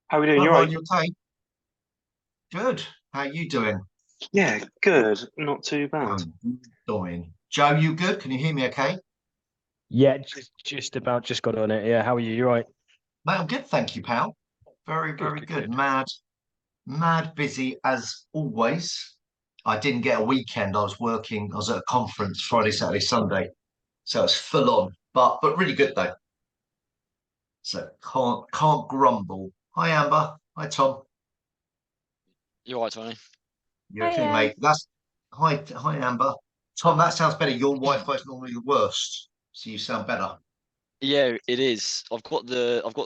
How are we doing? Hi, You all Ryan, right? you okay? Good. How you doing? Yeah, good. Not too bad. I'm dying. Joe, you good? Can you hear me okay? Yeah, just about just got on it. Yeah, how are you? You're right. Mate, I'm good, thank you, pal. Very, Good, very good, good. good. Mad busy as always. I didn't get a weekend. I was working, I was at a conference Friday, Saturday, Sunday. So it's full on, but really good though. So can't grumble. Hi Amber. Hi Tom. You're right, Tony. You okay, Hiya. mate? Hi Amber. Tom, that sounds better. Your Wi-Fi is normally the worst. So you sound better. Yeah, it is. I've got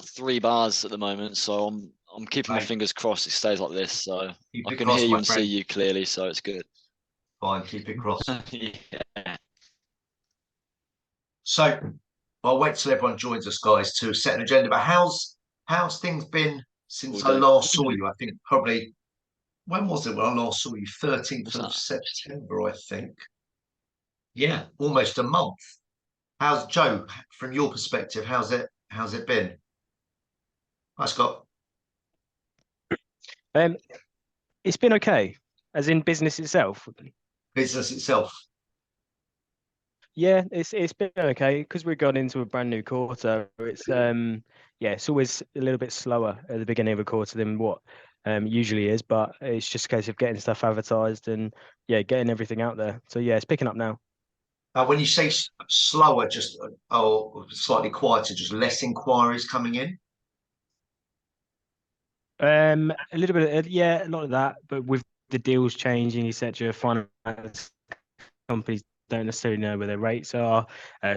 3 bars at the moment, so I'm keeping my Mate, fingers crossed it stays like this. So keep I it can hear crossed, you my and see friend. you clearly, so it's good. Fine, keep it crossed. Yeah, So I'll wait till everyone joins us, guys, to set an agenda. But how's things been we'll since I do. last saw you? I think probably when was it when I last saw you? 13th What's of that? September, I think. Yeah, almost a month. How's Joe, from your perspective, how's it been? Hi Scott. Um, it's been okay, as in business itself. Business itself. Yeah, it's been okay because we're going into a brand new quarter. Yeah, it's always a little bit slower at the beginning of a quarter than what usually is, but it's just a case of getting stuff advertised and yeah, getting everything out there. So yeah, it's picking up now. When you say slower, just slightly quieter, just less inquiries coming in. A little bit of, yeah, a lot of that, but with the deals changing, etc., finance companies don't necessarily know where their rates are.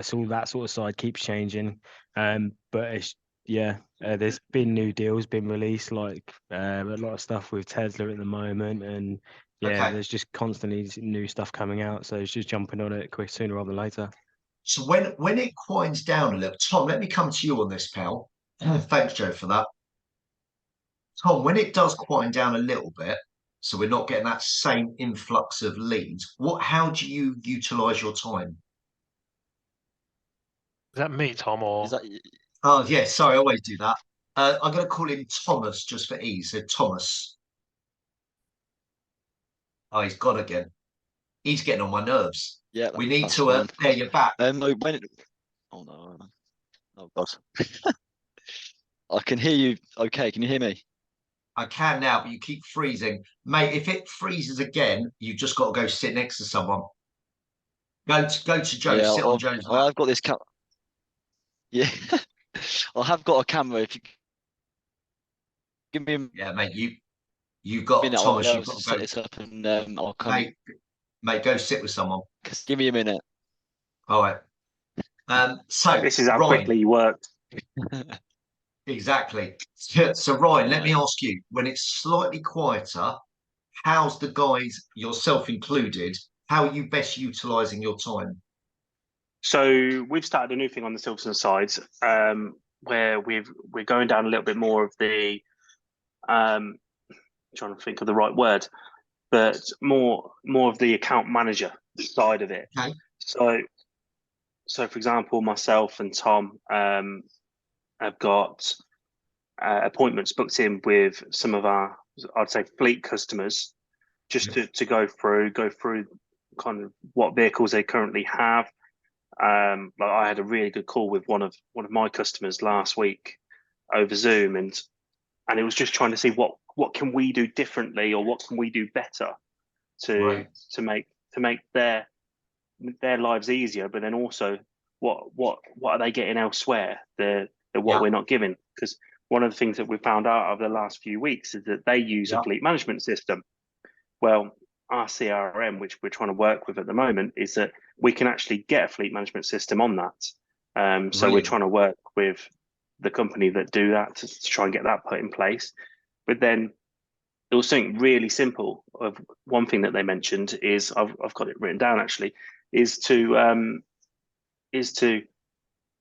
So all that sort of side keeps changing. But it's yeah, there's been new deals been released, like a lot of stuff with Tesla at the moment, and yeah, Okay. there's just constantly new stuff coming out. So it's just jumping on it quick sooner rather than later. So when it winds down a little, Tom, let me come to you on this, pal. Thanks, Joe, for that. Tom, when it does quieten down a little bit, so we're not getting that same influx of leads, how do you utilize your time? Is that me, Tom, Is or that Oh, yeah, sorry, I always do that. I'm going to call him Thomas just for ease. So, Thomas. Oh, he's gone again. He's getting on my nerves. yeah? We need That's to, fine. there, you're back. No, oh no, oh God, I can hear you. Okay, can you hear me? I can now, but you keep freezing. Mate, if it freezes again, you've just got to go sit next to someone. Go to Joe, Yeah, sit on Joe's lap. I've got this cam. Yeah, I have got a camera. If you give me a Yeah, mate, you've got minute, I'll be Thomas, you've able got to to set go. this up, and I'll come. Mate, mate, go sit with someone. Give me a minute. All right. So this is how Ryan, quickly you worked? exactly. So Ryan, let Uh, me ask you, when it's slightly quieter, how's the guys, yourself included, how are you best utilizing your time? So we've started a new thing on the Silverstone side, where we're going down a little bit more of the trying to think of the right word, but more of the account manager side of it. Okay. So so for example, myself and Tom have got appointments booked in with some of our, I'd say, fleet customers, just Yeah. to go through kind of what vehicles they currently have. Like I had a really good call with one of my customers last week over Zoom, and it was just trying to see what can we do differently, or what can we do better to Right. to make their lives easier, but then also what are they getting elsewhere that what Yeah. we're not giving? Because one of the things that we found out over the last few weeks is that they use a Yeah. fleet management system. Well, our CRM, which we're trying to work with at the moment, is that we can actually get a fleet management system on that. So we're Brilliant. trying to work with the company that do that to try and get that put in place. But then there was something really simple. Of one thing that they mentioned is I've got it written down actually, is to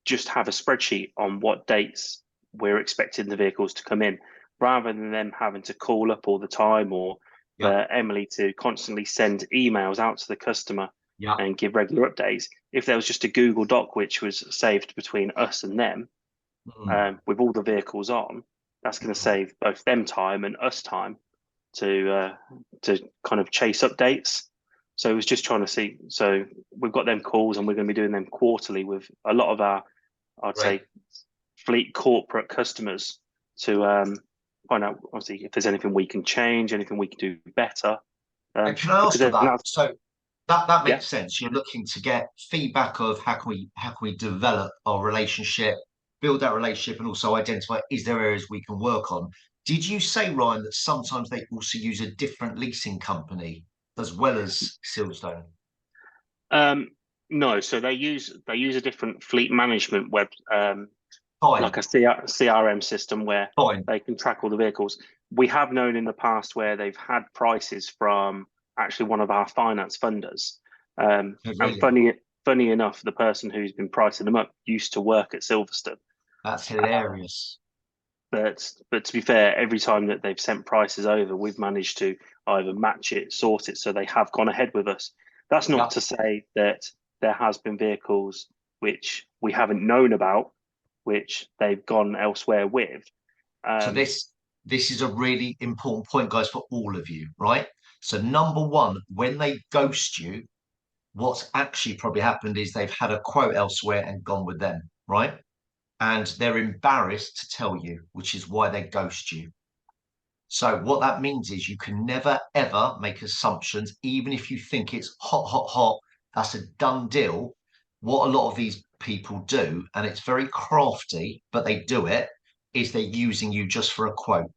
just have a spreadsheet on what dates we're expecting the vehicles to come in, rather than them having to call up all the time, or Yeah. for Emily to constantly send emails out to the customer Yeah. and give regular updates. If there was just a Google Doc which was saved between us and them, Mm. with all the vehicles on, that's going to save both them time and us time to kind of chase updates. So it was just trying to see. So we've got them calls, and we're going to be doing them quarterly with a lot of our, I'd say, fleet corporate customers to find out, obviously, if there's anything we can change, anything we can do better. And can I ask for that? So that makes Yeah. sense. You're looking to get feedback of how can we develop our relationship, build that relationship, and also identify is there areas we can work on. Did you say, Ryan, that sometimes they also use a different leasing company as well as Silverstone? No, so they use a different fleet management web, Fine, like a CRM system where fine. they can track all the vehicles. We have known in the past where they've had prices from actually one of our finance funders. Oh, And really? funny enough, the person who's been pricing them up used to work at Silverstone. That's hilarious. But to be fair, every time that they've sent prices over, we've managed to either match it, sort it, so they have gone ahead with us. That's not to say that there has been vehicles which we haven't known about, which they've gone elsewhere with. So this is a really important point, guys, for all of you, right? So number one, when they ghost you, what's actually probably happened is they've had a quote elsewhere and gone with them, right? And they're embarrassed to tell you, which is why they ghost you. So what that means is you can never, ever make assumptions, even if you think it's hot, hot, hot, that's a done deal. What a lot of these people do, and it's very crafty, but they do it, is they're using you just for a quote.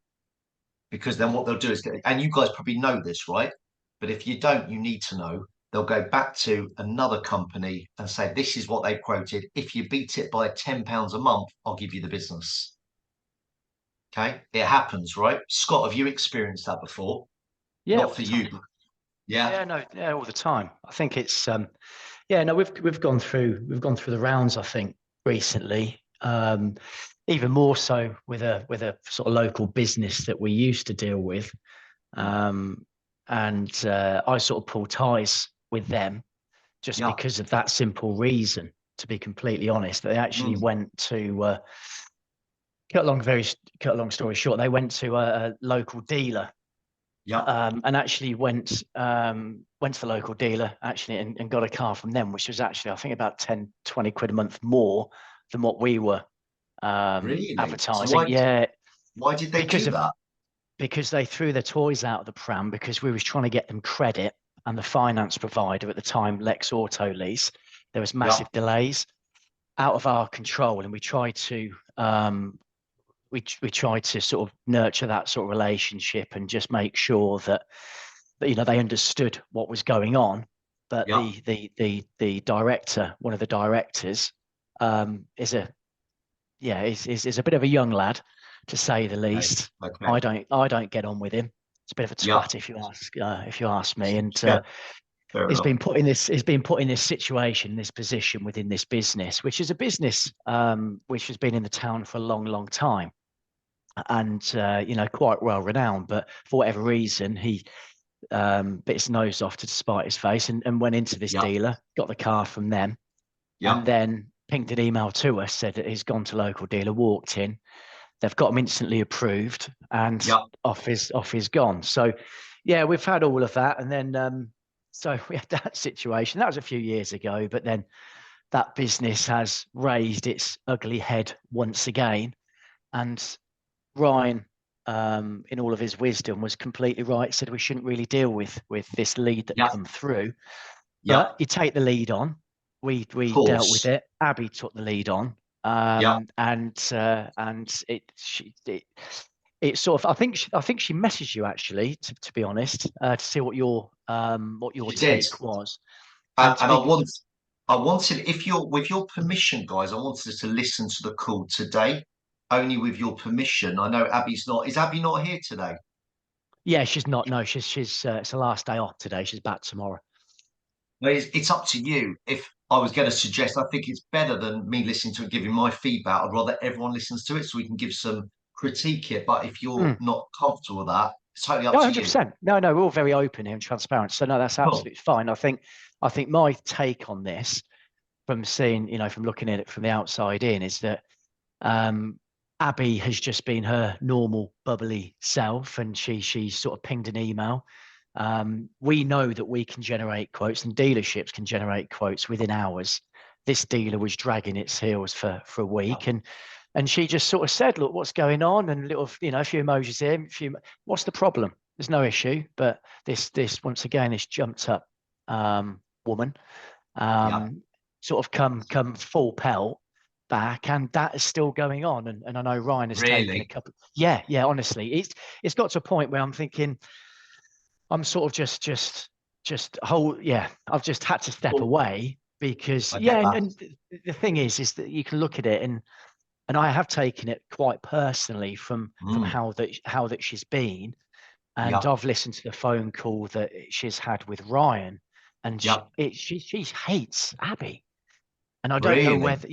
Because then what they'll do is and you guys probably know this, right? But if you don't, you need to know. They'll go back to another company and say, this is what they quoted. If you beat it by £10 a month, I'll give you the business. Okay, it happens, right? Scott, have you experienced that before? Yeah, Not for you, but yeah, no, yeah, all the time. I think it's yeah, no, we've gone through the rounds, I think, recently. Even more so with a sort of local business that we used to deal with. And I sort of pull ties with them just because of that simple reason, to be completely honest. They actually went to cut a long story short, they went to a local dealer. And actually went to the local dealer actually and got a car from them, which was actually, I think, about 10, 20 quid a month more than what we were advertising. So why did they do that? Because they threw their toys out of the pram because we was trying to get them credit, and the finance provider at the time, Lex Auto Lease, there was massive delays out of our control, and we tried to we tried to sort of nurture that sort of relationship and just make sure that you know they understood what was going on. But the director, one of the directors, is a bit of a young lad, to say the least. Okay. I don't get on with him. It's a bit of a twat if you ask me. And he's been put in this situation, this position within this business, which is a business which has been in the town for a long, long time, and you know, quite well renowned. But for whatever reason, he bit his nose off to spite his face and went into this dealer, got the car from them, and then pinged an email to us, said that he's gone to local dealer, walked in, they've got him instantly approved, and off he's gone. So yeah, we've had all of that, and then so we had that situation. That was a few years ago, but then that business has raised its ugly head once again, and Ryan, in all of his wisdom, was completely right. Said we shouldn't really deal with this lead that come through. But you take the lead on. We dealt with it. Abby took the lead on, and it sort of. I think she messaged you actually, to be honest, to see what your take was. And I wanted, if you're with your permission, guys, I wanted us to listen to the call today. Only with your permission. I know Abby's not. Is Abby not here today? Yeah, she's not. No, she's it's the last day off today. She's back tomorrow. Well, it's up to you. If I was going to suggest, I think it's better than me listening to it, giving my feedback. I'd rather everyone listens to it so we can give some critique here. But if you're not comfortable with that, it's totally up to 100%. you. No, we're all very open here and transparent. So no, that's absolutely fine. I think my take on this, from seeing, you know, from looking at it from the outside in, is that Abby has just been her normal bubbly self, and she sort of pinged an email. We know that we can generate quotes, and dealerships can generate quotes within hours. This dealer was dragging its heels for a week, and she just sort of said, "Look, what's going on?" And little, a few emojis here. What's the problem? There's no issue, but this once again, this jumped up woman, sort of come full pelt back, and that is still going on. And I know Ryan has taken a couple. Yeah, honestly, it's got to a point where I'm thinking, I'm sort of just I've just had to step away because and the thing is that you can look at it and I have taken it quite personally from how that she's been, and I've listened to the phone call that she's had with Ryan, and she hates Abby. And I don't know whether,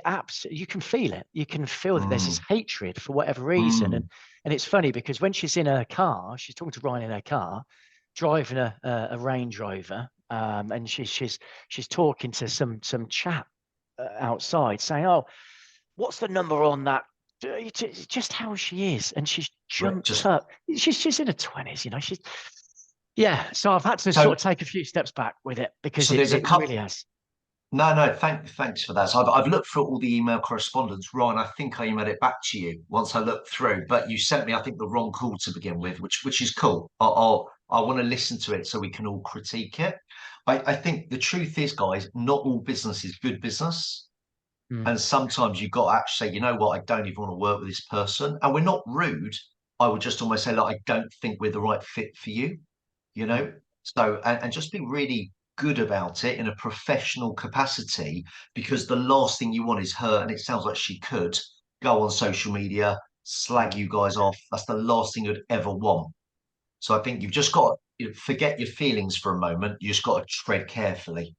absolutely. You can feel it. You can feel that there's this hatred for whatever reason. And it's funny because when she's in her car, she's talking to Ryan in her car, driving a Range Rover, and she's talking to some chap outside, saying, "Oh, what's the number on that?" Just how she is, and she's jumped up. She's in her 20s, She's So I've had to sort of take a few steps back with it because it really has. No, thanks for that. So I've looked through all the email correspondence, Ryan. I think I emailed it back to you once I looked through, but you sent me, I think, the wrong call to begin with, which is cool. I want to listen to it so we can all critique it. I think the truth is, guys, not all business is good business. And sometimes you've got to actually say, you know what, I don't even want to work with this person. And we're not rude. I would just almost say, like, I don't think we're the right fit for you, So, and just be really good about it in a professional capacity, because the last thing you want is her, and it sounds like she could go on social media, slag you guys off. That's the last thing you'd ever want. So I think you've just got to forget your feelings for a moment. You just got to tread carefully,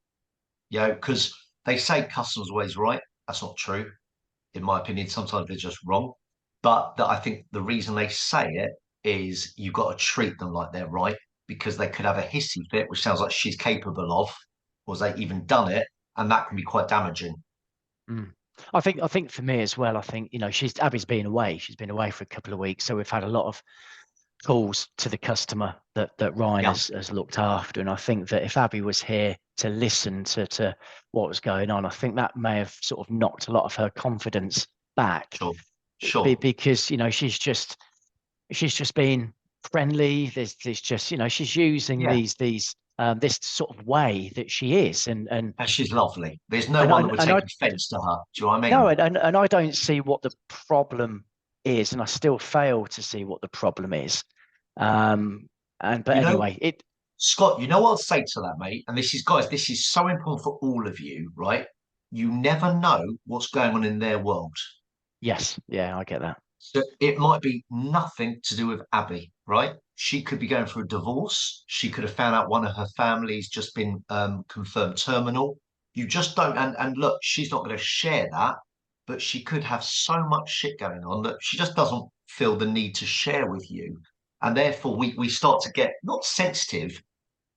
because they say customers always right. That's not true. In my opinion, sometimes they're just wrong. But I think the reason they say it is you've got to treat them like they're right, because they could have a hissy fit, which sounds like she's capable of, or they even done it, and that can be quite damaging. I think for me as well, I think, Abby's been away. She's been away for a couple of weeks. So we've had a lot of calls to the customer that Ryan has looked after. And I think that if Abby was here to listen to what was going on, I think that may have sort of knocked a lot of her confidence back. Sure. Because, she's just been friendly. There's just, she's using this sort of way that she is, and she's lovely. There's no one that would take offense to her. Do you know what I mean? No, and I don't see what the problem is, and I still fail to see what the problem is. Anyway, Scott, you know what I'll say to that, mate? And this is so important for all of you, right? You never know what's going on in their world. Yes, yeah, I get that. So it might be nothing to do with Abby, right? She could be going through a divorce. She could have found out one of her family's just been confirmed terminal. You just don't. And look, she's not going to share that, but she could have so much shit going on that she just doesn't feel the need to share with you. And therefore, we start to get not sensitive,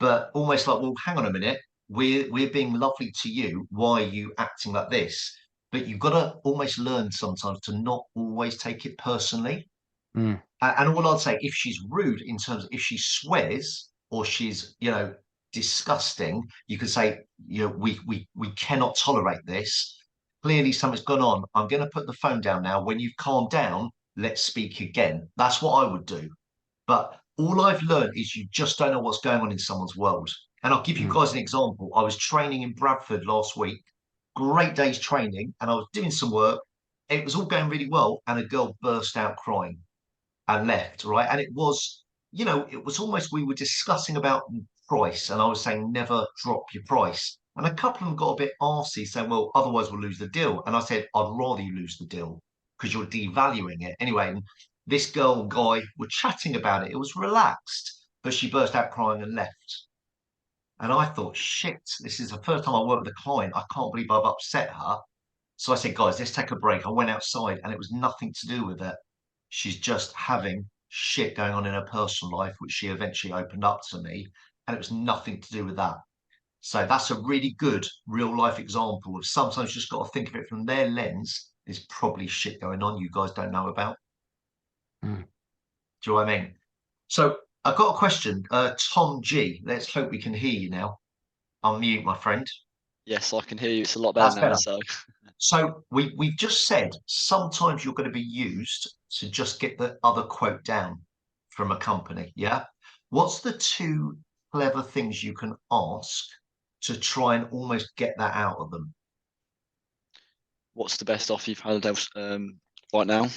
but almost like, well, hang on a minute. We're being lovely to you. Why are you acting like this? But you've got to almost learn sometimes to not always take it personally. And all I'd say, if she's rude in terms of if she swears or she's, disgusting, you can say, we cannot tolerate this. Clearly something's gone on. I'm going to put the phone down now. When you've calmed down, let's speak again. That's what I would do. But all I've learned is you just don't know what's going on in someone's world. And I'll give you guys an example. I was training in Bradford last week. Great day's training, and I was doing some work. It was all going really well, and a girl burst out crying and left, right? And it was, it was almost, we were discussing about price, and I was saying, never drop your price. And a couple of them got a bit arsey, saying, well, otherwise we'll lose the deal. And I said, I'd rather you lose the deal because you're devaluing it. Anyway, and this girl and guy were chatting about it. It was relaxed, but she burst out crying and left. And I thought, shit, this is the first time I work with a client. I can't believe I've upset her. So I said, guys, let's take a break. I went outside and it was nothing to do with it. She's just having shit going on in her personal life, which she eventually opened up to me. And it was nothing to do with that. So that's a really good real life example of sometimes you just got to think of it from their lens There's probably shit going on you guys don't know about. Mm. Do you know what I mean? So I've got a question. Tom G, let's hope we can hear you now. Unmute, my friend. Yes, I can hear you. It's a lot better That's now. better. So So we've just said sometimes you're going to be used to just get the other quote down from a company. Yeah. What's the two clever things you can ask to try and almost get that out of them? what's the best offer you've had right now?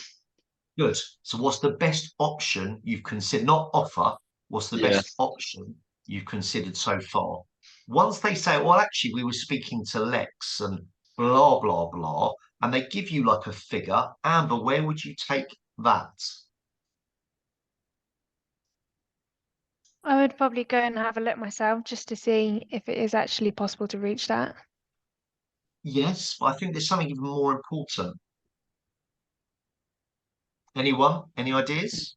Good. So what's the best option you've considered? Not offer. What's the Yeah. best option you've considered so far? Once they say, well, actually, we were speaking to Lex and blah, blah, blah, and they give you like a figure, Amber, where would you take that? I would probably go and have a look myself just to see if it is actually possible to reach that. Yes, but I think there's something even more important. Anyone? Any ideas?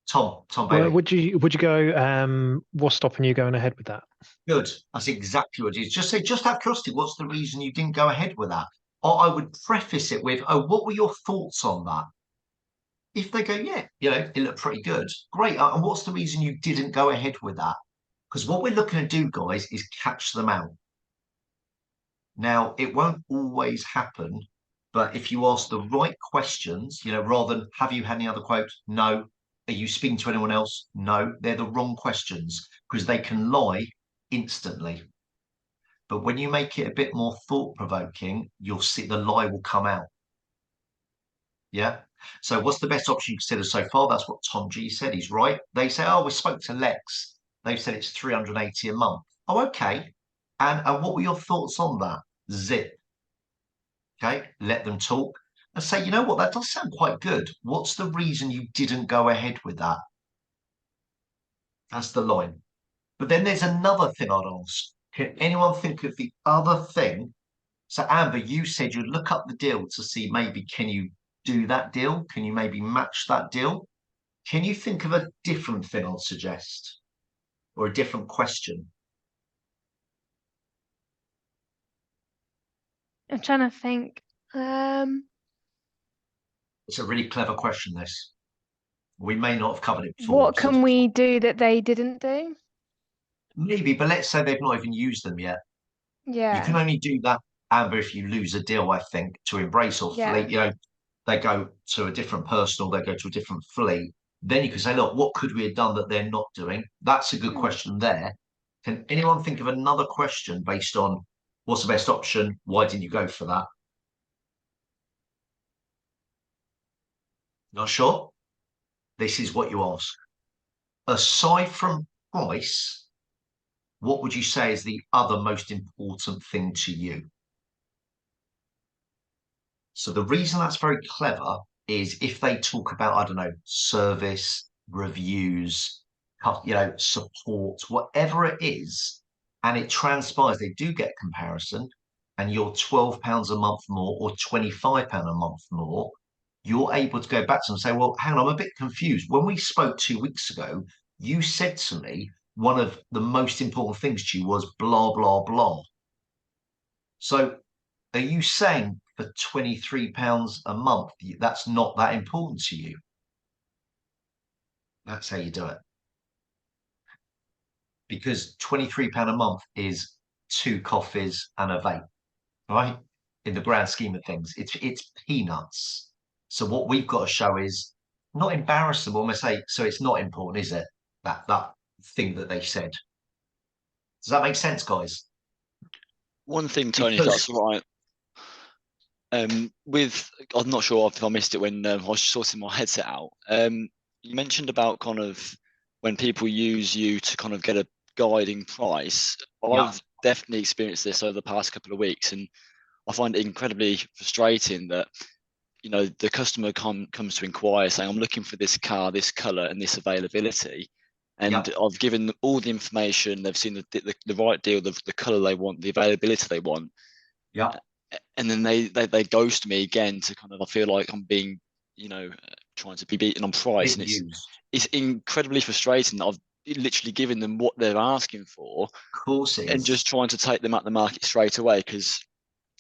Tom Well, Bailey. would you go? What's stopping you going ahead with that? Good. That's exactly what it is. Just say, just out of curiosity, what's the reason you didn't go ahead with that? Or I would preface it with, oh, what were your thoughts on that? If they go, yeah, it looked pretty good. Great. And what's the reason you didn't go ahead with that? Because what we're looking to do, guys, is catch them out. Now, it won't always happen, but if you ask the right questions, rather than have you had any other quotes? No. Are you speaking to anyone else? No. They're the wrong questions because they can lie instantly. But when you make it a bit more thought-provoking, you'll see the lie will come out. Yeah. So what's the best option you consider so far? That's what Tom G said. He's right. They say, oh, we spoke to Lex. They've said it's 380 a month. Oh, okay. And what were your thoughts on that? Zip. Okay. Let them talk and say, you know what? That does sound quite good. What's the reason you didn't go ahead with that? That's the line. But then there's another thing I'd ask. Can anyone think of the other thing? So Amber, you said you'd look up the deal to see maybe can you do that deal? Can you maybe match that deal? Can you think of a different thing I'd suggest or a different question? I'm trying to think. It's a really clever question, this. We may not have covered it before. What can we do that they didn't do? Maybe, but let's say they've not even used them yet. Yeah. You can only do that, Amber, if you lose a deal, I think, to embrace or fleet. They go to a different person or they go to a different fleet. Then you can say, look, what could we have done that they're not doing? That's a good question there. Can anyone think of another question based on what's the best option? Why didn't you go for that? Not sure? This is what you ask. Aside from price, what would you say is the other most important thing to you? So the reason that's very clever is if they talk about, I don't know, service, reviews, support, whatever it is, and it transpires they do get comparison, and you're £12 a month more or £25 a month more, you're able to go back to them and say, well, hang on, I'm a bit confused. When we spoke 2 weeks ago, you said to me one of the most important things to you was blah, blah, blah. So are you saying for £23 a month, that's not that important to you? That's how you do it. Because £23 a month is 2 coffees and a vape, right? In the grand scheme of things, it's peanuts. So what we've got to show is not embarrass them when we say, so it's not important, is it? That thing that they said. Does that make sense, guys? One thing, Tony, if that's right. I'm not sure if I missed it when I was sorting my headset out. You mentioned about kind of when people use you to kind of get a guiding price. I've definitely experienced this over the past couple of weeks, and I find it incredibly frustrating that the customer comes to inquire saying, I'm looking for this car, this color, and this availability. And I've given them all the information. They've seen the right deal, the color they want, the availability they want. Yeah. And then they ghost me again to kind of, I feel like I'm being, trying to be beaten on price. And it's incredibly frustrating that I've literally given them what they're asking for. Of course it is. And just trying to take them at the market straight away, because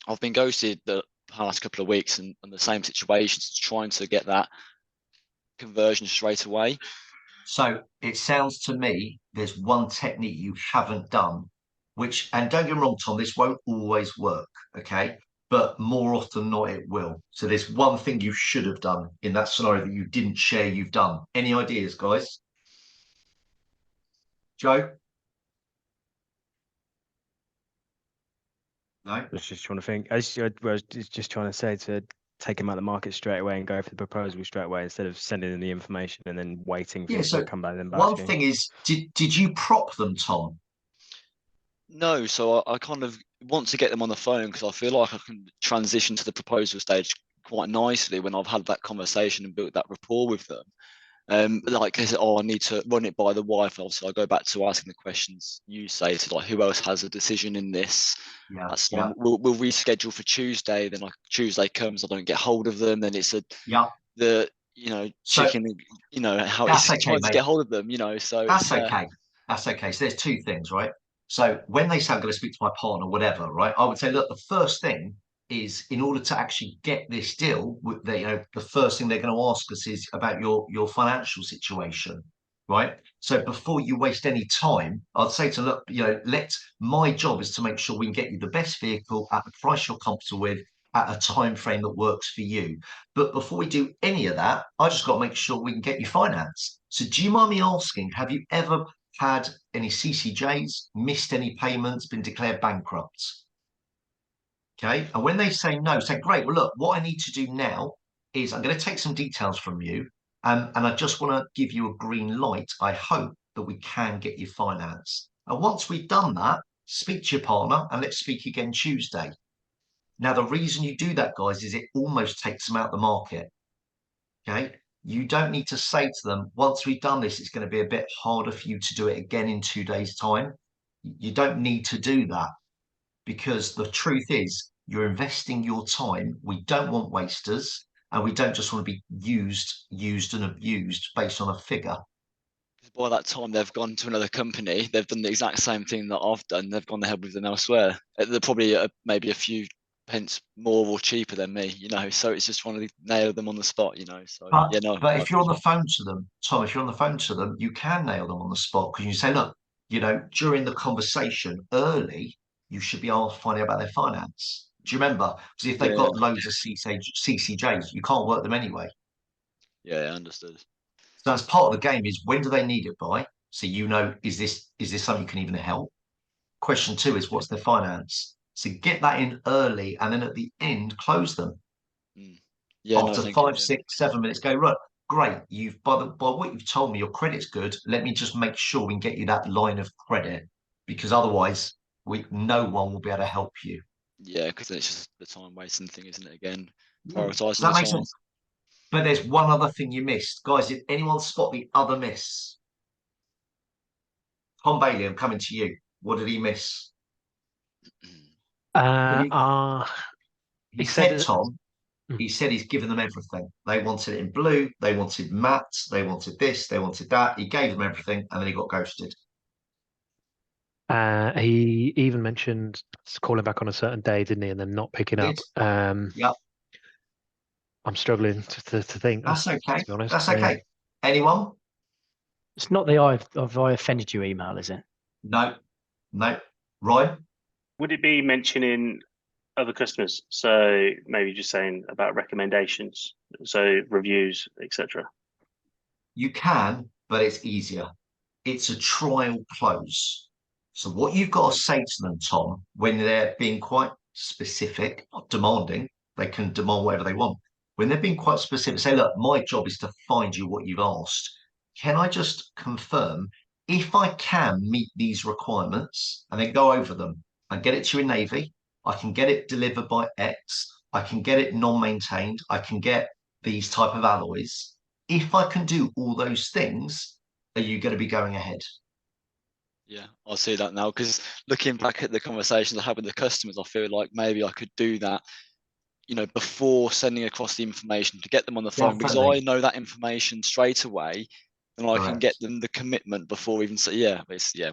I've been ghosted the past couple of weeks and the same situations, trying to get that conversion straight away. So it sounds to me there's one technique you haven't done, which, and don't get me wrong, Tom, this won't always work, okay? But more often than not, it will. So there's one thing you should have done in that scenario that you didn't share you've done. Any ideas, guys? Joe? No? I was just trying to think. I was just trying to say to take him out of the market straight away and go for the proposal straight away instead of sending them the information and then waiting for him to come back. One thing is, did you prop them, Tom? No, so I kind of want to get them on the phone because I feel like I can transition to the proposal stage quite nicely when I've had that conversation and built that rapport with them. Like I said, I need to run it by the wife. Also, I go back to asking the questions you say to like, who else has a decision in this? Yeah, That's fine. We'll reschedule for Tuesday. Then like Tuesday comes, I don't get hold of them. Then it's chicken. How it's trying to get hold of them. So that's okay. That's okay. So there's two things, right? So when they say I'm going to speak to my partner, whatever, right? I would say, look, the first thing is in order to actually get this deal, the first thing they're going to ask us is about your financial situation, right? So before you waste any time, I'd say to look, my job is to make sure we can get you the best vehicle at the price you're comfortable with at a time frame that works for you. But before we do any of that, I just got to make sure we can get you financed. So do you mind me asking, have you ever had any CCJs, missed any payments, been declared bankrupt? Okay. And when they say no, say, great, well, look, what I need to do now is I'm going to take some details from you. And I just want to give you a green light. I hope that we can get you financed. And once we've done that, speak to your partner and let's speak again Tuesday. Now, the reason you do that, guys, is it almost takes them out of the market. Okay. You don't need to say to them, once we've done this, it's going to be a bit harder for you to do it again in 2 days' time. You don't need to do that because the truth is you're investing your time. We don't want wasters and we don't just want to be used and abused based on a figure. By that time, they've gone to another company. They've done the exact same thing that I've done. They've gone ahead with them elsewhere. They're probably maybe a few pence more or cheaper than me, so it's just trying to nail them on the spot, so but if you're on the phone to them, Tom, if you're on the phone to them, you can nail them on the spot because you say, look, during the conversation early, you should be able to find out about their finance. Do you remember? Because if they've got loads of CCJs, you can't work them anyway. Yeah, I understood. So that's part of the game is when do they need it by? So is this something you can even help? Question 2 is what's their finance? So get that in early and then at the end close them. Yeah, after 5, 6, 7 minutes, go right. Great, by what you've told me, your credit's good. Let me just make sure we can get you that line of credit because otherwise, no one will be able to help you. Yeah, because it's just the time wasting thing, isn't it? Again, prioritizing that makes sense. But there's one other thing you missed, guys. Did anyone spot the other miss? Tom Bailey, I'm coming to you. What did he miss? He said, Tom. He said he's given them everything. They wanted it in blue. They wanted matte. They wanted this. They wanted that. He gave them everything, and then he got ghosted. He even mentioned calling back on a certain day, didn't he? And then not picking up. Yep. I'm struggling to think. That's okay. To be honest. That's okay. Anyone? It's not the have I offended you email, is it? No. Ryan? Would it be mentioning other customers? So maybe just saying about recommendations, so reviews, etc. You can, but it's easier. It's a trial close. So what you've got to say to them, Tom, when they're being quite specific, not demanding, they can demand whatever they want. When they're being quite specific, say, look, my job is to find you what you've asked. Can I just confirm if I can meet these requirements and then go over them and get it to your Navy? I can get it delivered by X. I can get it non-maintained. I can get these type of alloys. If I can do all those things, are you going to be going ahead? Yeah, I see that now because looking back at the conversations I had with the customers, I feel like maybe I could do that, before sending across the information to get them on the phone because I know that information straight away and I can get them the commitment before even say,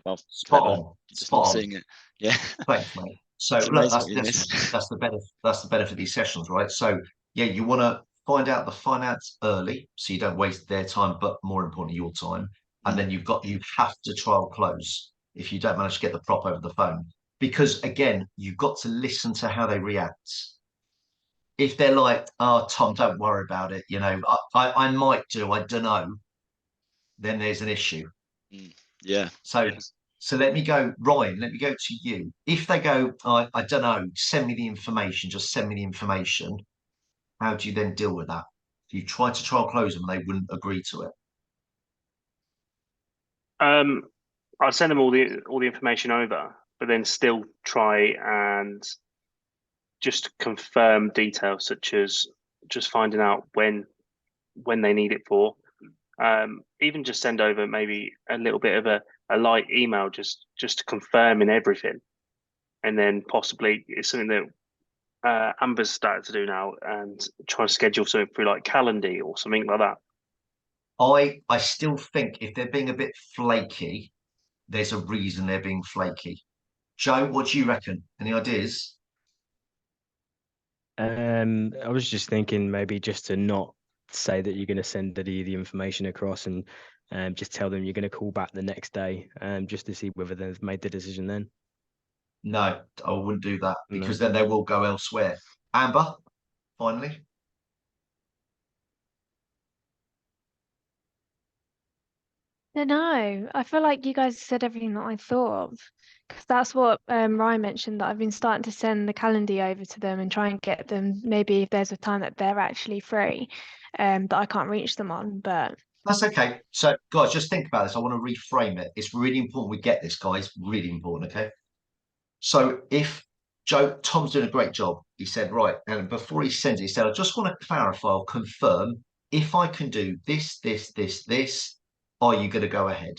well, spot on. just not seeing it. Yeah. Thanks, mate. So It's look, amazing what you miss. that's the benefit. That's the benefit of these sessions, right? So yeah, you want to find out the finance early, so you don't waste their time, but more importantly, your time. And then you have to trial close if you don't manage to get the prop over the phone, because again, you've got to listen to how they react. If they're like, "Oh, Tom, don't worry about it," I might do, I don't know, then there's an issue. Yeah. So let me go, Ryan, let me go to you. If they go, I don't know, send me the information, just send me the information, how do you then deal with that? If you try to trial close them, they wouldn't agree to it. I'll send them all the information over, but then still try and just confirm details such as just finding out when they need it for. Even just send over maybe a little bit of a light email just to confirm in everything, and then possibly it's something that Amber's started to do now, and try to schedule something through like Calendly or something like that. I still think if they're being a bit flaky, there's a reason they're being flaky. Joe, what do you reckon? Any ideas? I was just thinking maybe just to not say that you're going to send the information across, and just tell them you're going to call back the next day, just to see whether they've made the decision then. No, I wouldn't do that, No. because then they will go elsewhere. Amber, finally. No, I feel like you guys said everything that I thought of, because that's what Ryan mentioned, that I've been starting to send the calendar over to them and try and get them, maybe if there's a time that they're actually free, that I can't reach them on. But That's okay. So, guys, just think about this. I want to reframe it. It's really important we get this, guys. Really important, okay? So if Tom's doing a great job. He said, right, and before he sends it, he said, I just want to clarify or confirm if I can do this, are you going to go ahead?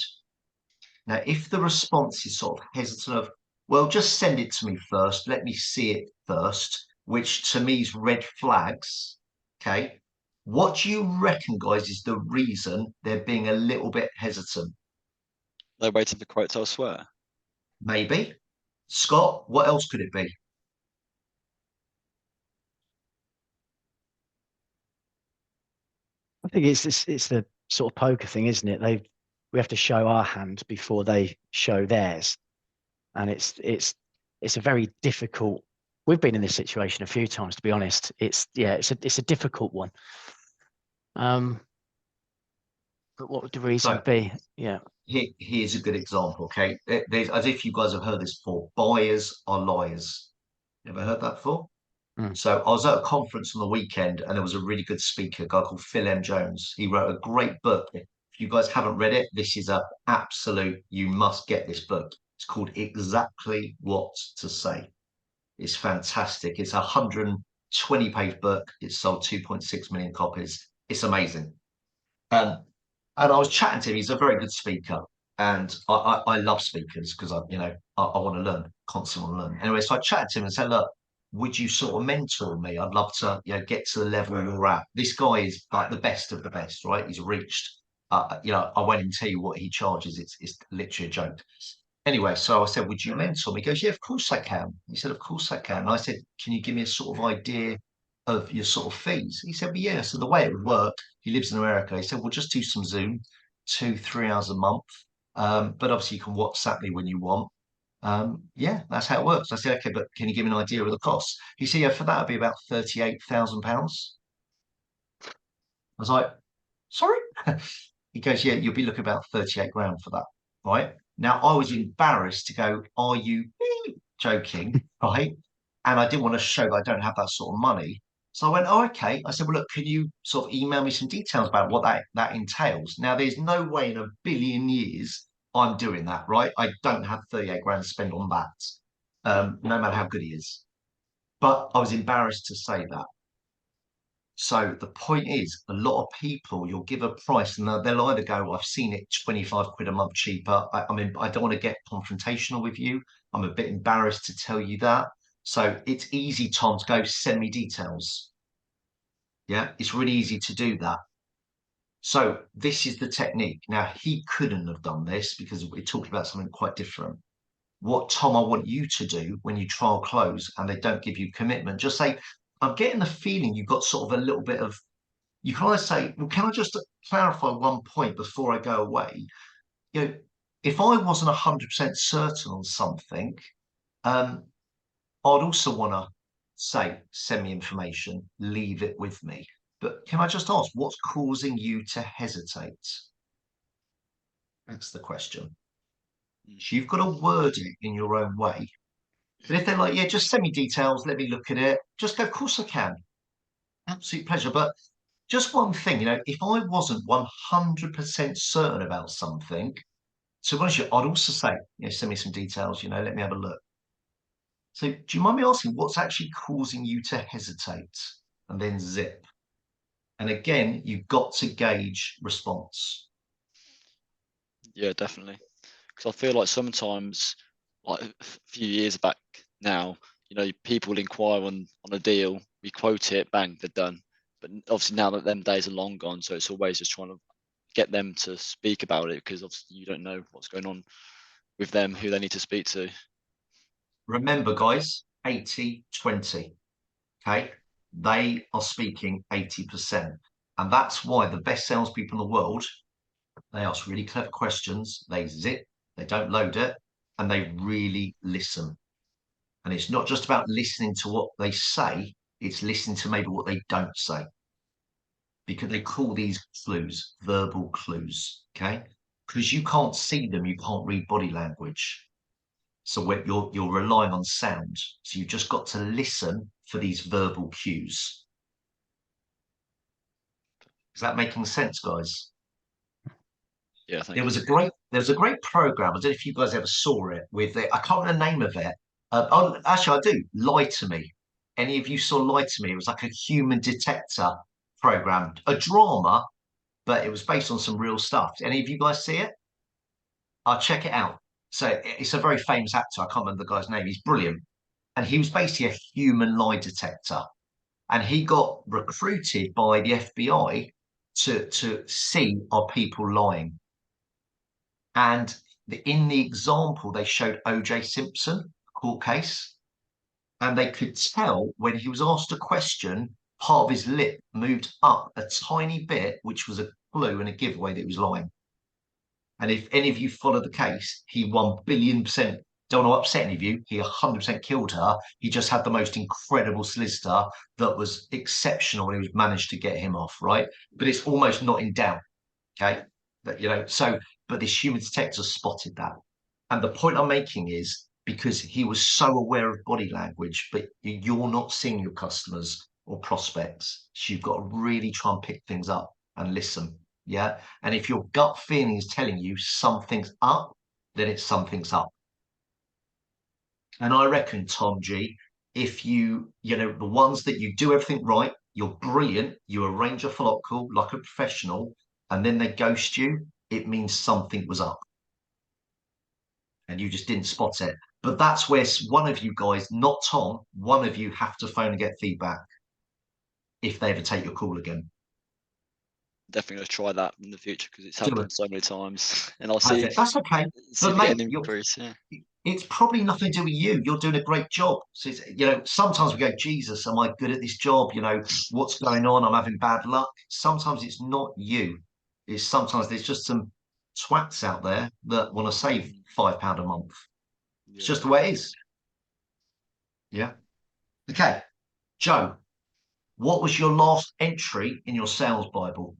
Now, if the response is sort of hesitant of, well, just send it to me first, let me see it first, which to me is red flags, okay? What do you reckon, guys, is the reason they're being a little bit hesitant? They're waiting for quotes elsewhere. Maybe. Scott, what else could it be? I think it's the sort of poker thing, isn't it? We have to show our hand before they show theirs, and it's a very difficult. We've been in this situation a few times, to be honest. It's a difficult one. But what would the reason be? Yeah. Here's a good example. Okay, there's, as if you guys have heard this before. Buyers are liars. Ever heard that before? So I was at a conference on the weekend, and there was a really good speaker, a guy called Phil M. Jones. He wrote a great book. If you guys haven't read it, this is a absolute, you must get this book. It's called Exactly What to Say. It's fantastic. It's a 120-page book. It's sold 2.6 million copies. It's amazing. And I was chatting to him. He's a very good speaker. And I love speakers because I want to learn, constantly want to learn. Anyway, so I chatted to him and said, look, would you sort of mentor me? I'd love to, get to the level you're at. This guy is like the best of the best, right? He's reached, I won't even tell you what he charges. It's literally a joke. Anyway, so I said, would you mentor me? He goes, yeah, of course I can. He said, of course I can. And I said, can you give me a sort of idea of your sort of fees? He said, well, yeah. So the way it would work, he lives in America. He said, well, just do some Zoom, 2-3 hours a month. But obviously you can WhatsApp me when you want. Yeah, that's how it works. I said, okay, but can you give me an idea of the costs? He said, yeah, for that would be about £38,000. I was like, sorry? He goes, yeah, you'll be looking about 38 grand for that, right? Now, I was embarrassed to go, are you joking, right? And I didn't want to show that I don't have that sort of money. So I went, oh, okay. I said, well, look, can you sort of email me some details about what that entails? Now, there's no way in a billion years I'm doing that, right? I don't have 38 grand to spend on that, no matter how good he is. But I was embarrassed to say that. So the point is, a lot of people, you'll give a price and they'll either go, I've seen it 25 quid a month cheaper. I mean, I don't want to get confrontational with you. I'm a bit embarrassed to tell you that. So it's easy, Tom, to go send me details. Yeah, it's really easy to do that. So this is the technique. Now, he couldn't have done this because we talked about something quite different. what, Tom, I want you to do when you trial close and they don't give you commitment, just say, I'm getting the feeling you've got sort of a little bit of, you can always say, well, can I just clarify one point before I go away? You know, if I wasn't 100% certain on something, I'd also want to say, send me information, leave it with me. But can I just ask, what's causing you to hesitate? That's the question. So you've got to word it in your own way. But if they're like, yeah, just send me details, let me look at it, just go, of course I can. Absolute pleasure. But just one thing, you know, if I wasn't 100% certain about something, so what is I'd also say, you know, send me some details, you know, let me have a look. So do you mind me asking what's actually causing you to hesitate? And then zip. And again, you've got to gauge response. Yeah, definitely. Because I feel like sometimes, like a few years back now, you know, people will inquire on a deal, we quote it, bang, they're done. But obviously now that them days are long gone, so it's always just trying to get them to speak about it, because obviously you don't know what's going on with them, who they need to speak to. Remember, guys, 80-20. Okay, they are speaking 80%. And that's why the best salespeople in the world, they ask really clever questions, they zip, they don't load it, and they really listen. And it's not just about listening to what they say, it's listening to maybe what they don't say. Because they call these clues verbal clues, okay? Because you can't see them, you can't read body language. So when you're relying on sound. So you've just got to listen for these verbal cues. Is that making sense, guys? Yeah, thank There was you. a great program. I don't know if you guys ever saw it with it. I can't remember the name of it. Actually, I do. Lie to Me. Any of you saw Lie to Me? It was like a human detector program, a drama, but it was based on some real stuff. Any of you guys see it? I'll check it out. So it's a very famous actor. I can't remember the guy's name. He's brilliant. And he was basically a human lie detector. And he got recruited by the FBI to see, are people lying? And in the example, they showed O.J. Simpson, court case, and they could tell when he was asked a question, part of his lip moved up a tiny bit, which was a clue and a giveaway that he was lying. And if any of you follow the case, he 1,000,000,000%. Don't want to upset any of you. He 100% killed her. He just had the most incredible solicitor that was exceptional, and he was managed to get him off, right? But it's almost not in doubt, okay? That, you know, so, but this human detector spotted that. And the point I'm making is because he was so aware of body language, but you're not seeing your customers or prospects. So you've got to really try and pick things up and listen. Yeah. And if your gut feeling is telling you something's up, then it's something's up. And I reckon, Tom G, if you know, the ones that you do everything right, you're brilliant, you arrange a follow-up call like a professional, and then they ghost you, it means something was up. And you just didn't spot it. But that's where one of you guys, not Tom, one of you have to phone and get feedback if they ever take your call again. Definitely going to try that in the future, because it's happened so many times, and I'll see. That's okay. See, but mate, increase, yeah. It's probably nothing to do with you. You're doing a great job. So it's, you know, sometimes we go, Jesus, am I good at this job? You know, what's going on? I'm having bad luck. Sometimes it's not you. It's sometimes there's just some twats out there that want to save £5 a month. Yeah. It's just the way it is. Yeah. Okay, Joe, what was your last entry in your sales Bible?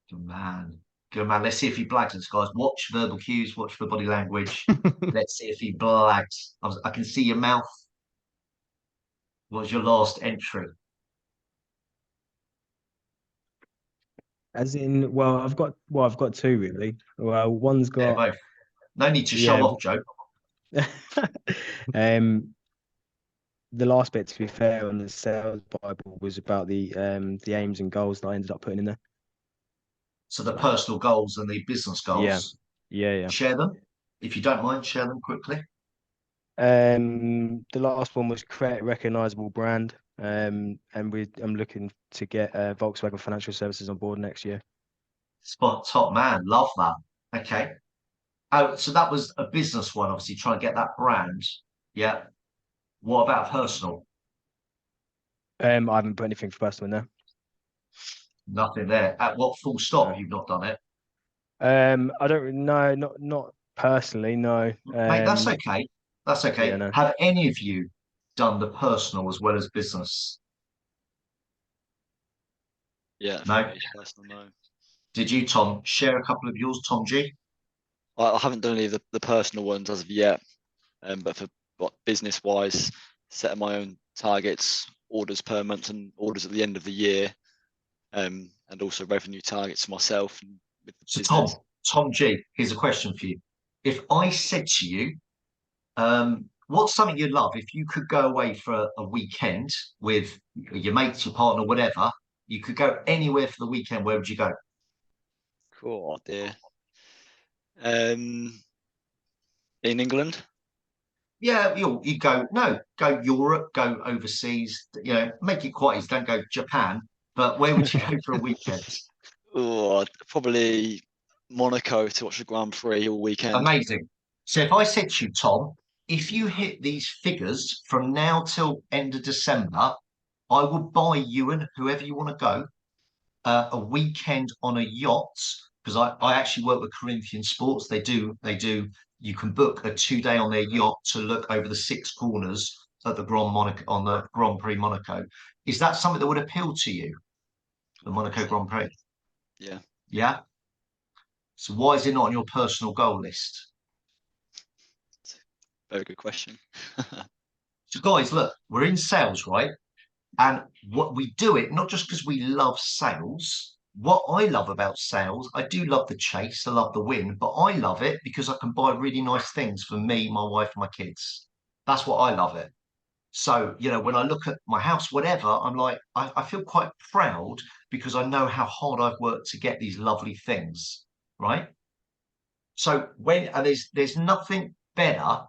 Good man. Good man. Let's see if he blags us, guys. Watch verbal cues, watch the body language. Let's see if he blags. I can see your mouth. What was your last entry? As in, well, I've got two really. Well, one's got both. No need to show off, Joe. The last bit, to be fair, on the sales Bible was about the aims and goals that I ended up putting in there. So the personal goals and the business goals. Yeah. Share them, if you don't mind. Share them quickly. The last one was create a recognizable brand. And I'm looking to get Volkswagen Financial Services on board next year. Spot, top man, love that. Okay, Oh, so that was a business one, obviously, trying to get that brand. Yeah. What about personal? I haven't put anything for personal in there. Nothing there. At what full stop? You've not done it. I don't know, not personally, no. Mate, that's okay. That's okay. Yeah, no. Have any of you done the personal as well as business? Yeah, No. personal, no. Did you, Tom, share a couple of yours, Tom G? I haven't done any of the personal ones as of yet, but for business wise, setting my own targets, orders per month and orders at the end of the year, and also revenue targets myself. And with the So business. Tom G, here's a question for you. If I said to you, what's something you'd love if you could go away for a weekend with your mates, your partner, whatever, you could go anywhere for the weekend, where would you go? Cool idea. In England? Yeah, you go Europe, go overseas, make it quite easy. Don't go Japan, but where would you go for a weekend? Oh, probably Monaco to watch the Grand Prix all weekend. Amazing. So if I said to you, Tom, if you hit these figures from now till end of December, I will buy you and whoever you want to go a weekend on a yacht, because I actually work with Corinthian Sports. They do. You can book a 2-day on their yacht to look over the 6 corners at the Grand Prix Monaco. Is that something that would appeal to you? The Monaco Grand Prix? Yeah. Yeah. So why is it not on your personal goal list? Very good question. So guys, look, we're in sales, right? And what we do it, not just because we love sales. What I love about sales, I do love the chase, I love the win, but I love it because I can buy really nice things for me, my wife, and my kids. That's what I love it. So, when I look at my house, whatever, I'm like, I feel quite proud because I know how hard I've worked to get these lovely things, right? So there's nothing better,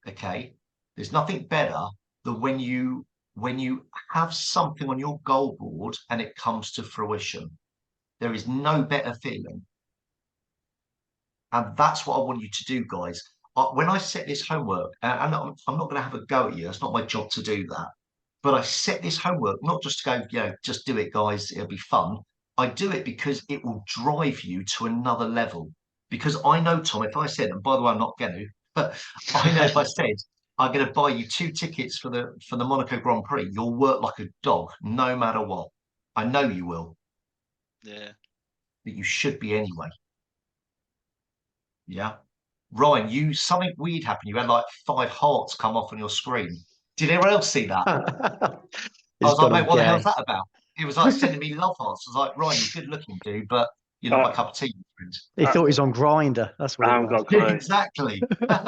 okay? There's nothing better than when you have something on your goal board and it comes to fruition. There is no better feeling. And that's what I want you to do, guys. When I set this homework, and I'm not going to have a go at you. It's not my job to do that. But I set this homework not just to go, just do it, guys. It'll be fun. I do it because it will drive you to another level. Because I know, Tom, if I said, and by the way, I'm not going to, but I know if I said, I'm going to buy you 2 tickets for the Monaco Grand Prix, you'll work like a dog, no matter what. I know you will. Yeah. But you should be anyway. Yeah. Ryan, something weird happened. You had like 5 hearts come off on your screen. Did anyone else see that? I was like, mate, what the hell's that about? It was like sending me love hearts. I was like, Ryan, you're good looking, dude, but you're not my cup of tea. He thought he was on Grinder. That's what I it haven't was. got a clue. Exactly.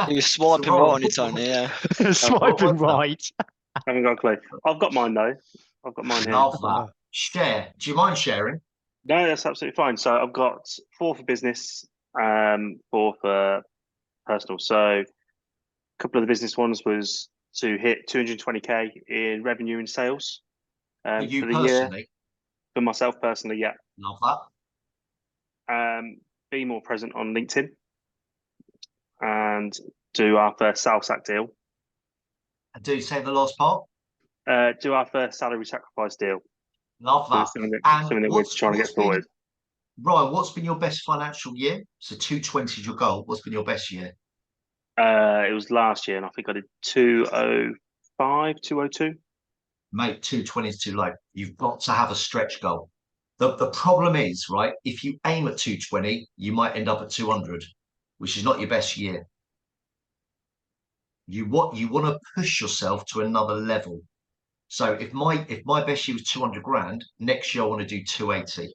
He was swiping right on his own, yeah. Swiping right. I haven't got a clue. I've got mine though. I've got mine here. Love that. Share. Do you mind sharing? No, that's absolutely fine. So I've got 4 for business, 4 for personal. So a couple of the business ones was to hit 220k in revenue and sales For you for the personally? year. For myself personally, yeah. Love that. Be more present on LinkedIn and do our first sales sack deal. And do you say the last part? Do our first salary sacrifice deal. Love that. Something that we're trying to get sorted. Ryan, what's been your best financial year? So 220 is your goal. What's been your best year? It was last year, and I think I did 205, 202. Mate, 220 is too low. You've got to have a stretch goal. The problem is, right, if you aim at 220, you might end up at 200, which is not your best year. You want to push yourself to another level. So if my best year was 200 grand, next year I want to do 280.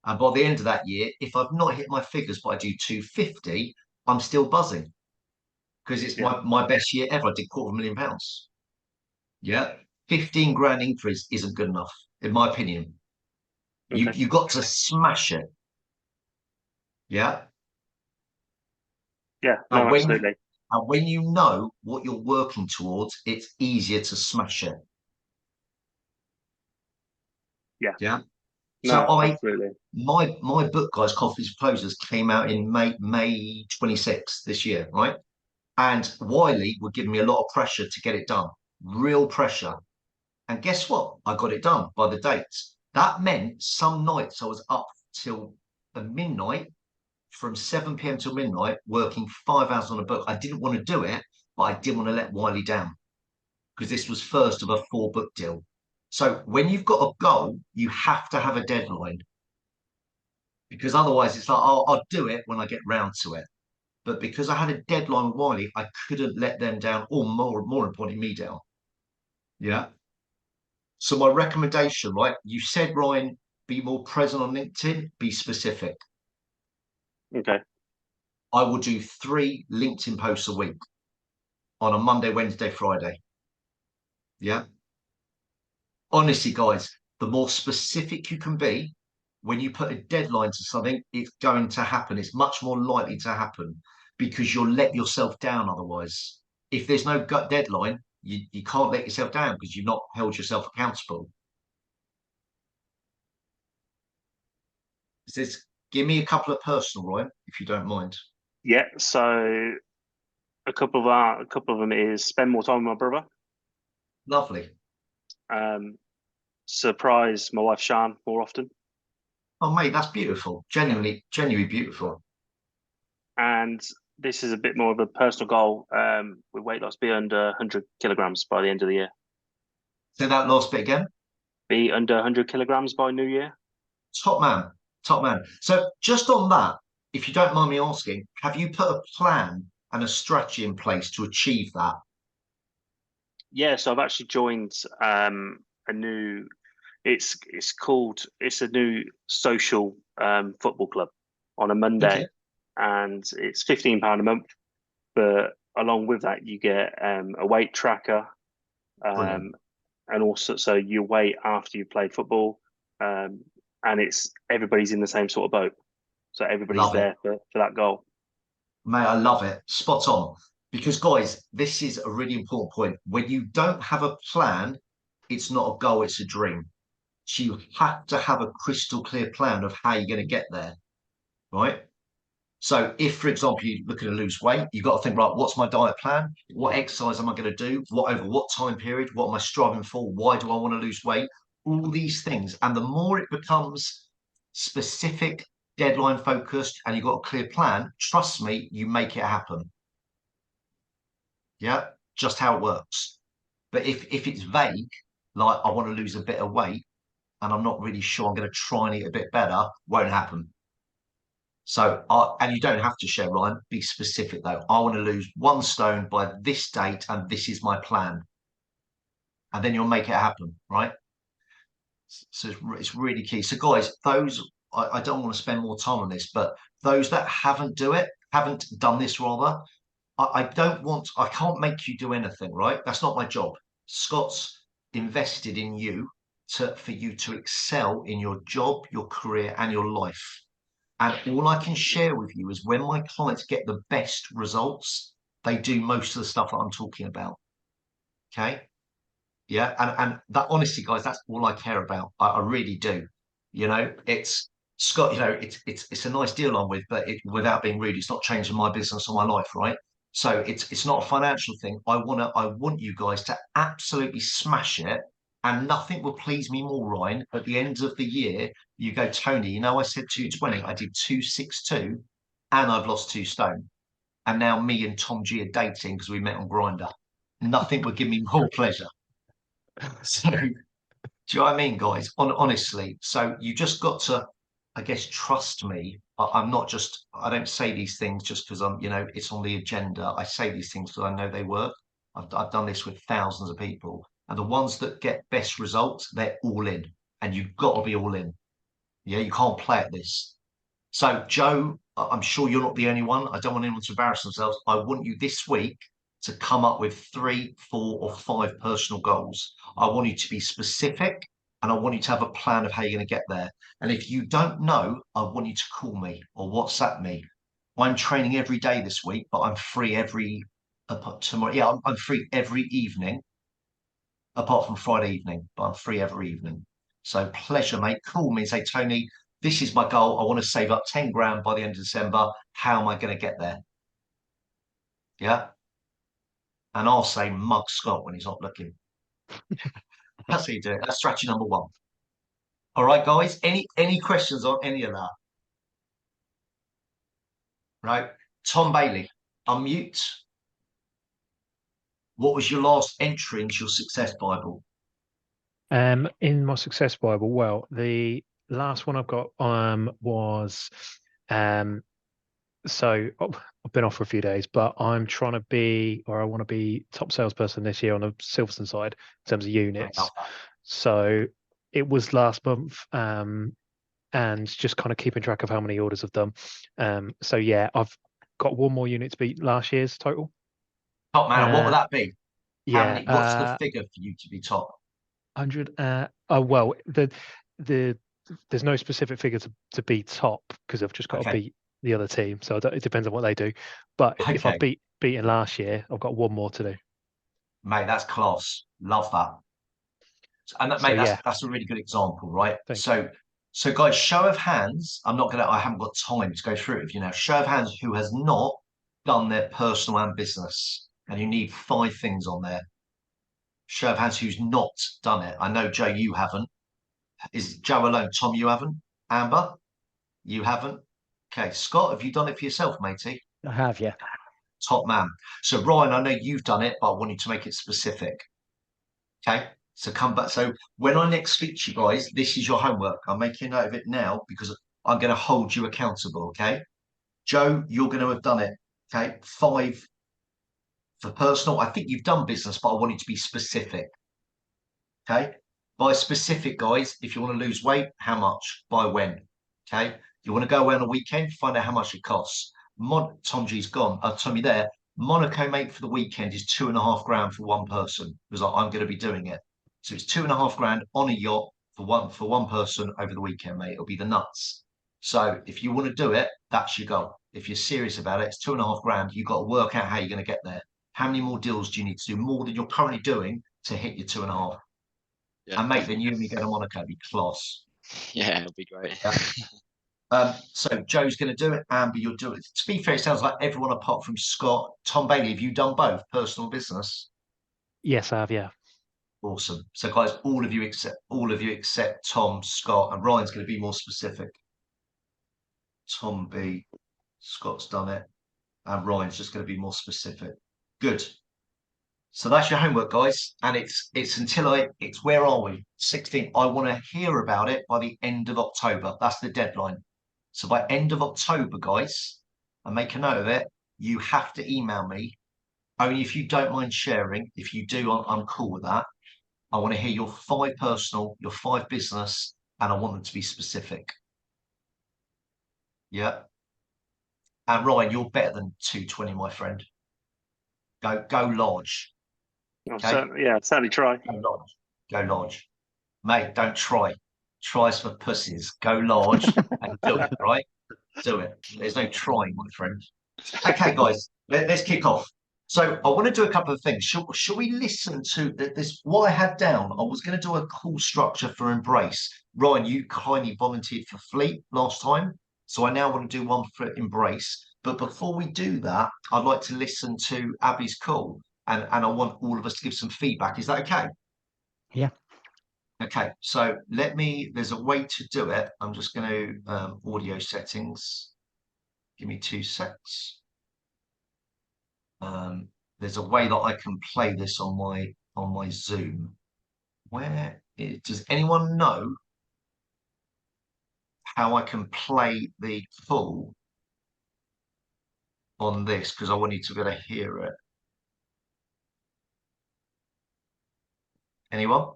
And by the end of that year, if I've not hit my figures, but I do 250, I'm still buzzing because it's my best year ever. I did £250,000. Yeah. 15 grand increase isn't good enough, in my opinion. Okay. You got to smash it. Yeah. Yeah, no, absolutely. And when you know what you're working towards, it's easier to smash it. Yeah. Yeah. So No, absolutely. my book, guys, Coffees for Closers, came out in May 26th this year, right? And Wiley would give me a lot of pressure to get it done, real pressure. And guess what? I got it done by the dates. That meant some nights I was up till midnight, from 7 p.m. till midnight, working 5 hours on a book. I didn't want to do it, but I didn't want to let Wiley down because this was first of a 4-book deal. So when you've got a goal, you have to have a deadline, because otherwise it's like, I'll do it when I get round to it. But because I had a deadline with Wiley, I couldn't let them down, or more importantly, me down. Yeah. So my recommendation, right? You said, Ryan, be more present on LinkedIn, be specific. Okay. I will do 3 LinkedIn posts a week on a Monday, Wednesday, Friday. Yeah. Honestly, guys, the more specific you can be, when you put a deadline to something, it's going to happen. It's much more likely to happen because you'll let yourself down otherwise. If there's no gut deadline, you can't let yourself down because you've not held yourself accountable. Give me a couple of personal, Ryan, if you don't mind. Yeah. So a couple of them is spend more time with my brother. Lovely. Surprise my wife Shan more often. Oh, mate, that's beautiful. Genuinely beautiful. And this is a bit more of a personal goal. With weight loss, be under 100 kilograms by the end of the year. Say that last bit again. Be under 100 kilograms by New Year. Top man, top man. So just on that, if you don't mind me asking, have you put a plan and a strategy in place to achieve that? Yeah, so I've actually joined a new. It's a new social football club on a Monday, Okay. and it's £15 a month. But along with that, you get a weight tracker, Brilliant. and also so you wait after you played football, and it's everybody's in the same sort of boat, so everybody's Love it. there for that goal. Mate, I love it. Spot on. Because, guys, this is a really important point. When you don't have a plan, it's not a goal, it's a dream. So you have to have a crystal clear plan of how you're going to get there, right? So if, for example, you're looking to lose weight, you've got to think, right, what's my diet plan? What exercise am I going to do? Over what time period? What am I striving for? Why do I want to lose weight? All these things. And the more it becomes specific, deadline focused, and you've got a clear plan, trust me, you make it happen. Yeah, just how it works. But if it's vague, like I want to lose a bit of weight and I'm not really sure I'm going to try and eat a bit better, won't happen. So, and you don't have to share, Ryan, be specific though. I want to lose 1 stone by this date and this is my plan. And then you'll make it happen, right? So it's really key. So guys, I don't want to spend more time on this, but those that haven't done this rather, I can't make you do anything, right? That's not my job. Scott's invested in you for you to excel in your job, your career, and your life. And all I can share with you is when my clients get the best results, they do most of the stuff that I'm talking about. Okay. Yeah. And that, honestly, guys, that's all I care about. I really do. You know, it's Scott, you know, it's a nice deal I'm with, but without being rude, it's not changing my business or my life, right? So it's not a financial thing. I want you guys to absolutely smash it. And nothing will please me more, Ryan. At the end of the year, you go, Tony, you know, I said 220, I did 262, and I've lost 2 stone. And now me and Tom G are dating because we met on Grindr. Nothing would give me more pleasure. So, do you know what I mean, guys? Honestly, so you just got to, I guess, trust me. I don't say these things just because it's on the agenda. I say these things because I know they work. I've done this with thousands of people. And the ones that get best results, they're all in. And you've got to be all in. Yeah, you can't play at this. So, Joe, I'm sure you're not the only one. I don't want anyone to embarrass themselves. I want you this week to come up with 3, 4, or 5 personal goals. I want you to be specific and I want you to have a plan of how you're going to get there. And if you don't know, I want you to call me or WhatsApp me. I'm training every day this week, but I'm free tomorrow. Yeah, I'm free every evening, apart from Friday evening, but I'm free every evening. So pleasure, mate. Call me and say, Tony, this is my goal. I want to save up 10 grand by the end of December. How am I going to get there? Yeah. And I'll say mug Scott when he's not looking. That's how you do it. That's strategy number one. All right, guys. Any questions on any of that? Right. Tom Bailey, unmute. What was your last entry into your success Bible? In my success Bible, well, the last one I've got was so I've been off for a few days, but I'm trying to be, or I want to be top salesperson this year on the Silverstone side in terms of units. So it was last month, and just kind of keeping track of how many orders I've done. So yeah, I've got one more unit to beat last year's total. Top man, what would that be? Yeah, what's the figure for you to be top? 100. Oh well, there's no specific figure to be top because I've just got to beat the other team. So it depends on what they do. But if I beaten last year, I've got one more to do. Mate, that's class. Love that. And that, mate, that's a really good example, right? So guys, show of hands. I haven't got time to go through it with you now. Show of hands who has not done their personal and business. And you need 5 things on there. Show of hands who's not done it. I know, Joe, you haven't. Is Joe alone? Tom, you haven't? Amber, you haven't? Okay, Scott, have you done it for yourself, matey? I have, yeah. Top man. So Ryan, I know you've done it, but I want you to make it specific. Okay, so come back. So when I next speak to you guys, this is your homework. I'm making a note of it now because I'm going to hold you accountable. Okay, Joe, you're going to have done it. Okay, 5 for personal. I think you've done business, but I want you to be specific. Okay, by specific, guys, if you want to lose weight, how much? By when? Okay, you want to go away on a weekend, find out how much it costs. Tom G's gone. Tommy there. Monaco, mate, for the weekend is 2.5 grand for one person because I'm going to be doing it. So it's 2.5 grand on a yacht for one person over the weekend, mate. It'll be the nuts. So if you want to do it, that's your goal. If you're serious about it, it's 2.5 grand. You've got to work out how you're going to get there. How many more deals do you need to do more than you're currently doing to hit your 2.5? Yeah, and mate, then you and me go to Monaco, it'd be class. Yeah, it'll be great. Yeah. So Joe's going to do it. Amber, you'll do it. To be fair, it sounds like everyone apart from Scott. Tom Bailey, have you done both, personal business? Yes, I have. Yeah. Awesome. So guys, all of you except Tom, Scott, and Ryan's going to be more specific. Tom B, Scott's done it, and Ryan's just going to be more specific. Good. So that's your homework, guys. And it's where are we? 16th. I want to hear about it by the end of October. That's the deadline. So by end of October, guys, and make a note of it, you have to email me. Only if you don't mind sharing. If you do, I'm cool with that. I want to hear your 5 personal, your 5 business, and I want them to be specific. Yeah. And Ryan, you're better than 220, my friend. Go large. Okay? Certainly try. Go large. Mate, don't try. Tries for pussies. Go large and do it, right? Do it. There's no trying, my friend. Okay, guys, let's kick off. So I want to do a couple of things. Shall we listen to this? What I had down, I was going to do a call structure for Embrace. Ryan, you kindly volunteered for Fleet last time. So I now want to do one for Embrace. But before we do that, I'd like to listen to Abby's call. And I want all of us to give some feedback. Is that okay? Yeah. Okay, so there's a way to do it. I'm just going to audio settings. Give me 2 secs. There's a way that I can play this on my Zoom. Does anyone know how I can play the full on this? Because I want you to be able to hear it. Anyone?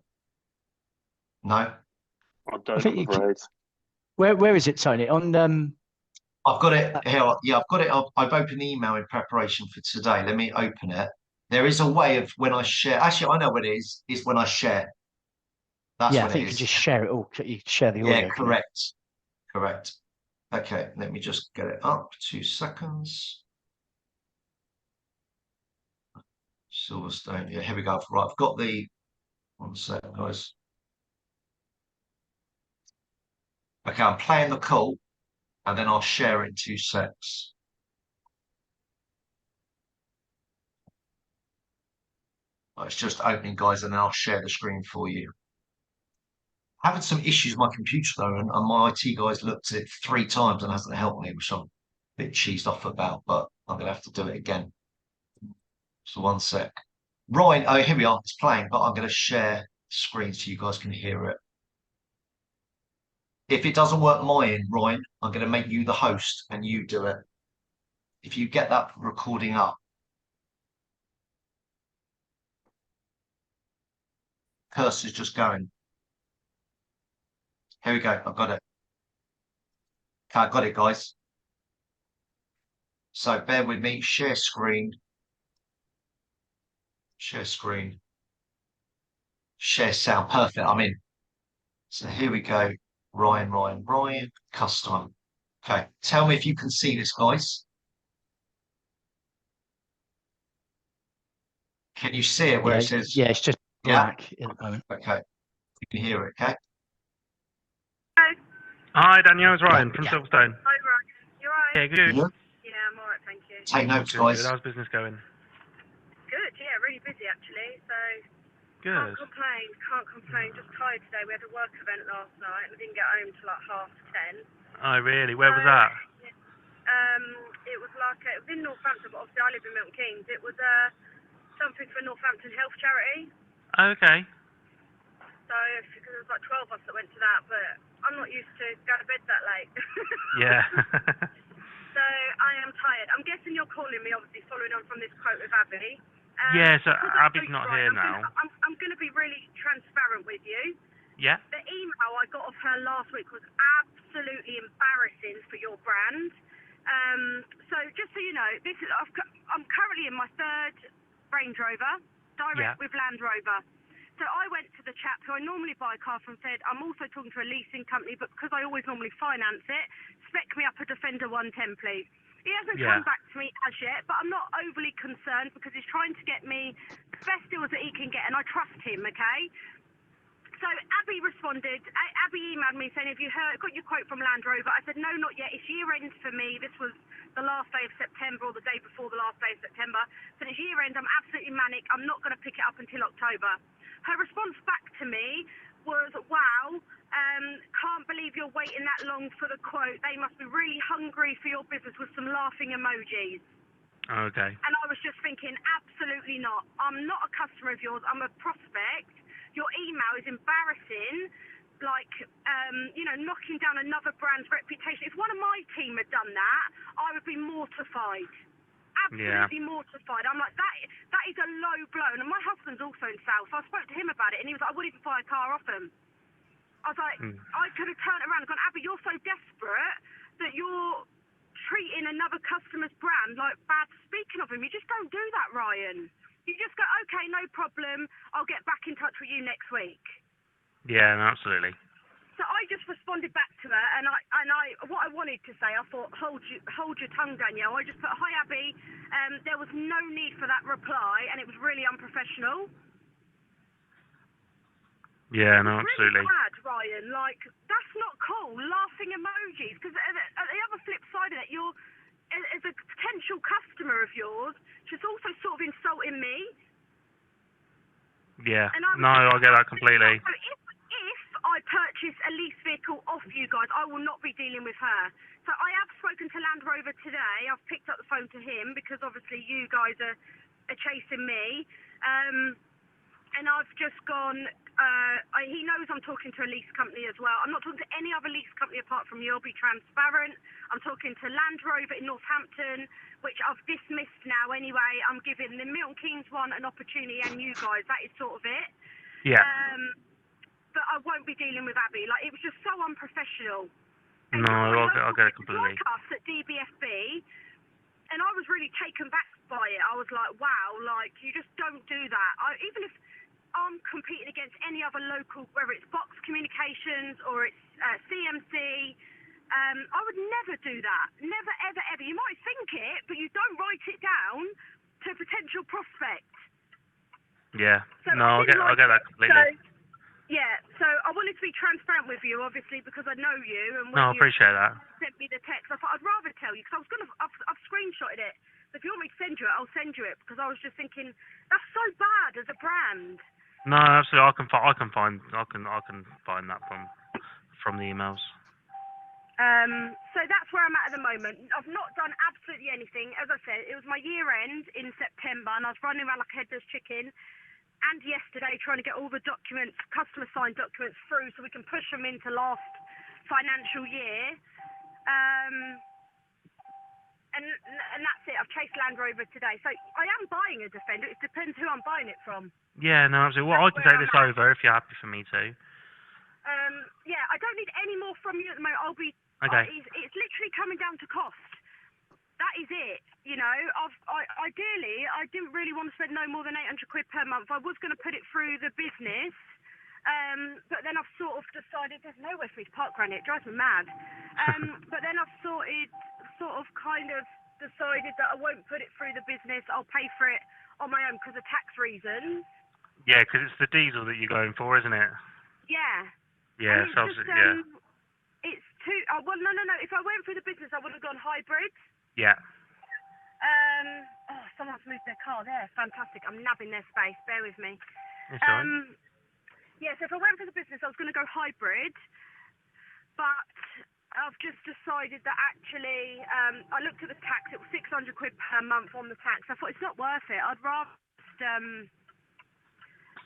No? I don't, I'm afraid. Where is it, Tony? On I've got it here. Yeah, I've got it. I've opened the email in preparation for today. Let me open it. There is a way of when I share. Actually, I know what it is. Is when I share. That's I when think it you is. can just share it all. You share the audio. Yeah, correct. Correct. Okay, let me just get it up. 2 seconds. Silverstone. Yeah, here we go. Right, I've got the. 1 sec, guys. Okay, I'm playing the call, and then I'll share it in 2 secs. It's just opening, guys, and then I'll share the screen for you. Having some issues with my computer though, and my IT guys looked at it 3 times and hasn't helped me, which I'm a bit cheesed off about, but I'm gonna have to do it again. So 1 sec. Ryan, oh, here we are, it's playing, but I'm gonna share the screen so you guys can hear it. If it doesn't work my end, Ryan, I'm gonna make you the host and you do it. If you get that recording up. Cursor's just going. Here we go, I've got it. Okay, I got it, guys. So bear with me, share screen. Share screen. Share sound, perfect, I'm in. So here we go, Ryan, custom. Okay, tell me if you can see this, guys. Can you see it where it says? Yeah, it's just black at the moment. Okay, you can hear it, okay? Hi, Danielle, it's Ryan from Silverstone. Hi, Ryan. You alright? Yeah, good. Yeah, I'm alright, thank you. Take notes, Good, guys. good. How's business going? Good, yeah, really busy actually, so Good. can't complain. Just tired today. We had a work event last night and we didn't get home till like 10:30. Oh, really? Where was that? It was in Northampton, but obviously I live in Milton Keynes. It was something for Northampton Health Charity. Okay. So because there was like 12 of us that went to that, but I'm not used to going to bed that late. Yeah. So I am tired. I'm guessing you're calling me, obviously, following on from this quote with Abby. Yeah, so Abby's not here now. I'm going to be really transparent with you. Yeah. The email I got off her last week was absolutely embarrassing for your brand. So just so you know, I'm currently in my 3rd Range Rover, direct with Land Rover. So I went to the chap who I normally buy a car from, said, I'm also talking to a leasing company, but because I always normally finance it, spec me up a Defender 110, please. He hasn't come back to me as yet, but I'm not overly concerned because he's trying to get me the best deals that he can get, and I trust him, okay? So Abby responded. Abby emailed me saying, have you got your quote from Land Rover? I said, no, not yet. It's year end for me. This was the last day of September or the day before the last day of September. So it's year end. I'm absolutely manic. I'm not going to pick it up until October. Her response back to me was, wow, can't believe you're waiting that long for the quote. They must be really hungry for your business, with some laughing emojis. Okay. And I was just thinking, absolutely not. I'm not a customer of yours. I'm a prospect. Your email is embarrassing, like, knocking down another brand's reputation. If one of my team had done that, I would be mortified. Absolutely mortified. I'm like, that is a low blow. And my husband's also in sales, so I spoke to him about it, and he was like, I wouldn't even buy a car off him. I was like, I could have turned around and gone, Abby, you're so desperate that you're treating another customer's brand like bad speaking of him. You just don't do that, Ryan. You just go, okay, no problem. I'll get back in touch with you next week. Yeah, no, absolutely. So I just responded back to her, and I what I wanted to say, I thought, hold your tongue, Danielle. I just put, hi, Abby. There was no need for that reply, and it was really unprofessional. Yeah, no, absolutely. Really bad, Ryan. Like, that's not cool. Laughing emojis, because at the other flip side of it, you're, as a potential customer of yours, she's also sort of insulting me. Yeah. No, I get that completely. So if I purchase a lease vehicle off you guys, I will not be dealing with her. So I have spoken to Land Rover today. I've picked up the phone to him because obviously you guys are chasing me. And I've just gone, he knows I'm talking to a lease company as well. I'm not talking to any other lease company apart from you. I'll be transparent. I'm talking to Land Rover in Northampton, which I've dismissed now anyway. I'm giving the Milton Keynes one an opportunity, and you guys. That is sort of it. Yeah. But I won't be dealing with Abby. Like, it was just so unprofessional. And no, I'll get it completely. Like us at DBFB, and I was really taken back by it. I was like, wow, like, you just don't do that. Even if I'm competing against any other local, whether it's Box Communications or it's CMC, I would never do that. Never, ever, ever. You might think it, but you don't write it down to a potential prospect. Yeah. So no, I'll get that completely. So I wanted to be transparent with you. you, obviously, because I know you. And No, I appreciate that. Sent me the text. I thought I'd rather tell you because I've screenshotted it. So if you want me to send you it, I'll send you it because I was just thinking that's so bad as a brand. No, absolutely. I can find that from the emails. So that's where I'm at the moment. I've not done absolutely anything. As I said, it was my year end in September, and I was running around like a headless chicken. And yesterday, trying to get all the documents, customer signed documents through, so we can push them into last financial year. And that's it. I've chased Land Rover today. So I am buying a Defender. It depends who I'm buying it from. Yeah, no, absolutely. Well, I can take this over if you're happy for me to. Yeah, I don't need any more from you at the moment. I'll be. Okay. It's literally coming down to cost. That is it. You know, ideally, I didn't really want to spend no more than £800 per month. I was going to put it through the business. But then I've sort of decided there's nowhere for me to park around it. It drives me mad. But then I've sort of kind of decided that I won't put it through the business. I'll pay for it on my own because of tax reasons. Yeah, because it's the diesel that you're going for, isn't it? Yeah. Yeah, it's so just, yeah. It's too. Well, no. If I went through the business, I would have gone hybrid. Yeah. Oh, someone's moved their car there. Fantastic. I'm nabbing their space. Bear with me. That's all right. Yeah, so if I went for the business, I was going to go hybrid, but I've just decided that actually, I looked at the tax, it was £600 per month on the tax. I thought it's not worth it. I'd rather just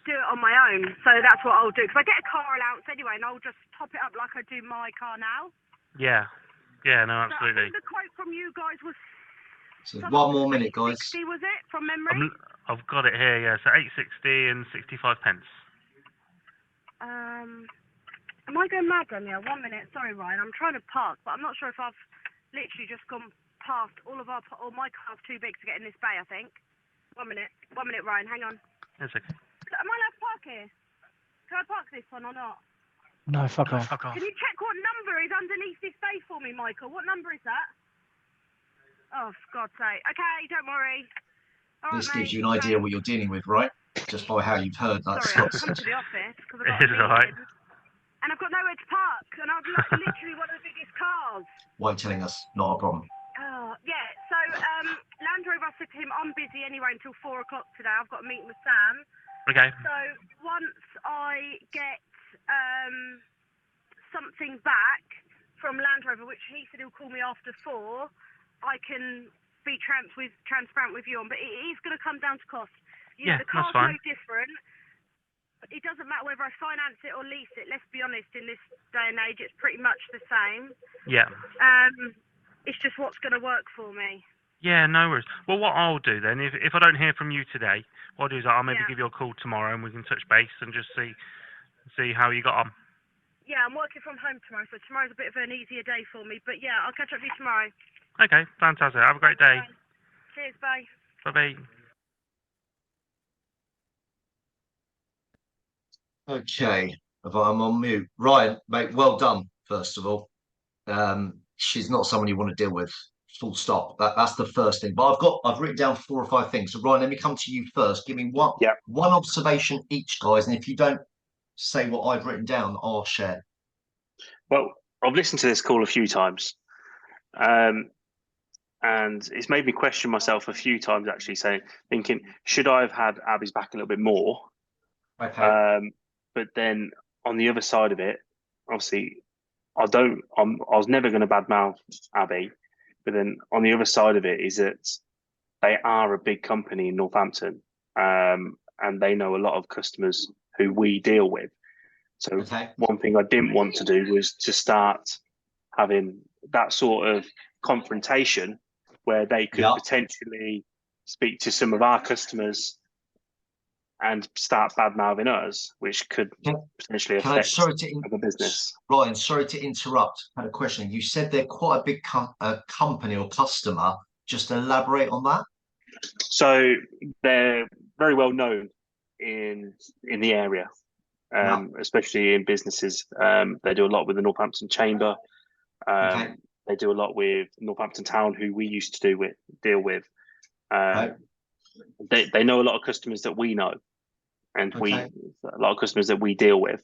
do it on my own. So that's what I'll do, because I get a car allowance anyway, and I'll just top it up like I do my car now. Yeah. Yeah, no, absolutely. So I think the quote from you guys was... So 1 more minute, guys. 60, was it, from memory? I've got it here, yeah. So 860 and 65 pence. Am I going mad, Danielle? 1 minute. Sorry, Ryan. I'm trying to park, but I'm not sure if I've literally just gone past all my car's too big to get in this bay, I think. 1 minute. 1 minute, Ryan. Hang on. It's okay. Am I allowed to park here? Can I park this one or not? No, fuck off. Can you check what number is underneath this bay for me, Michael? What number is that? Oh, for God's sake. Okay, don't worry. All This right, gives you an idea what you're dealing with, right? Just by how you've heard that. Sorry, I've come to the office because I've got a It's all right. meeting, and I've got nowhere to park, and I've literally one of the biggest cars. Why telling us? Not a problem. Oh, yeah. So, Land Rover, I said to him, I'm busy anyway until 4 o'clock today. I've got a meeting with Sam. Okay. So, once I get something back from Land Rover, which he said he'll call me after 4, I can be transparent with you on. But it is going to come down to cost. Yeah, the car's that's fine. no different. It doesn't matter whether I finance it or lease it. Let's be honest, in this day and age, it's pretty much the same. Yeah. It's just what's going to work for me. Yeah, no worries. Well, what I'll do then, if I don't hear from you today, what I'll do is I'll maybe give you a call tomorrow and we can touch base and just see how you got on. Yeah, I'm working from home tomorrow, so tomorrow's a bit of an easier day for me. But yeah, I'll catch up with you tomorrow. Okay, fantastic. Have a great day. Bye. Cheers, bye. Bye-bye. Okay, if I'm on mute. Ryan, mate, well done, first of all. She's not someone you want to deal with. Full stop. That's the first thing. But I've written down 4 or 5 things. So Ryan, let me come to you first. Give me one observation each, guys. And if you don't say what I've written down, I'll share. Well, I've listened to this call a few times. And it's made me question myself a few times, actually, thinking, should I have had Abby's back a little bit more? Okay. But then on the other side of it, obviously, I was never going to badmouth Abby. But then on the other side of it is that they are a big company in Northampton, and they know a lot of customers who we deal with. So one thing I didn't want to do was to start having that sort of confrontation where they could potentially speak to some of our customers and start bad-mouthing us, which could potentially affect the business. Ryan, sorry to interrupt. I had a question. You said they're quite a big company or customer. Just elaborate on that. So they're very well known in the area, especially in businesses. They do a lot with the Northampton Chamber. They do a lot with Northampton Town, who we used to deal with. They know a lot of customers that we know, and a lot of customers that we deal with.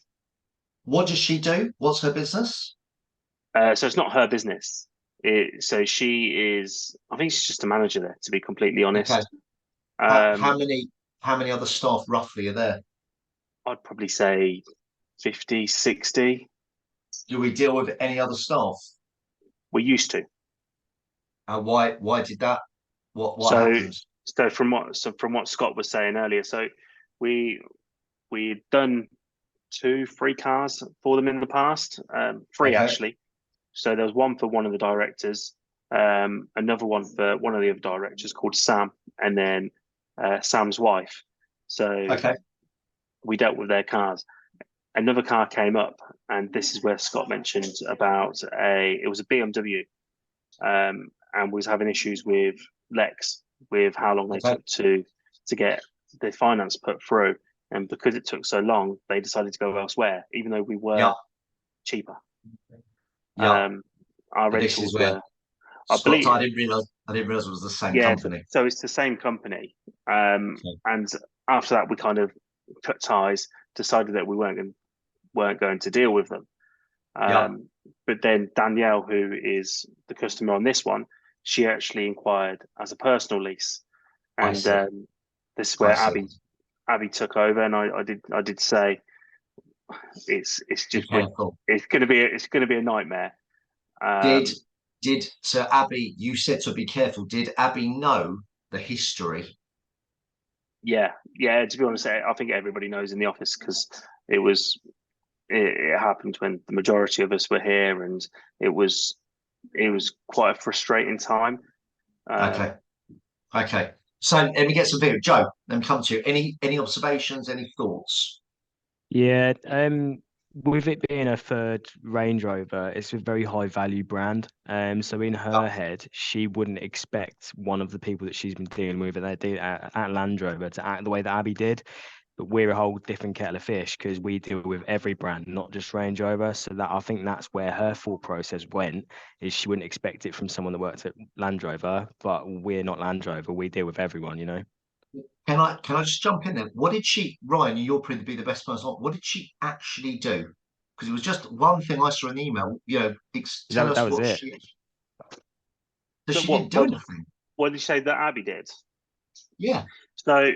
What does she do? What's her business? So it's not her business. So she is, I think she's just a manager there, to be completely honest. Okay. How many other staff roughly are there? I'd probably say 50, 60. Do we deal with any other staff? We used to. Why did that? What So, happened? so from what Scott was saying earlier, so we'd done 2, 3 cars for them in the past, 3 Okay. actually. So there was one for one of the directors, another one for one of the other directors called Sam, and then Sam's wife. So Okay. we dealt with their cars. Another car came up, and this is where Scott mentioned about it was a BMW, and was having issues with Lex, with how long they took to get the finance put through. And because it took so long, they decided to go elsewhere, even though we were cheaper. Yeah. Our And this is rentals where were, I Scott, believe, I didn't realize it was the same company. so it's the same company. And after that, we kind of cut ties, decided that we weren't going to deal with them. But then Danielle, who is the customer on this one, she actually inquired as a personal lease, and this is where Abby took over, and I did say it's just it's going to be a nightmare. So Abby, you said to be careful. Did Abby know the history? Yeah. To be honest, I think everybody knows in the office, because it happened when the majority of us were here, and it was quite a frustrating time. Okay. So let me get some video. Joe, let me come to you. Any observations? Any thoughts? Yeah. With it being a third Range Rover, it's a very high value brand. So in her head, she wouldn't expect one of the people that she's been dealing with at Land Rover to act the way that Abby did. But we're a whole different kettle of fish, because we deal with every brand, not just Range Rover. So that, I think that's where her thought process went, is she wouldn't expect it from someone that worked at Land Rover, but we're not Land Rover. We deal with everyone, you know. Can I just jump in there? What did Ryan, you're probably be the best person. What did she actually do? Because it was just one thing I saw in the email. Tell us what she. She didn't do anything. What did you say that Abby did? Yeah. So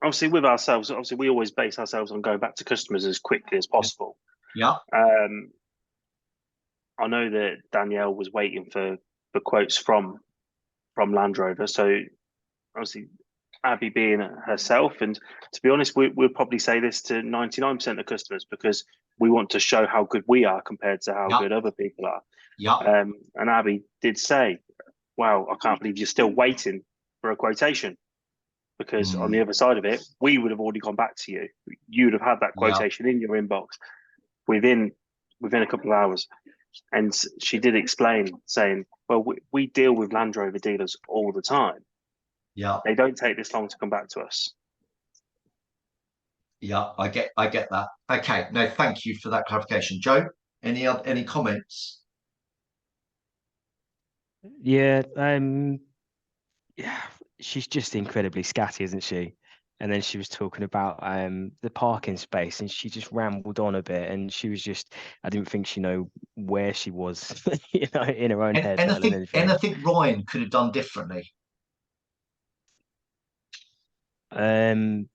obviously with ourselves, we always base ourselves on going back to customers as quickly as possible. Yeah. I know that Danielle was waiting for quotes from Land Rover, so obviously Abby being herself, and to be honest, we'll probably say this to 99% of customers, because we want to show how good we are compared to how good other people are. Yeah. And Abby did say, "Wow, I can't believe you're still waiting for a quotation." Because on the other side of it, we would have already gone back to you. You would have had that quotation in your inbox within a couple of hours. And she did explain, saying, "Well, we deal with Land Rover dealers all the time. Yeah, they don't take this long to come back to us." Yeah, I get that. Okay, no, thank you for that clarification, Joe. Any comments? Yeah. Yeah, she's just incredibly scatty, isn't she? And then she was talking about the parking space, and she just rambled on a bit, and she was just, I didn't think she know where she was, in her own head. And I think Ryan could have done differently. I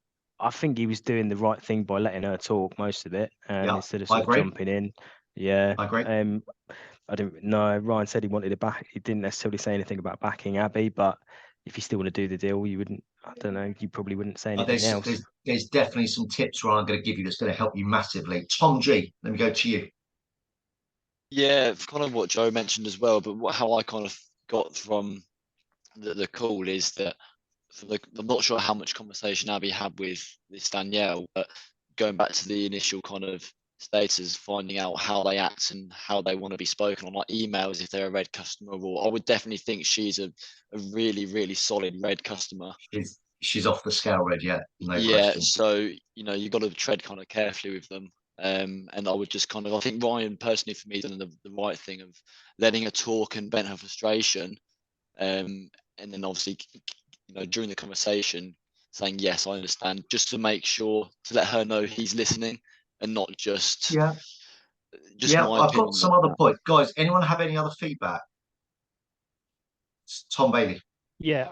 think he was doing the right thing by letting her talk most of it, instead of sort of jumping in. Yeah. I agree. I didn't know. Ryan said he wanted to back. He didn't necessarily say anything about backing Abby, but if you still want to do the deal, you wouldn't. I don't know. You probably wouldn't say anything else. There's definitely some tips Ryan going to give you that's going to help you massively. Tom G, let me go to you. Yeah, kind of what Joe mentioned as well, but how I kind of got from the call is that I'm not sure how much conversation Abby had with this Danielle, but going back to the initial kind of status, finding out how they act and how they want to be spoken on, like emails, if they're a red customer, or I would definitely think she's a really, really solid red customer. She's off the scale red, yeah. No yeah, question. so you've got to tread kind of carefully with them. And I would just I think Ryan personally for me done the right thing of letting her talk and vent her frustration, and then obviously during the conversation saying yes, I understand, just to make sure to let her know he's listening, and not just Yeah. my I've opinion got some on other that. point. Guys, anyone have any other feedback? Tom Bailey. Yeah,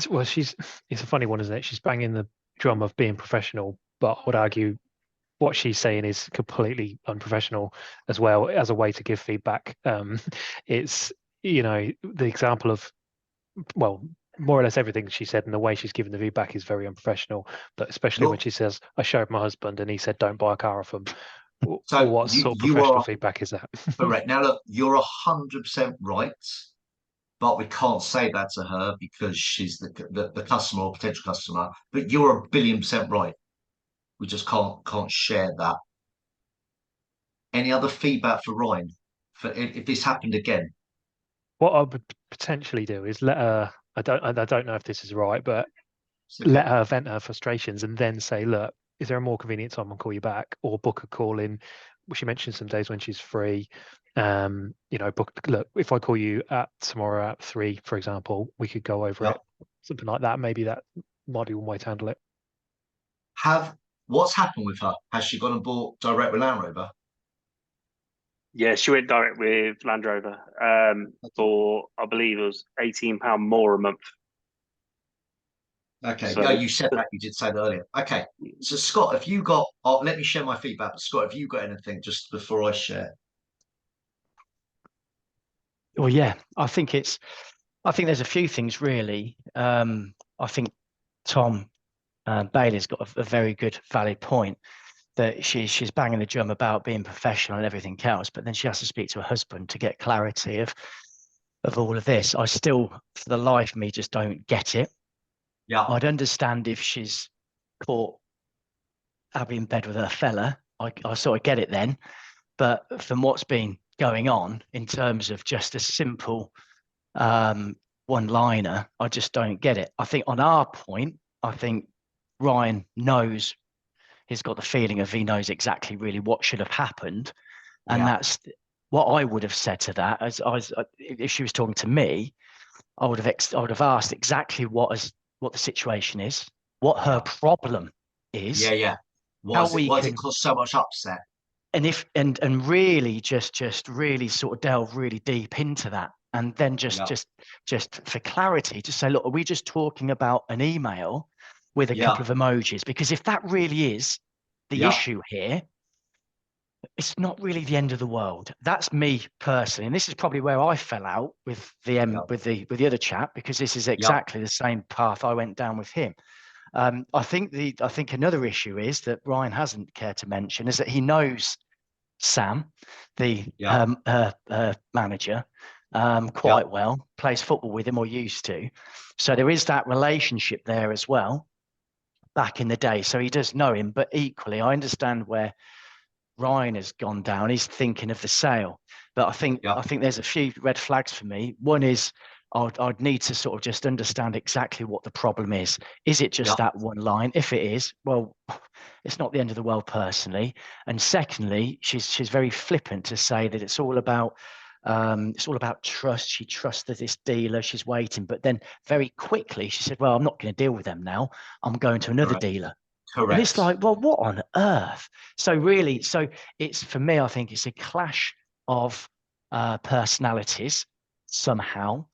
well, it's a funny one, isn't it? She's banging the drum of being professional, but I would argue what she's saying is completely unprofessional as well as a way to give feedback. It's, the example of, well, more or less everything she said and the way she's given the feedback is very unprofessional, but especially when she says, I showed my husband and he said, don't buy a car off him. So what sort of you professional are feedback is that? correct. Now, look, you're 100% right, but we can't say that to her because she's the customer or potential customer. But you're 1,000,000,000% right. We just can't share that. Any other feedback for Ryan for if this happened again? What I would potentially do is let her. I don't know if this is right, but let her vent her frustrations and then say, look, is there a more convenient time I'll call you back, or book a call in? She mentioned some days when she's free. Look, if I call you tomorrow at 3, for example, we could go over it, something like that. Maybe that might be one way to handle it. What's happened with her? Has she gone and bought direct with Land Rover? Yeah, she went direct with Land Rover for, I believe it was £18 more a month. Okay, so, you said that. You did say that earlier. Okay, so Scott, have you got? Let me share my feedback. But Scott, have you got anything just before I share? Well, yeah, I think there's a few things really. I think Tom Bailey's got a very good, valid point that she's banging the drum about being professional and everything else, but then she has to speak to her husband to get clarity of all of this. I still, for the life of me, just don't get it. Yeah, I'd understand if she's caught Abby in bed with her fella. I sort of get it then, but from what's been going on in terms of just a simple one-liner, I just don't get it. I think on our point, I think Ryan knows. He's got the feeling of he knows exactly really what should have happened, and that's what I would have said to that. If she was talking to me, I would have asked exactly what the situation is, what her problem is. Why does it cause so much upset? And really just really sort of delve really deep into that, and then just for clarity, just say, look, are we just talking about an email with a couple of emojis? Because if that really is the issue here, it's not really the end of the world. That's me personally, and this is probably where I fell out with the with the other chap, because this is exactly the same path I went down with him. I think another issue is that Ryan hasn't cared to mention is that he knows Sam, the manager, quite well, plays football with him or used to. So there is that relationship there as well back in the day. So he does know him, but equally, I understand where Ryan has gone down. He's thinking of the sale. But I think there's a few red flags for me. One is I'd need to sort of just understand exactly what the problem is. Is it just that one line? If it is, well, it's not the end of the world personally. And secondly, she's very flippant to say that it's all about trust. She trusted this dealer. She's waiting. But then very quickly she said, well, I'm not going to deal with them now. I'm going to another dealer. Correct. And it's like, well, what on earth? So really, it's, for me, I think it's a clash of personalities somehow.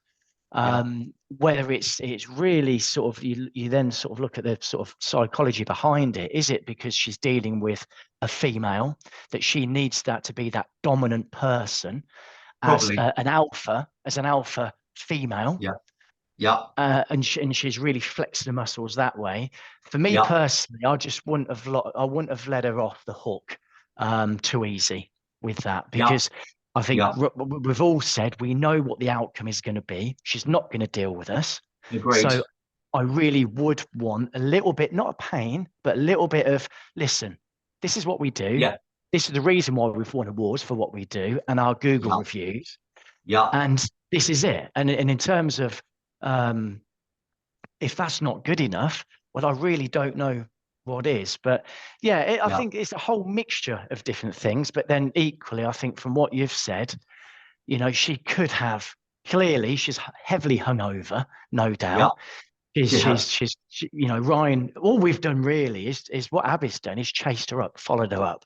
Whether it's really sort of you then sort of look at the sort of psychology behind it. Is it because she's dealing with a female that she needs that to be that dominant person as an alpha female? And she's really flexing the muscles that way. For me personally, I just wouldn't have let her off the hook too easy with that, because I think we've all said we know what the outcome is going to be. She's not going to deal with us. Agreed. So I really would want a little bit, not a pain, but a little bit of, listen, this is what we do. This is the reason why we've won awards for what we do and our Google reviews. And this is it. And in terms of, if that's not good enough, well, I really don't know what is. But I think it's a whole mixture of different things. But then equally, I think from what you've said, she could have, clearly she's heavily hungover, no doubt. She's Ryan, all we've done really is what Abby's done, is chased her up, followed her up,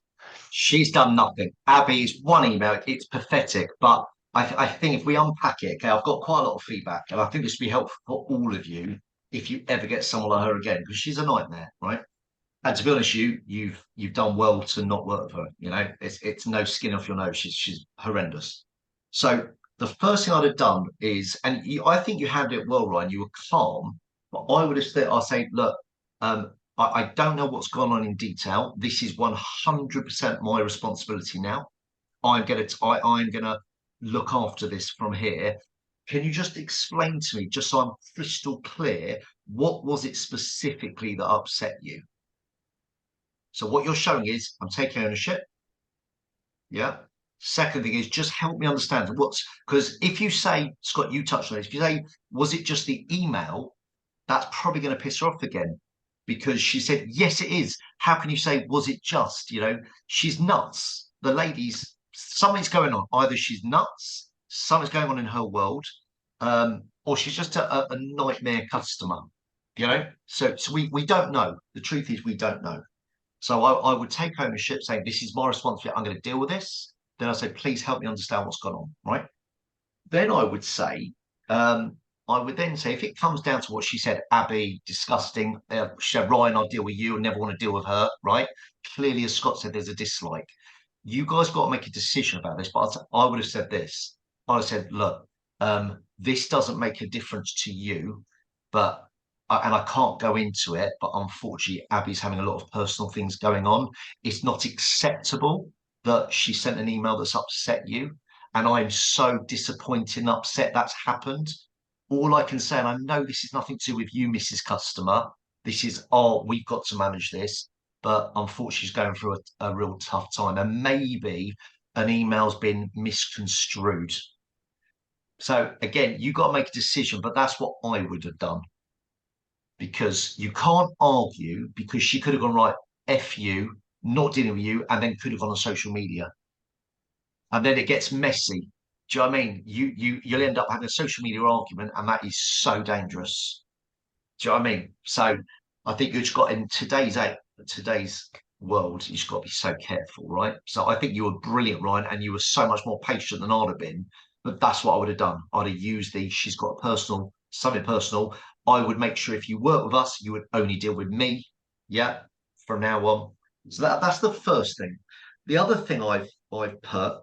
She's done nothing. Abby's one email, it's pathetic, but I think if we unpack it, okay, I've got quite a lot of feedback, and I think this would be helpful for all of you if you ever get someone like her again, because she's a nightmare, right? And to be honest, you've done well to not work with her. You know, it's no skin off your nose. She's horrendous. So the first thing I'd have done is, and I think you handled it well, Ryan. You were calm, but I would have said, I'll say, look, I don't know what's gone on in detail. This is 100% my responsibility now. I'm gonna look after this from here. Can you just explain to me, just so I'm crystal clear, what was it specifically that upset you? So what you're showing is I'm taking ownership. Yeah. Second thing is just help me understand because if you say, Scott, you touched on this, if you say, was it just the email? That's probably going to piss her off again, because she said, yes, it is. How can you say, was it just? You know, she's nuts. The lady's, something's going on. Either she's nuts, something's going on in her world, or she's just a nightmare customer, you know? So we don't know. The truth is we don't know. So I would take ownership, saying, this is my responsibility. I'm going to deal with this. Then I say, please help me understand what's gone on, right? Then I would say, if it comes down to what she said, Abby, disgusting. She said, Ryan, I'll deal with you. I never want to deal with her, right? Clearly, as Scott said, there's a dislike. You guys got to make a decision about this. But I would have said this. I would have said, look, this doesn't make a difference to you, but and I can't go into it, but unfortunately, Abby's having a lot of personal things going on. It's not acceptable that she sent an email that's upset you. And I'm so disappointed and upset that's happened. All I can say, and I know this is nothing to do with you, Mrs. Customer. This is, we've got to manage this. But unfortunately, she's going through a real tough time. And maybe an email's been misconstrued. So again, you got to make a decision, but that's what I would have done. Because you can't argue, because she could have gone, right, F you, not dealing with you, and then could have gone on social media. And then it gets messy. Do you know what I mean? You'll end up having a social media argument, and that is so dangerous. Do you know what I mean? So I think you've just got, in today's world, you've just got to be so careful, right? So I think you were brilliant, Ryan, and you were so much more patient than I'd have been. But that's what I would have done. I'd have used she's got something personal. I would make sure if you work with us, you would only deal with me. Yeah, from now on. So that's the first thing. The other thing I've put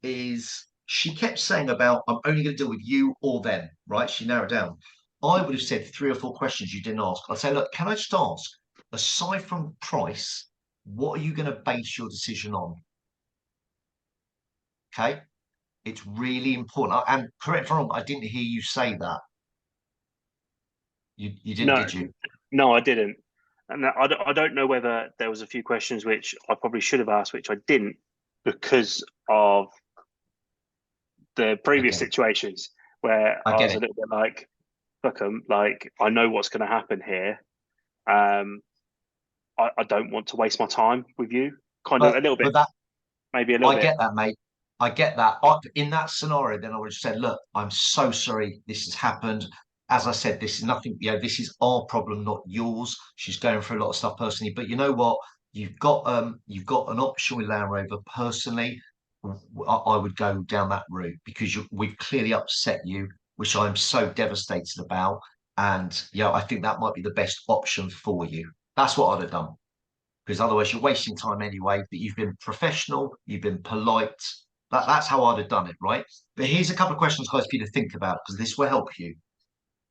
is she kept saying about, I'm only going to deal with you or them, right? She narrowed down. I would have said 3 or 4 questions you didn't ask. I'd say, look, can I just ask, aside from price, what are you going to base your decision on? Okay. It's really important. And correct me if I'm wrong, I didn't hear you say that. You didn't, did you? No, I didn't. And I don't know whether there was a few questions which I probably should have asked, which I didn't, because of the previous situations where I was a little bit like, fuck 'em, like, I know what's going to happen here. I don't want to waste my time with you. Kind of a little bit, maybe a little bit. I get that, mate. I get that. In that scenario, then I would have said, look, I'm so sorry this has happened. As I said, this is nothing, this is our problem, not yours. She's going through a lot of stuff personally. But you know what? You've got an option with Land Rover. Personally, I would go down that route, because we've clearly upset you, which I'm so devastated about. And I think that might be the best option for you. That's what I'd have done. Because otherwise you're wasting time anyway. But you've been professional, you've been polite. That's how I'd have done it, right? But here's a couple of questions, guys, for you to think about, because this will help you.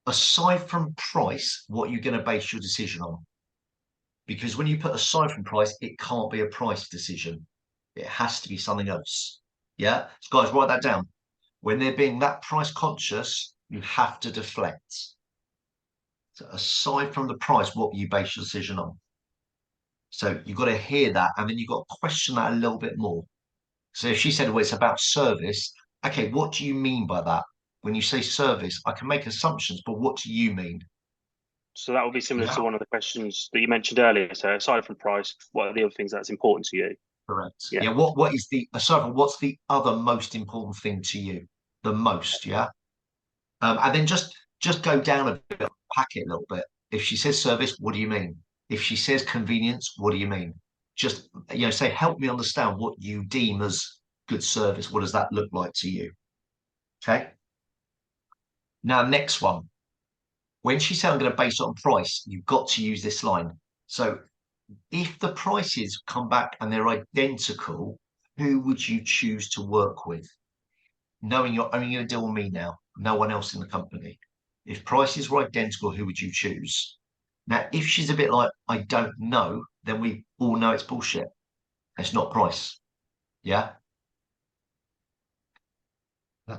Aside from price, what are you going to base your decision on? Because when you put aside from price, it can't be a price decision. It has to be something else. Yeah? So guys, write that down. When they're being that price conscious, you have to deflect. So aside from the price, what will you base your decision on? So you've got to hear that, and then you've got to question that a little bit more. So if she said, well, it's about service, okay, what do you mean by that? When you say service, I can make assumptions, but what do you mean? So that would be similar to one of the questions that you mentioned earlier. So aside from price, what are the other things that's important to you? Correct. Yeah. What is what's the other most important thing to you? The most, yeah. And then just go down a bit, pack it a little bit. If she says service, what do you mean? If she says convenience, what do you mean? just, say, help me understand what you deem as good service. What does that look like to you? Okay. Now, next one. When she said, I'm going to base it on price, you've got to use this line. So if the prices come back and they're identical, who would you choose to work with? Knowing you're only going to deal with me now, no one else in the company. If prices were identical, who would you choose? Now, if she's a bit like, I don't know, then we all know it's bullshit. It's not price. Yeah.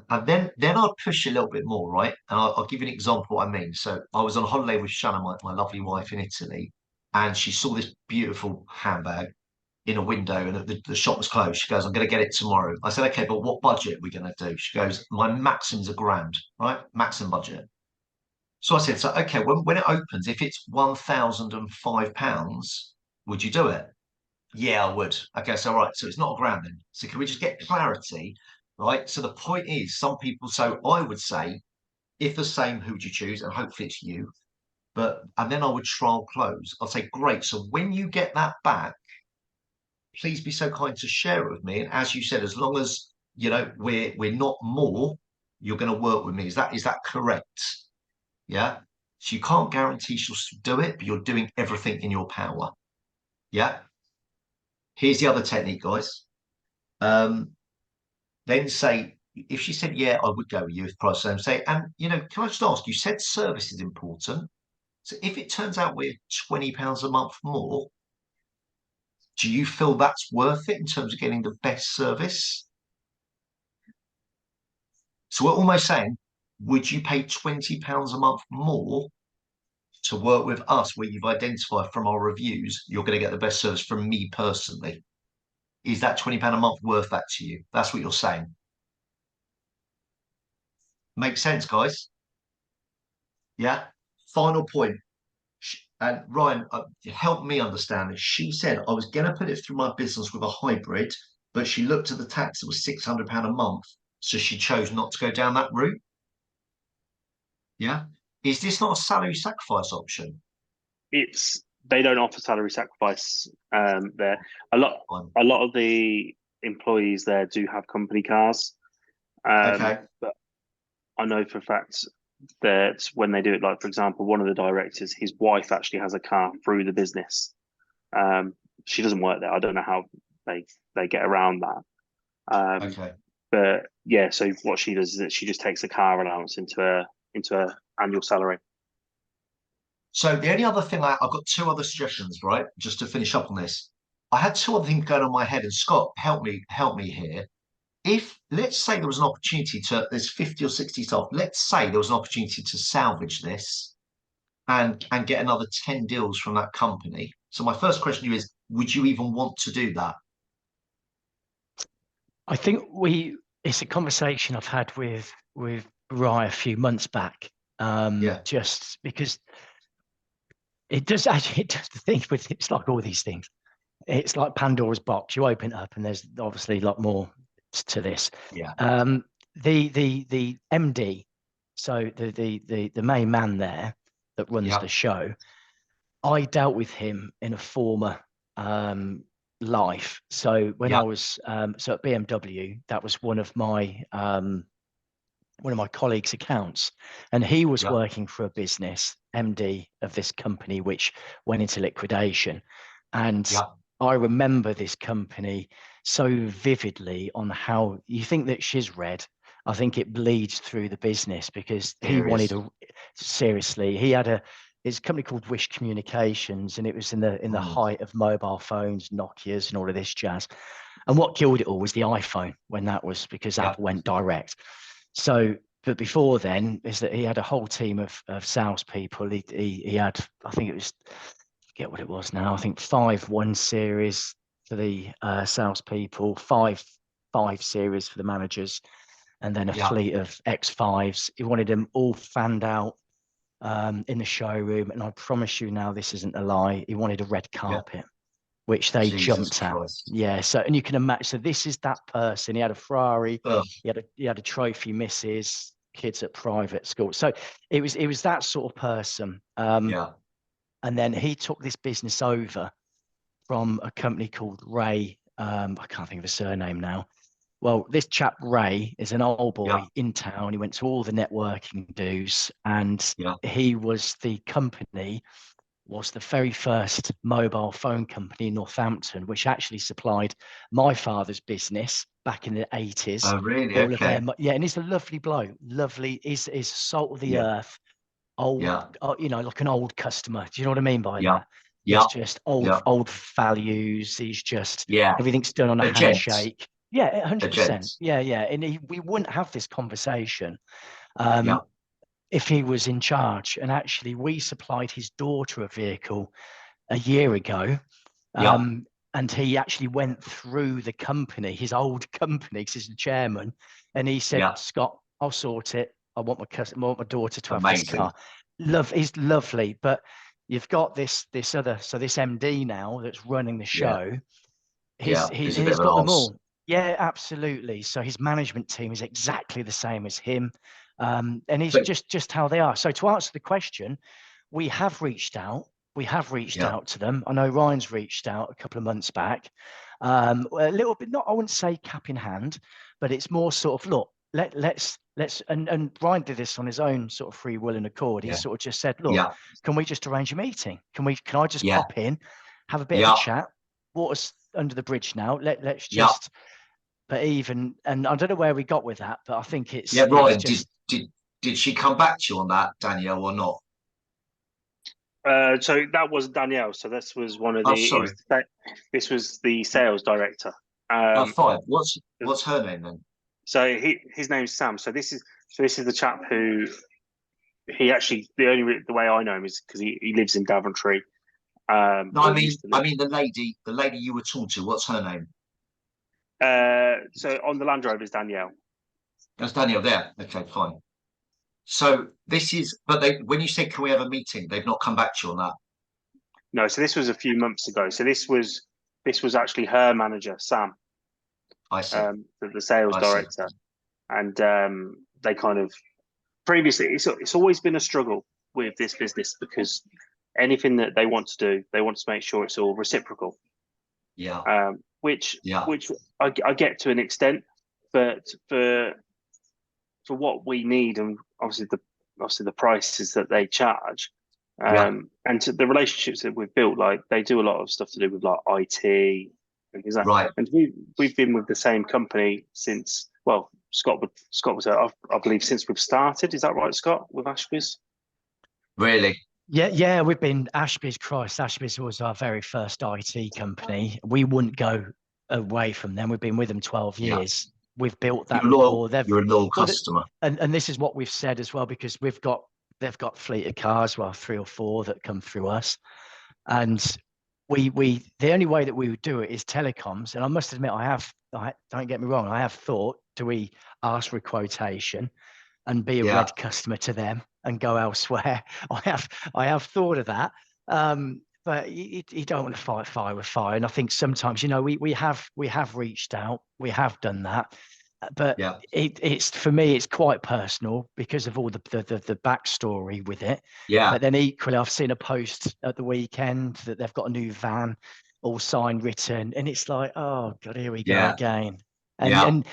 And then I'll push a little bit more, right? And I'll give you an example of what I mean. So I was on holiday with Shannon, my lovely wife in Italy, and she saw this beautiful handbag in a window and the shop was closed. She goes, I'm going to get it tomorrow. I said, okay, but what budget are we going to do? She goes, my maximum's £1,000, right? Maximum budget. So I said, so okay, when it opens, if it's £1,005, would you do it? Yeah, I would. Okay, so all right, so it's not £1,000 then. So can we just get clarity, right? So the point is, some people, so I would say, if the same, who would you choose? And hopefully it's you. And then I would trial close. I'll say, great. So when you get that back, please be so kind to share it with me. And as you said, as long as we're not more, you're going to work with me. Is that correct? Yeah. So you can't guarantee she'll do it, but you're doing everything in your power. Yeah. Here's the other technique, guys. Then say, if she said, yeah, I would go with you if price same, say, and can I just ask, you said service is important. So if it turns out we're £20 a month more, do you feel that's worth it in terms of getting the best service? So we're almost saying, would you pay £20 a month more to work with us where you've identified from our reviews, you're going to get the best service from me personally? Is that £20 a month worth that to you? That's what you're saying. Makes sense, guys? Yeah. Final point. And Ryan, help me understand. She said, I was going to put it through my business with a hybrid, but she looked at the tax, it was £600 a month. So she chose not to go down that route. Yeah. Is this not a salary sacrifice option? They don't offer salary sacrifice there. A lot of the employees there do have company cars. Okay. But I know for a fact that when they do it, like for example, one of the directors, his wife actually has a car through the business. She doesn't work there. I don't know how they get around that. Okay. But yeah, so what she does is that she just takes a car allowance into her annual salary. So the only other thing, I've got two other suggestions, right? Just to finish up on this. I had two other things going on in my head, and Scott, help me here. If, let's say there was an opportunity there's 50 or 60 staff, let's say there was an opportunity to salvage this and get another 10 deals from that company. So my first question to you is, would you even want to do that? I think it's a conversation I've had with Rye a few months back. Just because it does the thing with it's like all these things. It's like Pandora's box. You open it up and there's obviously a lot more to this. Yeah. The MD, so the main man there that runs the show, I dealt with him in a former life. So when I was so at BMW, that was one of my colleagues' accounts, and he was working for a business, MD of this company, which went into liquidation. And I remember this company so vividly on how you think that she's read. I think it bleeds through the business because he wanted he had his company called Wish Communications, and it was in the height of mobile phones, Nokias and all of this jazz. And what killed it all was the iPhone when that was, because Apple went direct. So, but before then, is that he had a whole team of salespeople. He had, I think it was, forget what it was now. I think 5 1 series for the salespeople, 5 series for the managers, and then a fleet of X5s. He wanted them all fanned out in the showroom, and I promise you now, this isn't a lie. He wanted a red carpet. Which they jumped at. Yeah. So, and you can imagine. So this is that person. He had a Ferrari. He had a trophy missus, kids at private school. So it was that sort of person. And then he took this business over from a company called Ray. I can't think of a surname now. Well, this chap Ray is an old boy in town. He went to all the networking dues, and he was the very first mobile phone company in Northampton, which actually supplied my father's business back in the 80s. Oh, really? All Okay. of them. Yeah, and he's a lovely bloke. Lovely. Is salt of the earth. Old, like an old customer. Do you know what I mean by that? He's just old values. He's just everything's done on a handshake. Yeah, 100%. Yeah. And we wouldn't have this conversation if he was in charge. And actually, we supplied his daughter a vehicle a year ago. And he actually went through the company, his old company, because he's the chairman. And he said, Scott, I'll sort it. I want my daughter to have this car. He's lovely. But you've got this MD now that's running the show. He's got them all. Yeah, absolutely. So his management team is exactly the same as him. And he's just how they are. So to answer the question, we have reached out. We have reached out to them. I know Ryan's reached out a couple of months back. A little bit, I wouldn't say cap in hand, but it's more sort of, look, let's and Ryan did this on his own sort of free will and accord. He sort of just said, look, can we just arrange a meeting? Can I just pop in, have a bit of a chat? Water's under the bridge now. Let's just but even, and I don't know where we got with that, but I think it's Ryan, just... did she come back to you on that, Danielle, or not? So that was Danielle. So this was one of the. This was the sales director. Fine. What's her name then? So his name's Sam. So this is the chap who he actually the way I know him is because he lives in Daventry. No, I mean the lady you were talking to. What's her name? So on the Land Rover is Danielle. That's Danielle there. Okay, fine. So this is, but when you said, can we have a meeting? They've not come back to you on that. No, so this was a few months ago. So this was actually her manager, Sam. I see. The sales director, and they kind of previously. It's always been a struggle with this business because anything that they want to do, they want to make sure it's all reciprocal. Yeah. Which I get to an extent, but for what we need and obviously the prices that they charge, and to the relationships that we've built, like they do a lot of stuff to do with like IT and things like that. Right. And we've been with the same company since Scott was I believe since we've started. Is that right, Scott, with Ashby's? Really? Yeah, we've been Ashby's. Ashby's was our very first IT company. We wouldn't go away from them. We've been with them 12 years. We've built that rapport. You're a loyal customer. And this is what we've said as well, because they've got fleet of cars, 3 or 4 that come through us. And we the only way that we would do it is telecoms. And I must admit, don't get me wrong, I have thought, do we ask for a quotation and be a red customer to them and go elsewhere? I have thought of that. But you don't want to fight fire with fire. And I think sometimes, we have reached out, we have done that. But it's for me, it's quite personal because of all the backstory with it. Yeah. But then equally, I've seen a post at the weekend that they've got a new van, all signed, written, and it's like, oh God, here we go again. And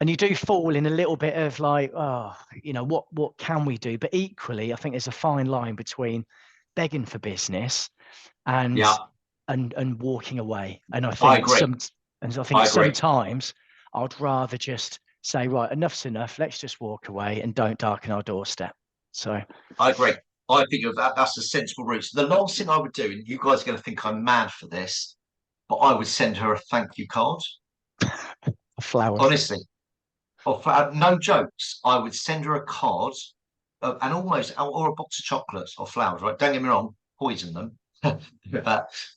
you do fall in a little bit of like, what can we do? But equally, I think there's a fine line between begging for business and walking away. And I think sometimes I'd rather just say, right, enough's enough. Let's just walk away and don't darken our doorstep. So I agree. I think that's a sensible route. So the last thing I would do, and you guys are going to think I'm mad for this, but I would send her a thank you card. Flowers. Honestly. No jokes. I would send her a card or a box of chocolates or flowers, right? Don't get me wrong, poison them.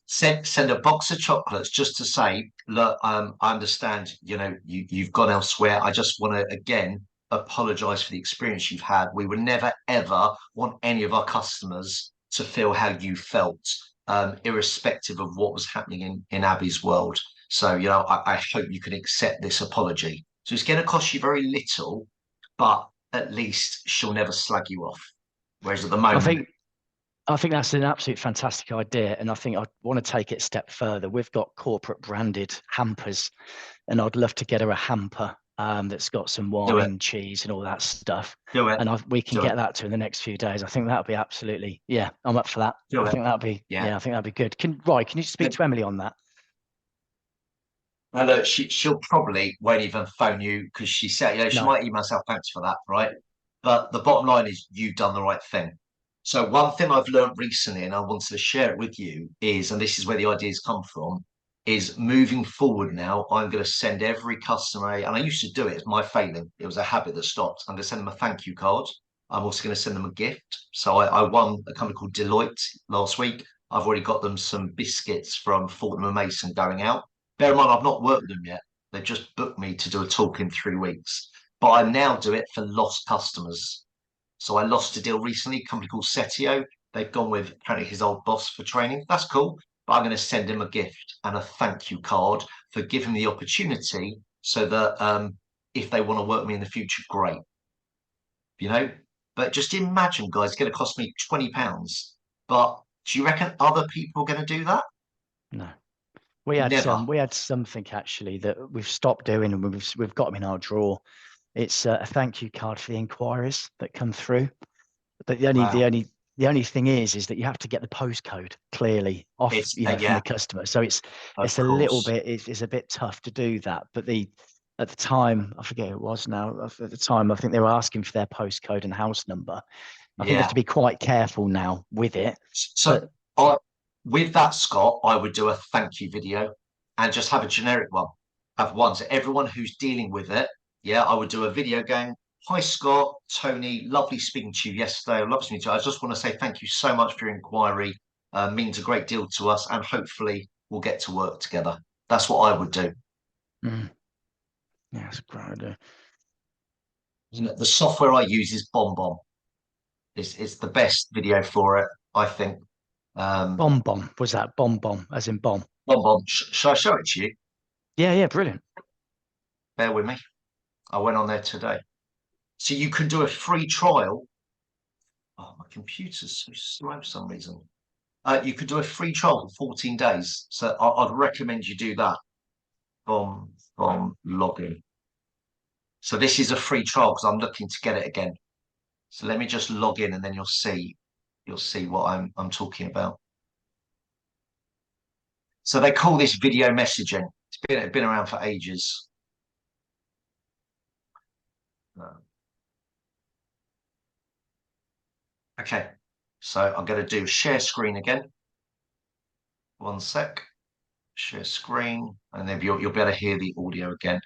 Send a box of chocolates just to say, look, I understand, you've gone elsewhere. I just want to again apologize for the experience you've had. We would never ever want any of our customers to feel how you felt, irrespective of what was happening in Abby's world. So I hope you can accept this apology. So it's going to cost you very little, but at least she'll never slag you off. Whereas at the moment, I think that's an absolute fantastic idea, and I think I want to take it a step further. We've got corporate branded hampers, and I'd love to get her a hamper that's got some wine, cheese, and all that stuff. Do it. And we can get that to in the next few days. I think that'll be absolutely, yeah, I'm up for that. I think that'll be, I think that'll be good. Can you speak to Emily on that? Well, she'll probably won't even phone you because she said, she might email herself, thanks for that, right? But the bottom line is you've done the right thing. So one thing I've learned recently, and I wanted to share it with you, is, and this is where the ideas come from, is moving forward now, I'm going to send every customer, and I used to do it, it's my failing. It was a habit that stopped. I'm going to send them a thank you card. I'm also going to send them a gift. So I won a company called Deloitte last week. I've already got them some biscuits from Fortnum & Mason going out. Bear in mind, I've not worked with them yet. They've just booked me to do a talk in 3 weeks. But I now do it for lost customers. So I lost a deal recently, a company called Setio. They've gone with apparently his old boss for training. That's cool. But I'm going to send him a gift and a thank you card for giving me the opportunity so that if they want to work with me in the future, great. You know, but just imagine, guys, it's going to cost me £20. But do you reckon other people are going to do that? No. We had something actually that we've stopped doing, and we've got them in our drawer. It's a thank you card for the inquiries that come through. But the only thing is that you have to get the postcode clearly off from the customer. So it's a little bit it's a bit tough to do that. But at the time, I forget who it was now. At the time, I think they were asking for their postcode and house number. I think you have to be quite careful now with it. So with that, Scott, I would do a thank you video and just have a generic one. Have one. So everyone who's dealing with it, I would do a video going, hi, Scott, Tony, lovely speaking to you yesterday. I love speaking to you. I just want to say thank you so much for your inquiry. Means a great deal to us, and hopefully we'll get to work together. That's what I would do. Yeah, that's a great idea. The software I use is BombBomb. It's the best video for it, I think. BombBomb, was that BombBomb as in bomb? BombBomb. Shall I show it to you? Yeah, brilliant. Bear with me. I went on there today. So you can do a free trial. Oh, my computer's so slow for some reason. You could do a free trial for 14 days. So I'd recommend you do that. From login. So this is a free trial because I'm looking to get it again. So let me just log in, and then you'll see what I'm talking about. So they call this video messaging. It's been around for ages. Okay, so I'm going to do share screen again. One sec. Share screen, and then you'll be able to hear the audio again.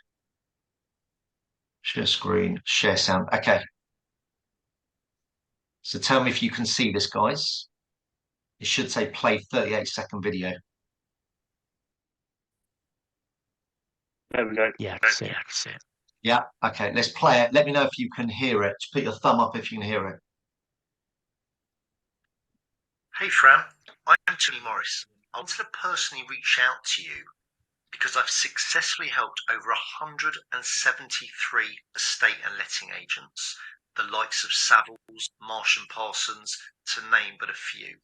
Share screen, share sound. Okay. So tell me if you can see this, guys. It should say play 38-second video. There we go. Yeah, I can see it. Yeah, okay, let's play it. Let me know if you can hear it. Just put your thumb up if you can hear it. Hey, Fran. I'm Tony Morris. I wanted to personally reach out to you because I've successfully helped over 173 estate and letting agents, the likes of Savills, Marsh and Parsons, to name but a few.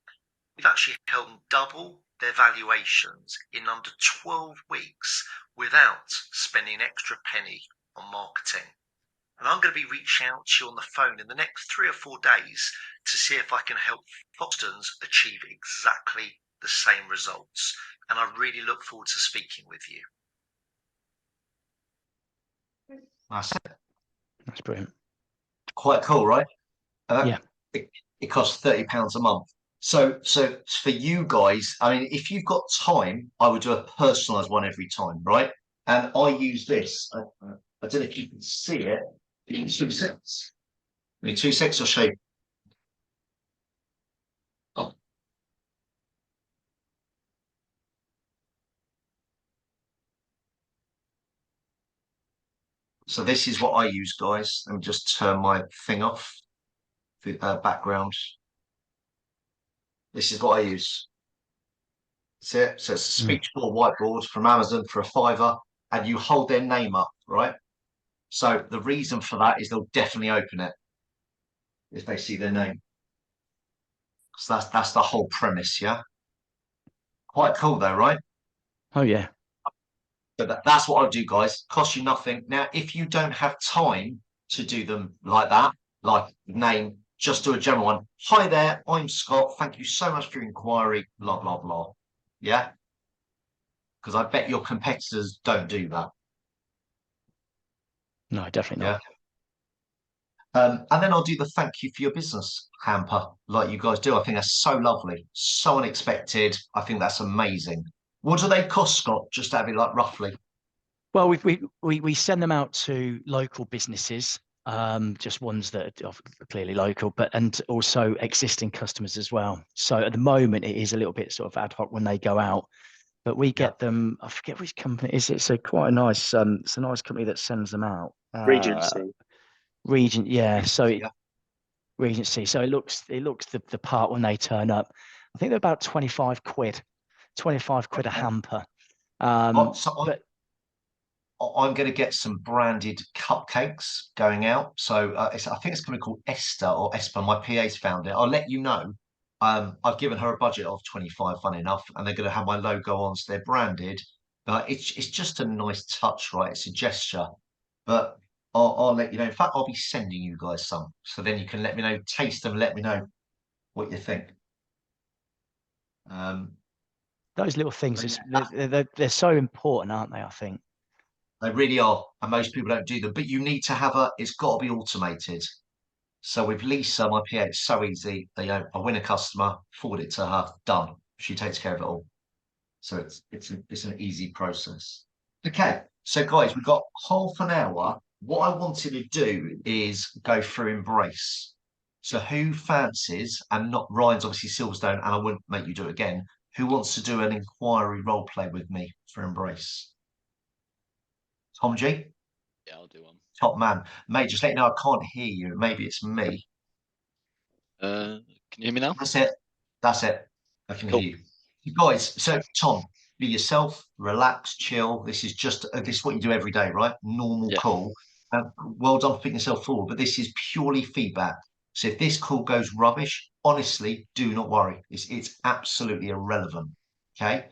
We've actually helped them double their valuations in under 12 weeks without spending an extra penny on marketing. And I'm going to be reaching out to you on the phone in the next 3 or 4 days to see if I can help Foxtons achieve exactly the same results. And I really look forward to speaking with you. That's it. That's brilliant. Quite cool, right? Yeah. It costs £30 a month. So for you guys, I mean, if you've got time, I would do a personalised one every time, right? And I use this. I don't know if you can see it. In 2 seconds. In 2 seconds, I'll show you. Oh. So this is what I use, guys. Let me just turn my thing off, the background. This is what I use. That's it. So it's a speechboard whiteboard from Amazon for £5, and you hold their name up, right? So the reason for that is they'll definitely open it if they see their name. So that's the whole premise, yeah. Quite cool though, right? Oh yeah. But that's what I do, guys. Cost you nothing. Now, if you don't have time to do them like that, like name, just do a general one. Hi there, I'm Scott. Thank you so much for your inquiry. Blah blah blah. Yeah, because I bet your competitors don't do that. No, definitely not. And then I'll do the thank you for your business hamper, like you guys do. I think that's so lovely, so unexpected. I think that's amazing. What do they cost, Scott? Just to have it like roughly. Well, we send them out to local businesses, just ones that are clearly local, and also existing customers as well. So at the moment, it is a little bit sort of ad hoc when they go out, but we get them. I forget which company it is. It's a quite a nice. It's a nice company that sends them out. Regency. Regent, yeah. So Yeah. Regency. So it looks the part when they turn up. I think they're about 25 quid, 25 quid a hamper. But I'm going to get some branded cupcakes going out. So I think it's going to be called Esther or Esper. My PA's found it. I'll let you know. I've given her a budget of 25, funny enough, and they're going to have my logo on, so they're branded. It's just a nice touch, right? It's a gesture. But I'll let you know. In fact, I'll be sending you guys some, so then you can let me know, taste them, let me know what you think. Those little things, they're so important, aren't they? I think. They really are, and most people don't do them. But you need to have it's got to be automated. So with Lisa, my PA, it's so easy. I win a customer, forward it to her, done. She takes care of it all. So it's an easy process. Okay, so guys, we've got half an hour. What I wanted to do is go through Embrace. So who fancies, and not Ryan's obviously Silverstone, and I wouldn't make you do it again. Who wants to do an inquiry role play with me for Embrace? Tom G? Yeah, I'll do one. Top man. Mate, just let you know I can't hear you. Maybe it's me. Can you hear me now? That's it. That's it. I can hear you. Guys, so Tom, be yourself, relax, chill. This is what you do every day, right? Normal call. Well done for putting yourself forward, but this is purely feedback. So if this call goes rubbish, honestly, do not worry. It's absolutely irrelevant. Okay.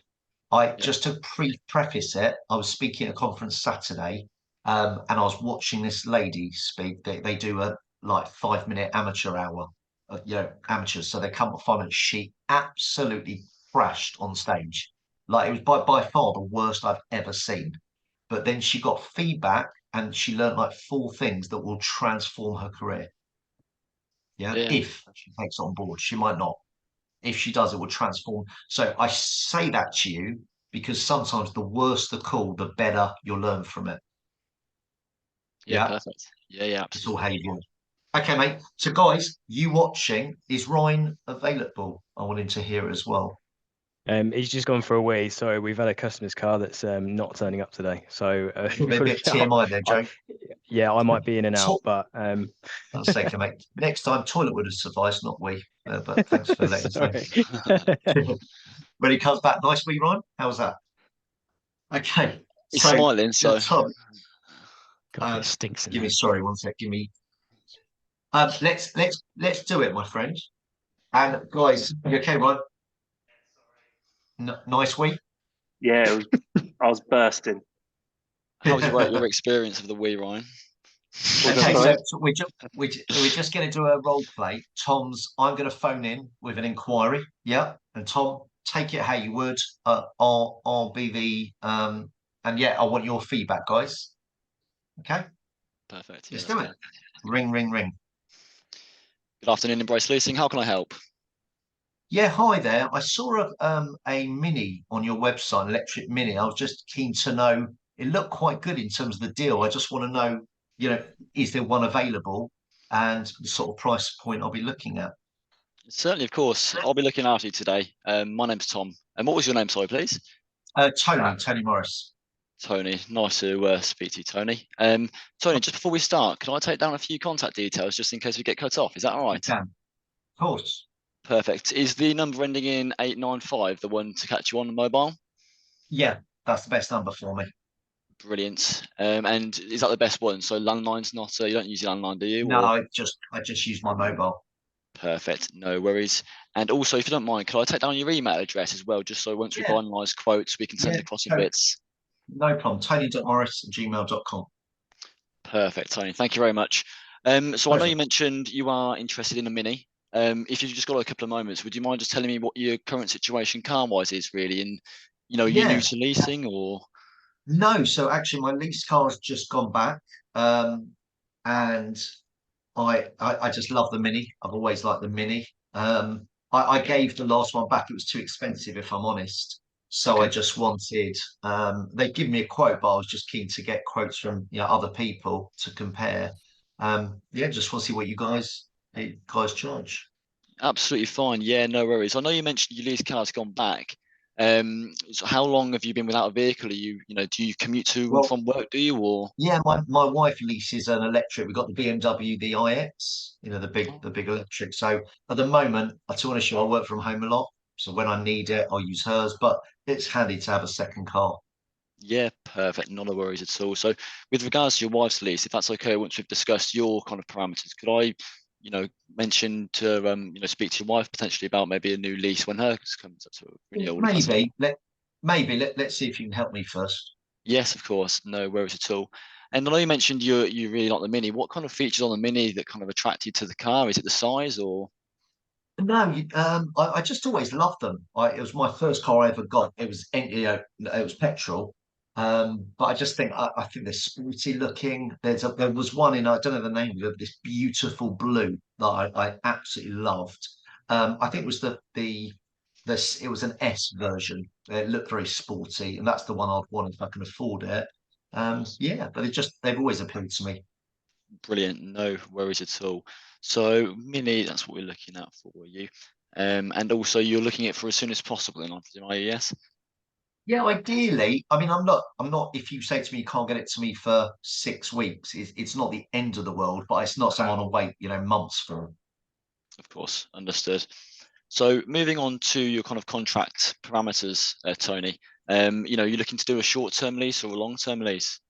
Just to preface it, I was speaking at a conference Saturday, and I was watching this lady speak. They do a 5-minute amateur hour, amateurs. So they come at 5 minutes. She absolutely crashed on stage. Like, it was by far the worst I've ever seen. But then she got feedback and she learned like 4 things that will transform her career. Yeah. If she takes it on board, she might not. If she does, it will transform. So I say that to you because sometimes the worse the call, the better you'll learn from it. Yeah, perfect. Yeah, absolutely. It's all how you do it. Okay, mate. So, guys, you watching, is Ryan available? I want him to hear it as well. He's just gone for a wee. So we've had a customer's car that's not turning up today. So a bit TMI there, Joe. Yeah, I might be in and out, but that's okay, mate. Next time, toilet would have sufficed, not we. But thanks for letting us know. When he comes back, nice wee, Ryan. How was that? Okay. He's smiling, so Tom, God, it stinks. Give me, sorry, one sec. Give me. Let's do it, my friend. And guys, you okay, Ryan? Nice week. Yeah, I was bursting. How was your experience of the Wii, Ryan? Okay, so we're just going to do a role play. I'm going to phone in with an inquiry. Yeah, and Tom, take it how you would. I'll be the and yeah, I want your feedback, guys. Okay. Perfect. Let's do it. Ring, ring, ring. Good afternoon, Embrace Leasing. How can I help? Yeah, hi there. I saw a Mini on your website, an electric Mini. I was just keen to know. It looked quite good in terms of the deal. I just want to know, is there one available and the sort of price point I'll be looking at? Certainly, of course. I'll be looking after you today. My name's Tom. And what was your name, sorry, please? Tony Morris. Tony, nice to speak to you, Tony. Tony, just before we start, can I take down a few contact details just in case we get cut off? Is that all right? You can. Of course. Perfect. Is the number ending in 895 the one to catch you on the mobile? Yeah, that's the best number for me. Brilliant. And is that the best one? So landline's not, you don't use your landline, do you? No, I just use my mobile. Perfect, no worries. And also, if you don't mind, can I take down your email address as well, just so once we finalise quotes, we can send across some bits? No problem. Tony.morris@gmail.com. Perfect, Tony. Thank you very much. So I know you mentioned you are interested in a Mini. If you've just got a couple of moments, would you mind just telling me what your current situation car-wise is really? And, are you new to leasing or? No, so actually my lease car has just gone back. And I just love the Mini. I've always liked the Mini. I gave the last one back. It was too expensive, if I'm honest. So I just wanted, they give me a quote, but I was just keen to get quotes from other people to compare. Just want to see what you guys charge. Absolutely fine. Yeah, no worries. I know you mentioned your lease car's gone back. So how long have you been without a vehicle? Are you, do you commute to and from work, do you, or? Yeah, my wife leases an electric. We've got the BMW, the iX, the big electric. So at the moment, to be honest, I work from home a lot. So when I need it, I'll use hers. But it's handy to have a second car. Yeah, perfect. Not a worries at all. So with regards to your wife's lease, if that's okay, once we've discussed your kind of parameters, could I, mention to speak to your wife potentially about maybe a new lease when hers comes up to renewal? Let's see if you can help me first. Yes, of course. No worries at all. And I know you mentioned you really like the Mini. What kind of features on the Mini that kind of attract you to the car? Is it the size or? No, I just always loved them. It was my first car I ever got. It was it was petrol. But I just think I think they're sporty looking. There was one in, I don't know the name of it, this beautiful blue that I absolutely loved. I think it was it was an S version. It looked very sporty, and that's the one I'd want if I can afford it. But they've always appealed to me. Brilliant, no worries at all. So Mini, that's what we're looking at for you. And also you're looking at for as soon as possible then, I presume, yes? Yeah, ideally. I mean, I'm not. If you say to me you can't get it to me for 6 weeks, it's not the end of the world, but it's not someone to wait, months for. Of course, understood. So moving on to your kind of contract parameters, Tony. You're looking to do a short-term lease or a long-term lease?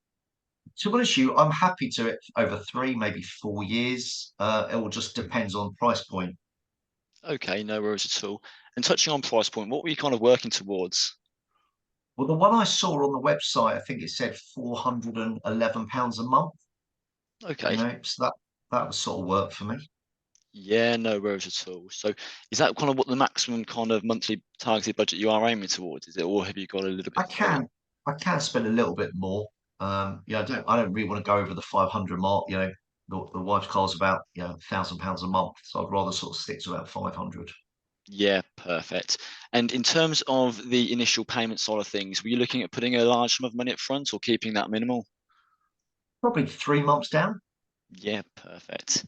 To be honest with you, I'm happy to it over 3, maybe 4 years. It all just depends on price point. Okay, no worries at all. And touching on price point, what were you kind of working towards? Well, the one I saw on the website, I think it said £411 a month. Okay. So that would sort of work for me. Yeah, no worries at all. So is that kind of what the maximum kind of monthly targeted budget you are aiming towards? Is it, or have you got a little bit? I can spend a little bit more. I don't really want to go over the 500 mark. The wife's car's about £1,000 a month, so I'd rather sort of stick to about 500. Yeah, perfect. And in terms of the initial payment side of things, were you looking at putting a large sum of money up front or keeping that minimal? Probably 3 months down. Yeah, perfect.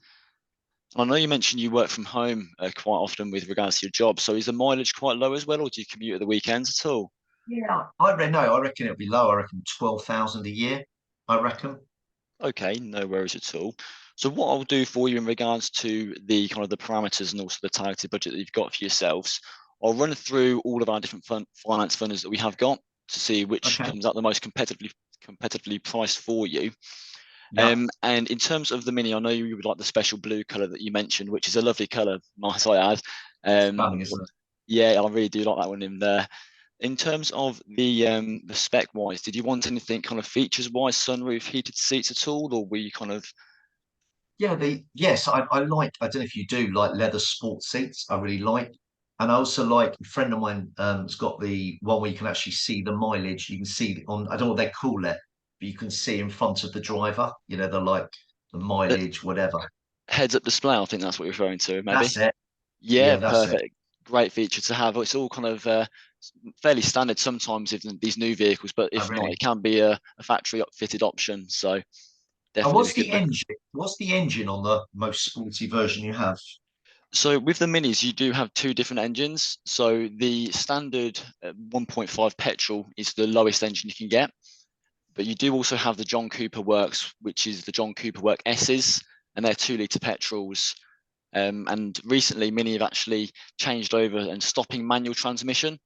I know you mentioned you work from home quite often with regards to your job. So is the mileage quite low as well, or do you commute at the weekends at all? Yeah, I reckon it'll be low. I reckon 12,000 a year. I reckon. Okay, no worries at all. So what I'll do for you in regards to the kind of the parameters and also the targeted budget that you've got for yourselves, I'll run through all of our different finance funders that we have got to see which comes out the most competitively priced for you. And in terms of the Mini, I know you would like the special blue color that you mentioned, which is a lovely color, might I add. Stunning, isn't it? Yeah, I really do like that one in there. In terms of the spec wise, did you want anything kind of features wise, sunroof, heated seats at all, or were you kind of? Yeah, yes, I like. I don't know if you do like leather sports seats. I really like, and I also like a friend of mine has got the one where you can actually see the mileage. You can see on, I don't know what they call it, but you can see in front of the driver. They're like the mileage, whatever. Heads up display, I think that's what you're referring to, maybe. That's it. Yeah, that's perfect. it. Great feature to have. It's all kind of fairly standard sometimes in these new vehicles, but if not, it can be a factory fitted option. So definitely. And what's the engine? What's the engine on the most sporty version you have? So with the Minis, you do have two different engines. So the standard 1.5 petrol is the lowest engine you can get, but you do also have the John Cooper Works, which is the John Cooper Work S's, and they're 2-litre petrols. And recently, Mini have actually changed over and stopping manual transmission,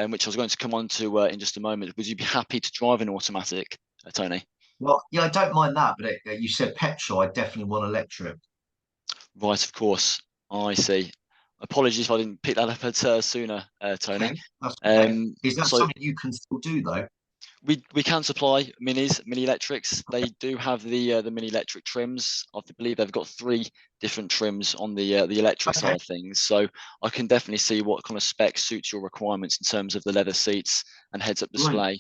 which I was going to come on to in just a moment. Would you be happy to drive an automatic, Tony? Well, yeah, I don't mind that, but you said petrol. I definitely want electric. Right, of course. I see. Apologies if I didn't pick that up at sooner, Tony. Okay, that's okay. Is that so something you can still do though? we can supply mini electrics. They do have the mini electric trims. I believe they've got 3 different trims on the electric side of things. So I can definitely see what kind of spec suits your requirements in terms of the leather seats and heads-up display,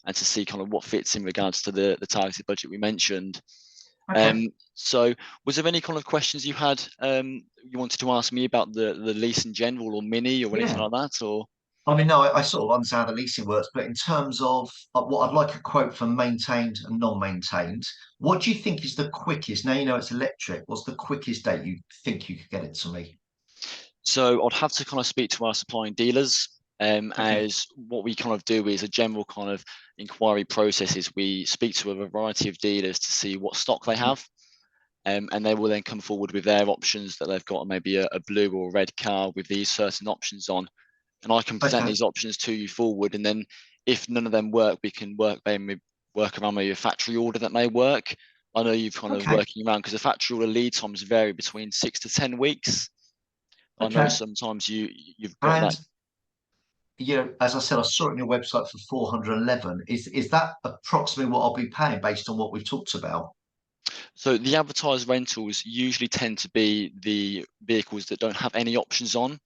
and to see kind of what fits in regards to the targeted budget we mentioned. So was there any kind of questions you had you wanted to ask me about the lease in general, or mini, or anything like that, or? I mean, no, I sort of understand how the leasing works, but in terms of what I'd like a quote for maintained and non-maintained, what do you think is the quickest? Now you know it's electric. What's the quickest date you think you could get it to me? So I'd have to kind of speak to our supplying dealers, as what we kind of do is a general kind of inquiry process. Is we speak to a variety of dealers to see what stock they have, and they will then come forward with their options that they've got, maybe a blue or red car with these certain options on, and I can present these options to you forward. And then if none of them work, we can work around maybe a factory order that may work. I know you've kind of working around, because the factory order lead times vary between 6 to 10 weeks. I know sometimes you've got that. You know, as I said, I saw it on your website for 411. Is that approximately what I'll be paying based on what we've talked about? So the advertised rentals usually tend to be the vehicles that don't have any options on,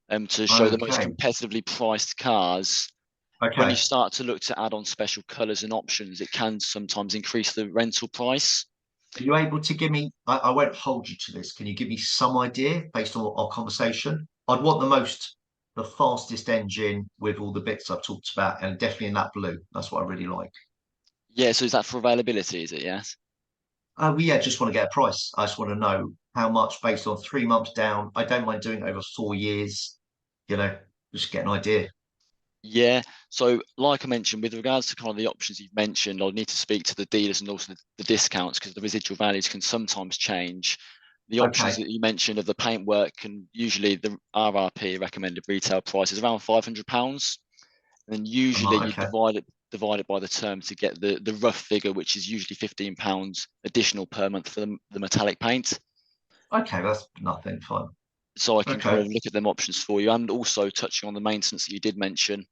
to show the most competitively priced cars. When you start to look to add on special colours and options, it can sometimes increase the rental price. Are you able to give me, I won't hold you to this, can you give me some idea based on our conversation? I'd want the fastest engine with all the bits I've talked about, and definitely in that blue. That's what I really like. Yeah, so is that for availability, is it? Yes. Yeah, just want to get a price. I just want to know how much based on 3 months down. I don't mind doing it over 4 years, you know, just get an idea. Yeah, so like I mentioned, with regards to kind of the options you've mentioned, I'll need to speak to the dealers and also the discounts, because the residual values can sometimes change. The options that you mentioned of the paintwork, can usually, the RRP recommended retail price is around £500, and then usually you divide it by the term to get the rough figure, which is usually £15 additional per month for the metallic paint. Okay, that's nothing, fine. So I can kind of look at them options for you. And also touching on the maintenance that you did mention,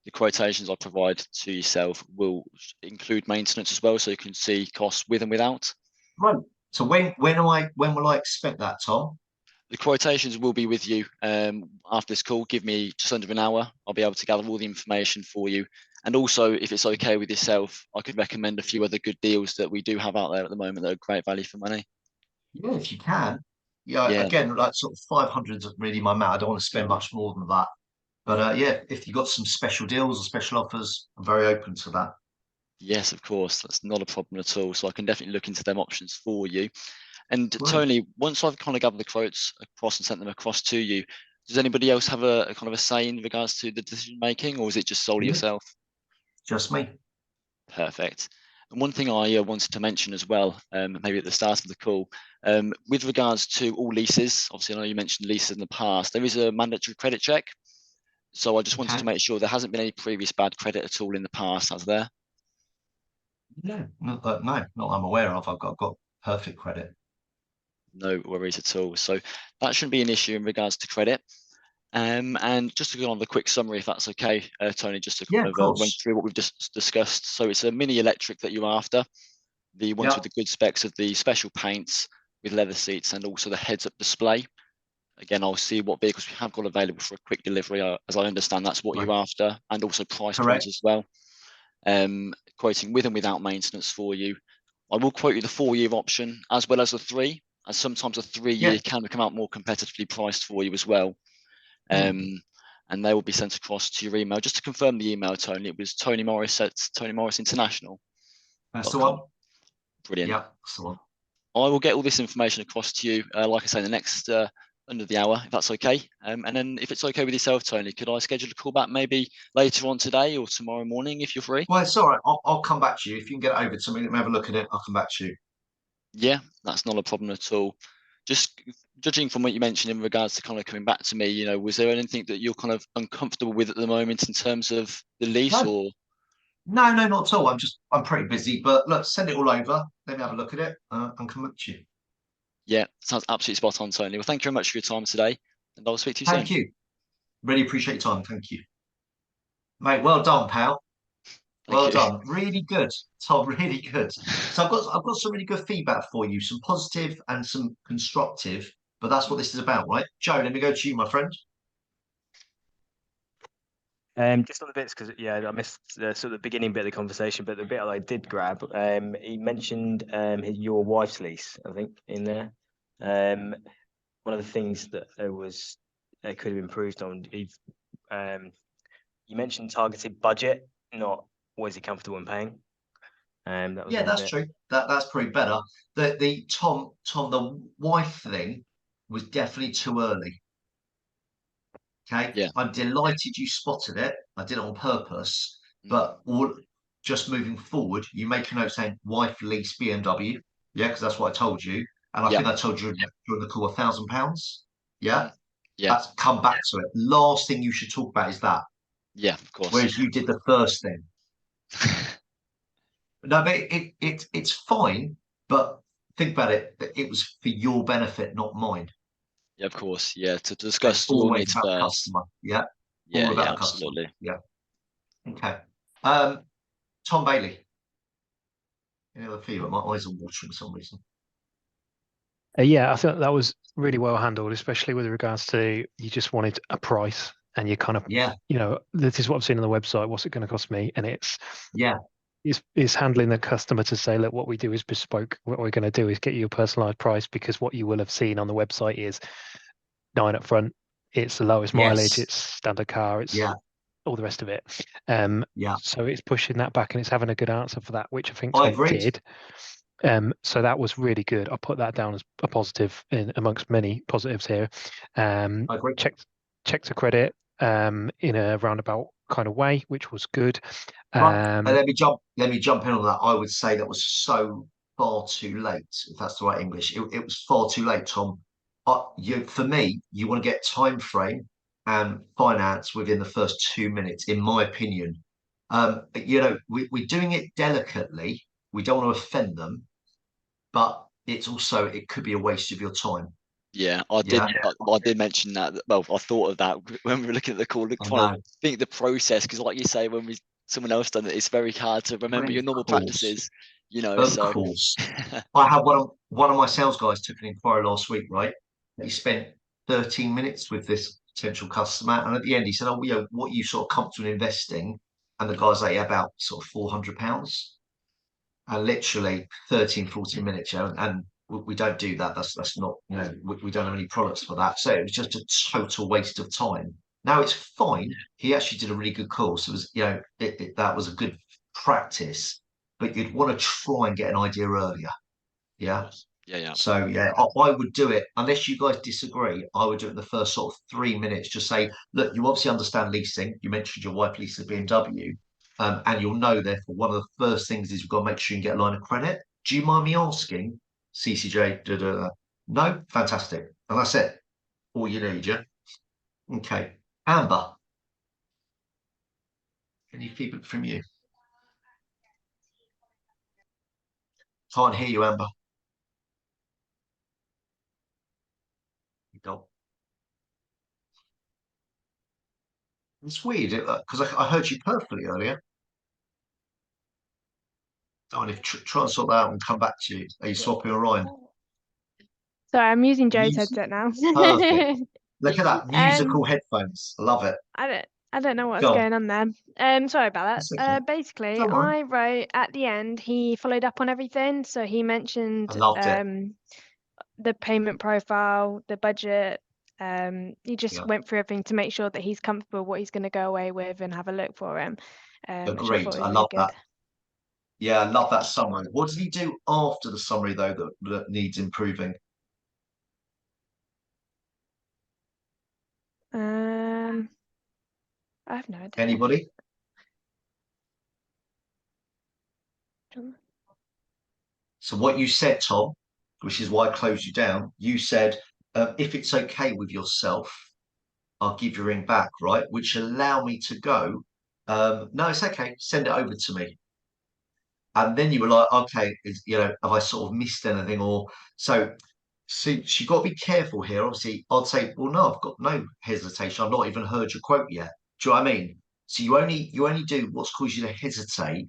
the quotations I provide to yourself will include maintenance as well, so you can see costs with and without. Right. So when will I expect that, Tom? The quotations will be with you after this call. Give me just under an hour. I'll be able to gather all the information for you. And also, if it's okay with yourself, I could recommend a few other good deals that we do have out there at the moment that are great value for money. Yeah, if you can. Yeah, again, like sort of 500 is really my amount. I don't want to spend much more than that. But yeah, if you've got some special deals or special offers, I'm very open to that. Yes, of course. That's not a problem at all. So I can definitely look into them options for you. And Tony, once I've kind of gathered the quotes across and sent them across to you, does anybody else have a kind of a say in regards to the decision making, or is it just solely yourself? Just me. Perfect. And one thing I wanted to mention as well, maybe at the start of the call, with regards to all leases, obviously I know you mentioned leases in the past, there is a mandatory credit check. So I just wanted to make sure there hasn't been any previous bad credit at all in the past, has there? No, not I'm aware of. I've got perfect credit. No worries at all. So that shouldn't be an issue in regards to credit. And just to go on the quick summary, if that's okay, Tony, just to kind of run through what we've just discussed. So it's a mini electric that you're after, the ones with the good specs of the special paints with leather seats and also the heads-up display. Again, I'll see what vehicles we have got available for a quick delivery. As I understand, that's what you're after, and also price points as well. Quoting with and without maintenance for you. I will quote you the 4-year option as well as the 3, as sometimes a 3-year can come out more competitively priced for you as well. And they will be sent across to your email. Just to confirm the email, Tony, it was Tony Morris at Tony Morris International. That's the one. Brilliant. Yeah, that's the one. I will get all this information across to you, like I say, in the next under the hour, if that's okay. And then if it's okay with yourself, Tony, could I schedule a call back maybe later on today or tomorrow morning if you're free? Well, it's all right. I'll come back to you. If you can get it over to me, let me have a look at it. I'll come back to you. Yeah, that's not a problem at all. Just judging from what you mentioned in regards to kind of coming back to me, you know, was there anything that you're kind of uncomfortable with at the moment in terms of the lease or? No, not at all. I'm pretty busy, but look, send it all over. Let me have a look at it and come back to you. Yeah, sounds absolutely spot on, Tony. Well, thank you very much for your time today, and I'll speak to you soon. Thank you. Really appreciate your time. Thank you, mate. Well done, pal. Well done. Really good, Tom. Really good. So I've got some really good feedback for you, some positive and some constructive. But that's what this is about, right? Joe, let me go to you, my friend. Just on the bits, because I missed sort of the beginning bit of the conversation, but the bit I did grab, he mentioned your wife's lease, I think, in there. One of the things that could have improved on. You mentioned targeted budget, not was he comfortable in paying. That was that's true. That's probably better. The Tom, the wife thing was definitely too early. Okay. Yeah. I'm delighted you spotted it. I did it on purpose. But just moving forward, you make a note saying wife lease BMW. Yeah, because that's what I told you. And I think I told you during the call £1,000. Yeah. Yeah. That's come back to it. Last thing you should talk about is that. Yeah, of course. Whereas you did the first thing. No, but it's fine. But think about it. It was for your benefit, not mine. Yeah, of course. Yeah, to discuss your needs about first. Customer. Yeah. Yeah, all about yeah, the customer. absolutely. Yeah. Okay. Tom Bailey. Any other feedback? My eyes are watering for some reason. Yeah, I thought that was really well handled, especially with regards to you just wanted a price and you kind of, this is what I've seen on the website. What's it going to cost me? And it's handling the customer to say, look, what we do is bespoke. What we're going to do is get you a personalized price, because what you will have seen on the website is 9 up front. It's the lowest mileage. It's standard car. It's all the rest of it. So it's pushing that back and it's having a good answer for that, which I think Tom did. So that was really good. I put that down as a positive amongst many positives here. Checked the credit in a roundabout kind of way, which was good. Let me jump in on that. I would say that was so far too late, if that's the right English. It was far too late, Tom. For me, you want to get time frame and finance within the first 2 minutes, in my opinion. We're doing it delicately. We don't want to offend them, but it could be a waste of your time. Yeah, I did mention that. Well, I thought of that when we were looking at the call, trying to think the process, because like you say, when someone else done it, it's very hard to remember your normal practices. Of course. I had one of my sales guys took an inquiry last week, right? He spent 13 minutes with this potential customer, and at the end he said, "Oh, what are you sort of comfortable investing?" And the guy's like, about sort of £400. And literally 13, 14 minutes, and we don't do that. That's not, we don't have any products for that. So it was just a total waste of time. Now it's fine. He actually did a really good call. So it was, that was a good practice, but you'd want to try and get an idea earlier. Yeah. Yeah. So I would do it, unless you guys disagree. I would do it in the first sort of 3 minutes. Just say, look, you obviously understand leasing. You mentioned your wife leases a BMW. And you'll know, therefore, one of the first things is you've got to make sure you get a line of credit. Do you mind me asking, CCJ? No? Fantastic. And that's it. All you need, yeah? Okay. Amber. Any feedback from you? Can't hear you, Amber. You don't. It's weird, because I heard you perfectly earlier. I need to try and sort that out and come back to you. Are you swapping Orion? Sorry, I'm using Joe's headset now. Perfect. Look at that. Musical headphones. I love it. I don't know what's going on there. Sorry about that. Okay. Basically, I wrote at the end, he followed up on everything. So he mentioned the payment profile, the budget. He just went through everything to make sure that he's comfortable what he's going to go away with and have a look for him. Agreed. I love that. Yeah, I love that summary. What did he do after the summary, though, that needs improving? I have no idea. Anybody? So what you said, Tom, which is why I closed you down, you said, if it's okay with yourself, I'll give your ring back, right? Which allow me to go, no, it's okay, send it over to me. And then you were like, okay, have I sort of missed anything? Or so So you've got to be careful here. Obviously, I'd say, well, no, I've got no hesitation. I've not even heard your quote yet. Do you know what I mean? So you only do what's caused you to hesitate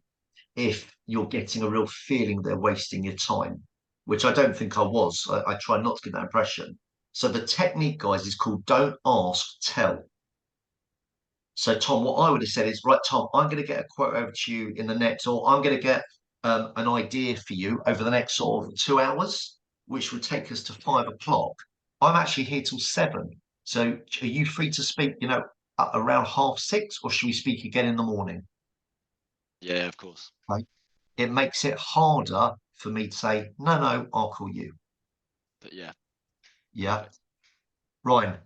if you're getting a real feeling they're wasting your time, which I don't think I was. I try not to get that impression. So the technique, guys, is called don't ask, tell. So Tom, what I would have said is, right, Tom, I'm going to get a quote over to you in the next, or I'm going to get an idea for you over the next sort of 2 hours, which would take us to 5 o'clock. I'm actually here till 7. So are you free to speak, around 6:30, or should we speak again in the morning? Yeah, of course. Right. It makes it harder for me to say, no, I'll call you. But yeah. Yeah. Perfect. Ryan.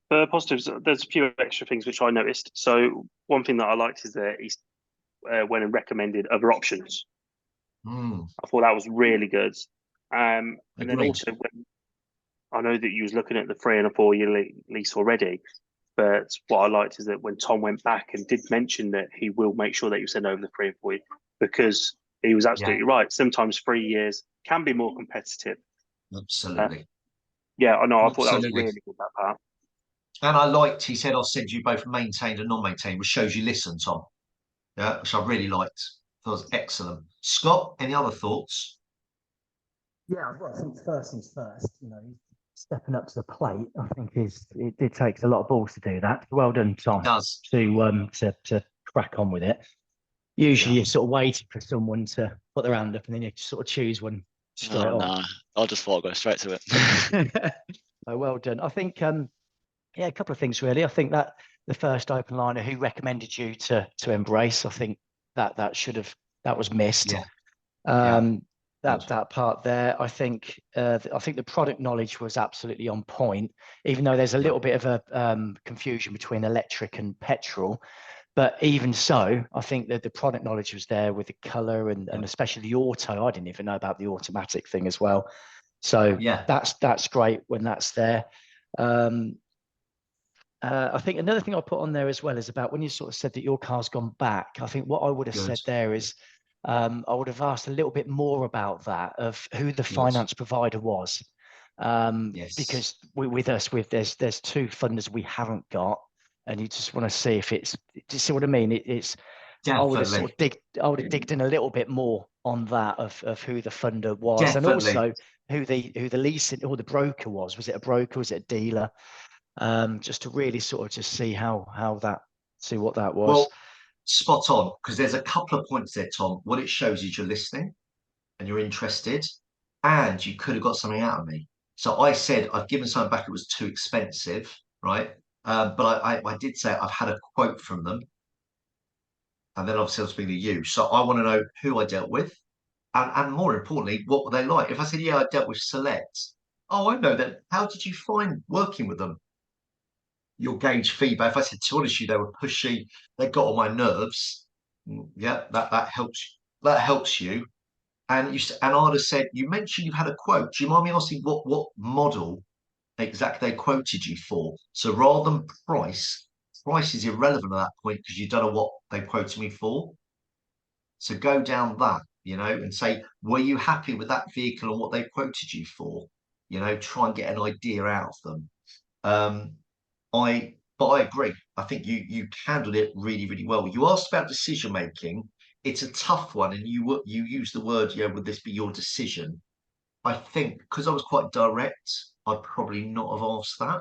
For positives, there's a few extra things which I noticed. So one thing that I liked is that he went and recommended other options. I thought that was really good. And then also, when I know that you was looking at the 3 and a 4 year lease already, but what I liked is that when Tom went back and did mention that he will make sure that you send over the 3 and 4 year, because he was absolutely right. Sometimes 3 years can be more competitive. Absolutely. Yeah, I know. I thought that was really good, that part. And I liked, he said, I'll send you both maintained and non-maintained, which shows you listen, Tom. Yeah, which I really liked. That was excellent. Scott, any other thoughts? Yeah, well, I think first things first, stepping up to the plate, I think it takes a lot of balls to do that. Well done, Tom. It does. To crack on with it. Usually you're sort of waiting for someone to put their hand up and then you sort of choose one straight on. No, I just thought I'd go straight to it. Oh, well done. I think a couple of things really. I think that the first open liner who recommended you to embrace, I think that was missed. That part there, I think the product knowledge was absolutely on point, even though there's a little bit of a confusion between electric and petrol. But even so, I think that the product knowledge was there with the color and especially the auto. I didn't even know about the automatic thing as well. So that's great when that's there. I think another thing I put on there as well is about when you sort of said that your car's gone back. I think what I would have said there is I would have asked a little bit more about that, of who the finance provider was. Because with us, there's 2 funders we haven't got, and you just want to see if it's. Do you see what I mean? I would have sort of digged in a little bit more on that of who the funder was, and also who the leasing or the broker was. Was it a broker? Was it a dealer? Just to really sort of just see what that was. Well, spot on, because there's a couple of points there, Tom. What it shows is you're listening and you're interested, and you could have got something out of me. So I said I've given something back. It was too expensive, right? But I did say I've had a quote from them, and then obviously I was speaking to you. So I want to know who I dealt with, and more importantly, what were they like? If I said, yeah, I dealt with Select, oh, I know that. How did you find working with them? You'll gauge feedback. If I said, to be honest, they were pushy, they got on my nerves. Yeah, that helps. That helps you. And I'd have said, you mentioned you've had a quote. Do you mind me asking what model exactly they quoted you for? So rather than price is irrelevant at that point because you don't know what they quoted me for. So go down that, and say, were you happy with that vehicle and what they quoted you for? Try and get an idea out of them. But I agree. I think you handled it really, really well. You asked about decision making. It's a tough one, and you used the word, would this be your decision? I think because I was quite direct, I'd probably not have asked that.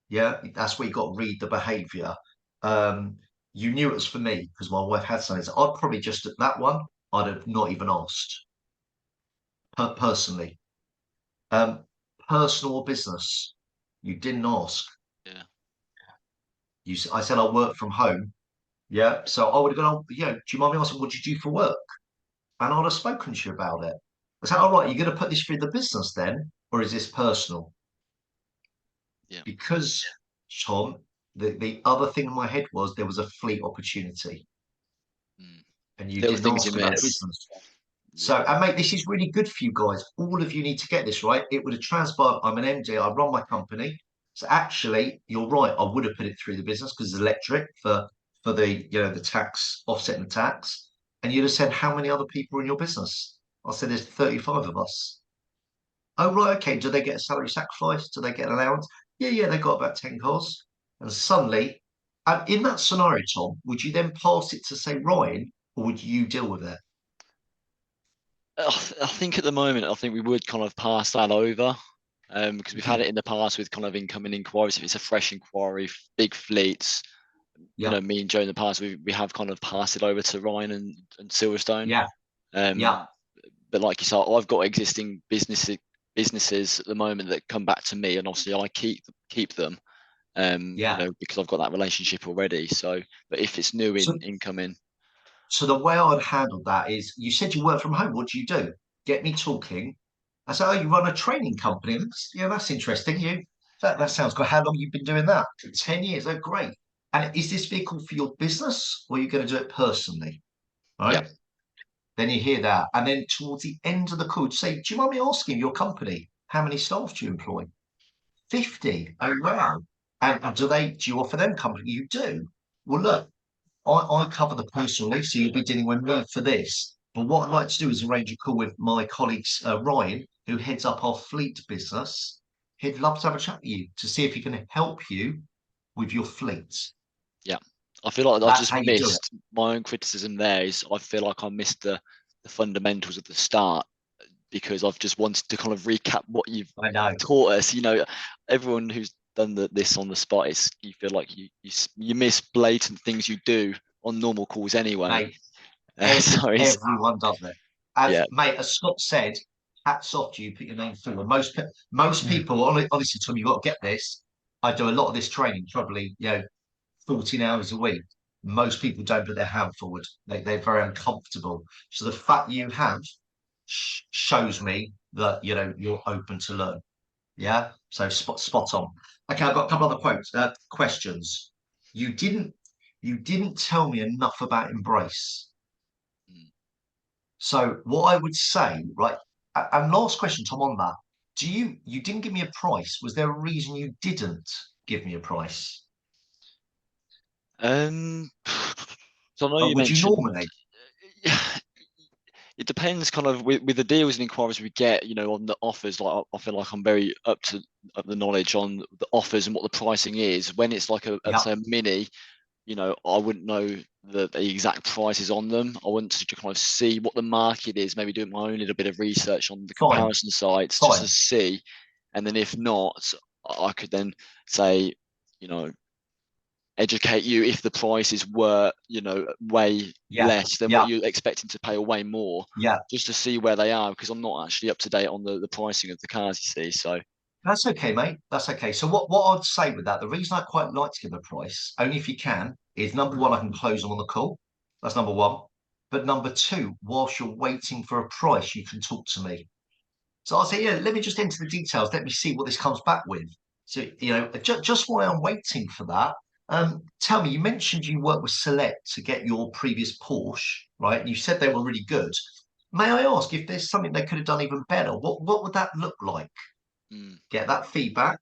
Yeah, that's where you got to read the behaviour. You knew it was for me because my wife had something. So I'd probably just at that one, I'd have not even asked. Personally, personal or business, you didn't ask. Yeah. I said I work from home. Yeah. So I would have gone, do you mind me asking what you do for work? And I'd have spoken to you about it. I said, all right, you're going to put this through the business then, or is this personal? Yeah. Because, Tom, the other thing in my head was there was a fleet opportunity. And you didn't ask about business. So, and mate, this is really good for you guys. All of you need to get this right. It would have transpired. I'm an MD. I run my company. So actually, you're right. I would have put it through the business because it's electric for the the tax, offsetting the tax. And you'd have said how many other people are in your business? I said there's 35 of us. Oh, right, okay. Do they get a salary sacrifice? Do they get an allowance? Yeah, they got about 10 cars. And suddenly, and in that scenario, Tom, would you then pass it to, say, Ryan, or would you deal with it? I think at the moment, I think we would kind of pass that over, because we've had it in the past with kind of incoming inquiries. If it's a fresh inquiry, big fleets, you know, me and Joe in the past, we have kind of passed it over to Ryan and Silverstone. But like you said, I've got existing businesses at the moment that come back to me, and obviously I keep them, you know, because I've got that relationship already. So, but if it's new incoming. So the way I'd handle that is, you said you work from home. What do you do? Get me talking. I said, oh, you run a training company. Yeah, that's interesting. That sounds good. How long you been doing that? 10 years. Oh, great. And is this vehicle for your business, or are you going to do it personally? Right. Then you hear that. And then towards the end of the call, you say, do you mind me asking your company, how many staff do you employ? 50. Oh, wow. And do you offer them company? You do. Well, look, I cover the personal lease, so you'll be dealing with me for this. But what I'd like to do is arrange a call with my colleagues, Ryan, who heads up our fleet business. He'd love to have a chat with you to see if he can help you with your fleet. Yeah, I feel like I just missed my own criticism there. Is I feel like I missed the fundamentals at the start, because I've just wanted to kind of recap what you've taught us. You know, everyone who's done this on the spot, you feel like you miss blatant things you do on normal calls anyway. Mate, everyone does it. Mate, as Scott said, hats off to you, put your name forward. Most people, honestly, Tom, you've got to get this. I do a lot of this training, probably 14 hours a week. Most people don't put their hand forward. They're very uncomfortable. So the fact you have shows me that you're open to learn. Yeah. So spot on. Okay, I've got a couple other questions. You didn't tell me enough about Embrace. So what I would say, right, and last question, Tom, on that, you didn't give me a price. Was there a reason you didn't give me a price? So I know you mentioned. You normally? It depends, kind of with the deals and inquiries we get, on the offers. Like I feel like I'm very up the knowledge on the offers and what the pricing is. When it's like say a mini, I wouldn't know the exact prices on them. I want to kind of see what the market is, maybe do my own little bit of research on the comparison sites just to see. And then if not, I could then say, educate you if the prices were, way less than what you're expecting to pay, or way more. Just to see where they are, because I'm not actually up to date on the pricing of the cars, you see. So that's okay, mate. That's okay. So what I'd say with that, the reason I quite like to give a price, only if you can, is number one, I can close them on the call. That's number one. But number two, whilst you're waiting for a price, you can talk to me. So I'll say, let me just enter the details. Let me see what this comes back with. So, just while I'm waiting for that, tell me, you mentioned you worked with Select to get your previous Porsche, right? You said they were really good. May I ask if there's something they could have done even better? What would that look like? Get that feedback,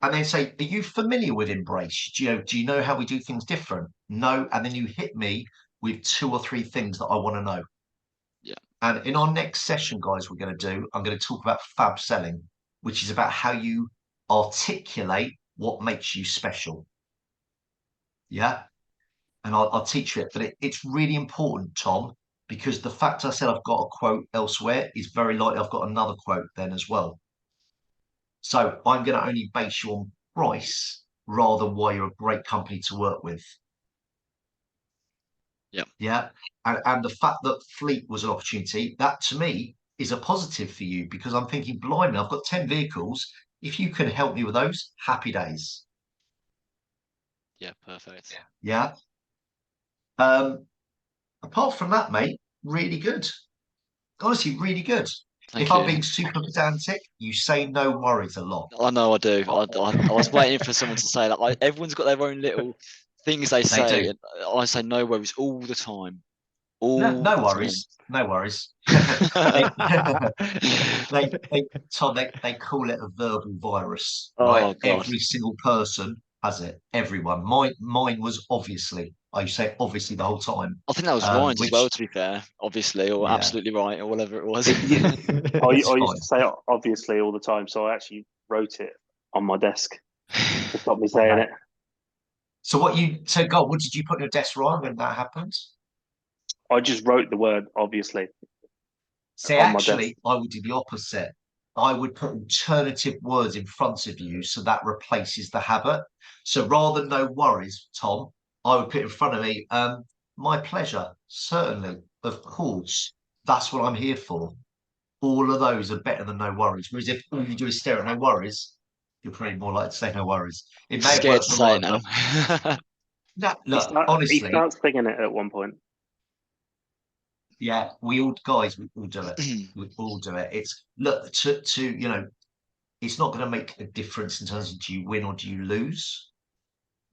and then say, are you familiar with Embrace? Do you know how we do things different? No. And then you hit me with 2 or 3 things that I want to know. And in our next session, guys, I'm going to talk about fab selling, which is about how you articulate what makes you special. Yeah. And I'll teach you it, but it's really important, Tom, because the fact I said I've got a quote elsewhere is very likely I've got another quote then as well. So I'm going to only base you on price rather than why you're a great company to work with. Yeah. And the fact that fleet was an opportunity, that to me is a positive for you, because I'm thinking, blimey, I've got 10 vehicles. If you can help me with those, happy days. Yeah, perfect. Yeah. Apart from that, mate, really good. Honestly, really good. If I'm being super pedantic, you say no worries a lot. I know I do. I was waiting for someone to say that. Like, everyone's got their own little things they say. And I say no worries all the time. No worries. No worries. Tom, they call it a verbal virus. Right? Every single person has it. Everyone. Mine was obviously. Are you saying obviously the whole time? I think that was Ryan's as well, to be fair, obviously, or absolutely right, or whatever it was. I used to say obviously all the time, so I actually wrote it on my desk to stop me saying it. So what did you put on your desk, Ryan, when that happened? I just wrote the word obviously. See, actually, I would do the opposite. I would put alternative words in front of you so that replaces the habit. So rather than no worries, Tom, I would put in front of me, my pleasure, certainly, of course. That's what I'm here for. All of those are better than no worries. Whereas if all you do is stare at no worries, you're probably more likely to say no worries. It may Scared to say it now. Look, honestly, he starts thinking it at one point. Yeah, we all do it. We all do it. It's look to it's not going to make a difference in terms of do you win or do you lose,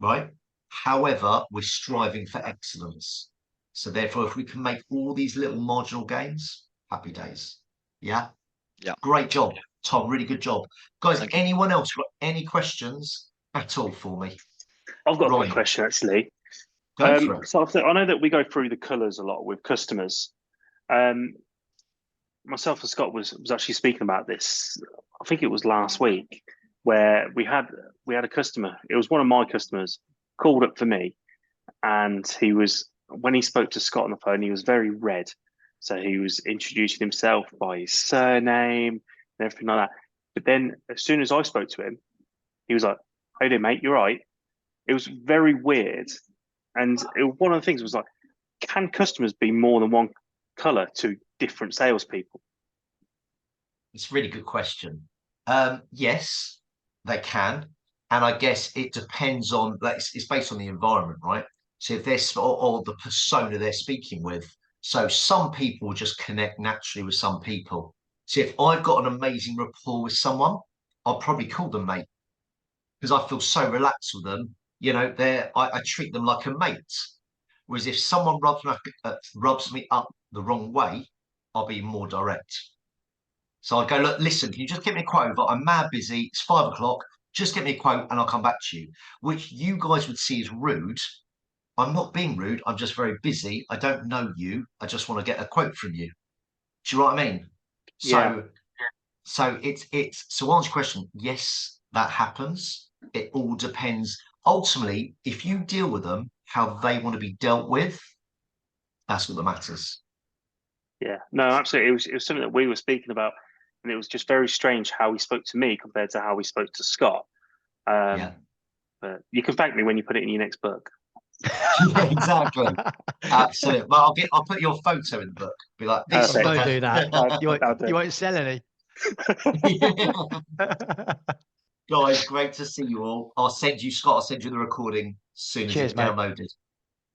right? However, we're striving for excellence. So therefore, if we can make all these little marginal gains, happy days. Yeah. Yeah. Great job, Tom. Really good job, guys. Thank you. Anyone else got any questions at all for me? I've got a quick question actually. Go for it. So I know that we go through the colours a lot with customers. Myself and Scott was actually speaking about this. I think it was last week where we had a customer. It was one of my customers called up for me, and when he spoke to Scott on the phone, he was very red. So he was introducing himself by his surname and everything like that. But then as soon as I spoke to him, he was like, "Hey there, mate, you're right." It was very weird. And one of the things was like, can customers be more than one colour to different salespeople? It's a really good question. Yes, they can. And I guess it depends on, it's based on the environment, right? So if they're, or the persona they're speaking with. So some people just connect naturally with some people. So if I've got an amazing rapport with someone, I'll probably call them mate because I feel so relaxed with them. I treat them like a mate. Whereas if someone rubs me up the wrong way, I'll be more direct. So I go, look, listen, can you just get me a quote? I'm mad busy. It's 5 o'clock. Just get me a quote and I'll come back to you. Which you guys would see as rude. I'm not being rude. I'm just very busy. I don't know you. I just want to get a quote from you. Do you know what I mean? Yeah. So it's to answer your question, yes, that happens. It all depends. Ultimately, if you deal with them how they want to be dealt with, that's what matters. Yeah, no, absolutely. It was something that we were speaking about, and it was just very strange how he spoke to me compared to how he spoke to Scott. Yeah. But you can thank me when you put it in your next book. Yeah, exactly. Absolutely. Well, I'll put your photo in the book. Be like, this. Don't do that. You won't sell any. Guys, great to see you all. I'll send you the recording soon as it's downloaded.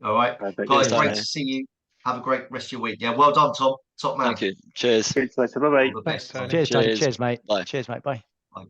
All right. Perfect. Guys, great to see you. Have a great rest of your week. Yeah, well done, Tom. Top man. Thank you. Cheers. Bye bye. All the best. Cheers, Tony. Cheers. Cheers, mate. Bye. Cheers, mate. Bye.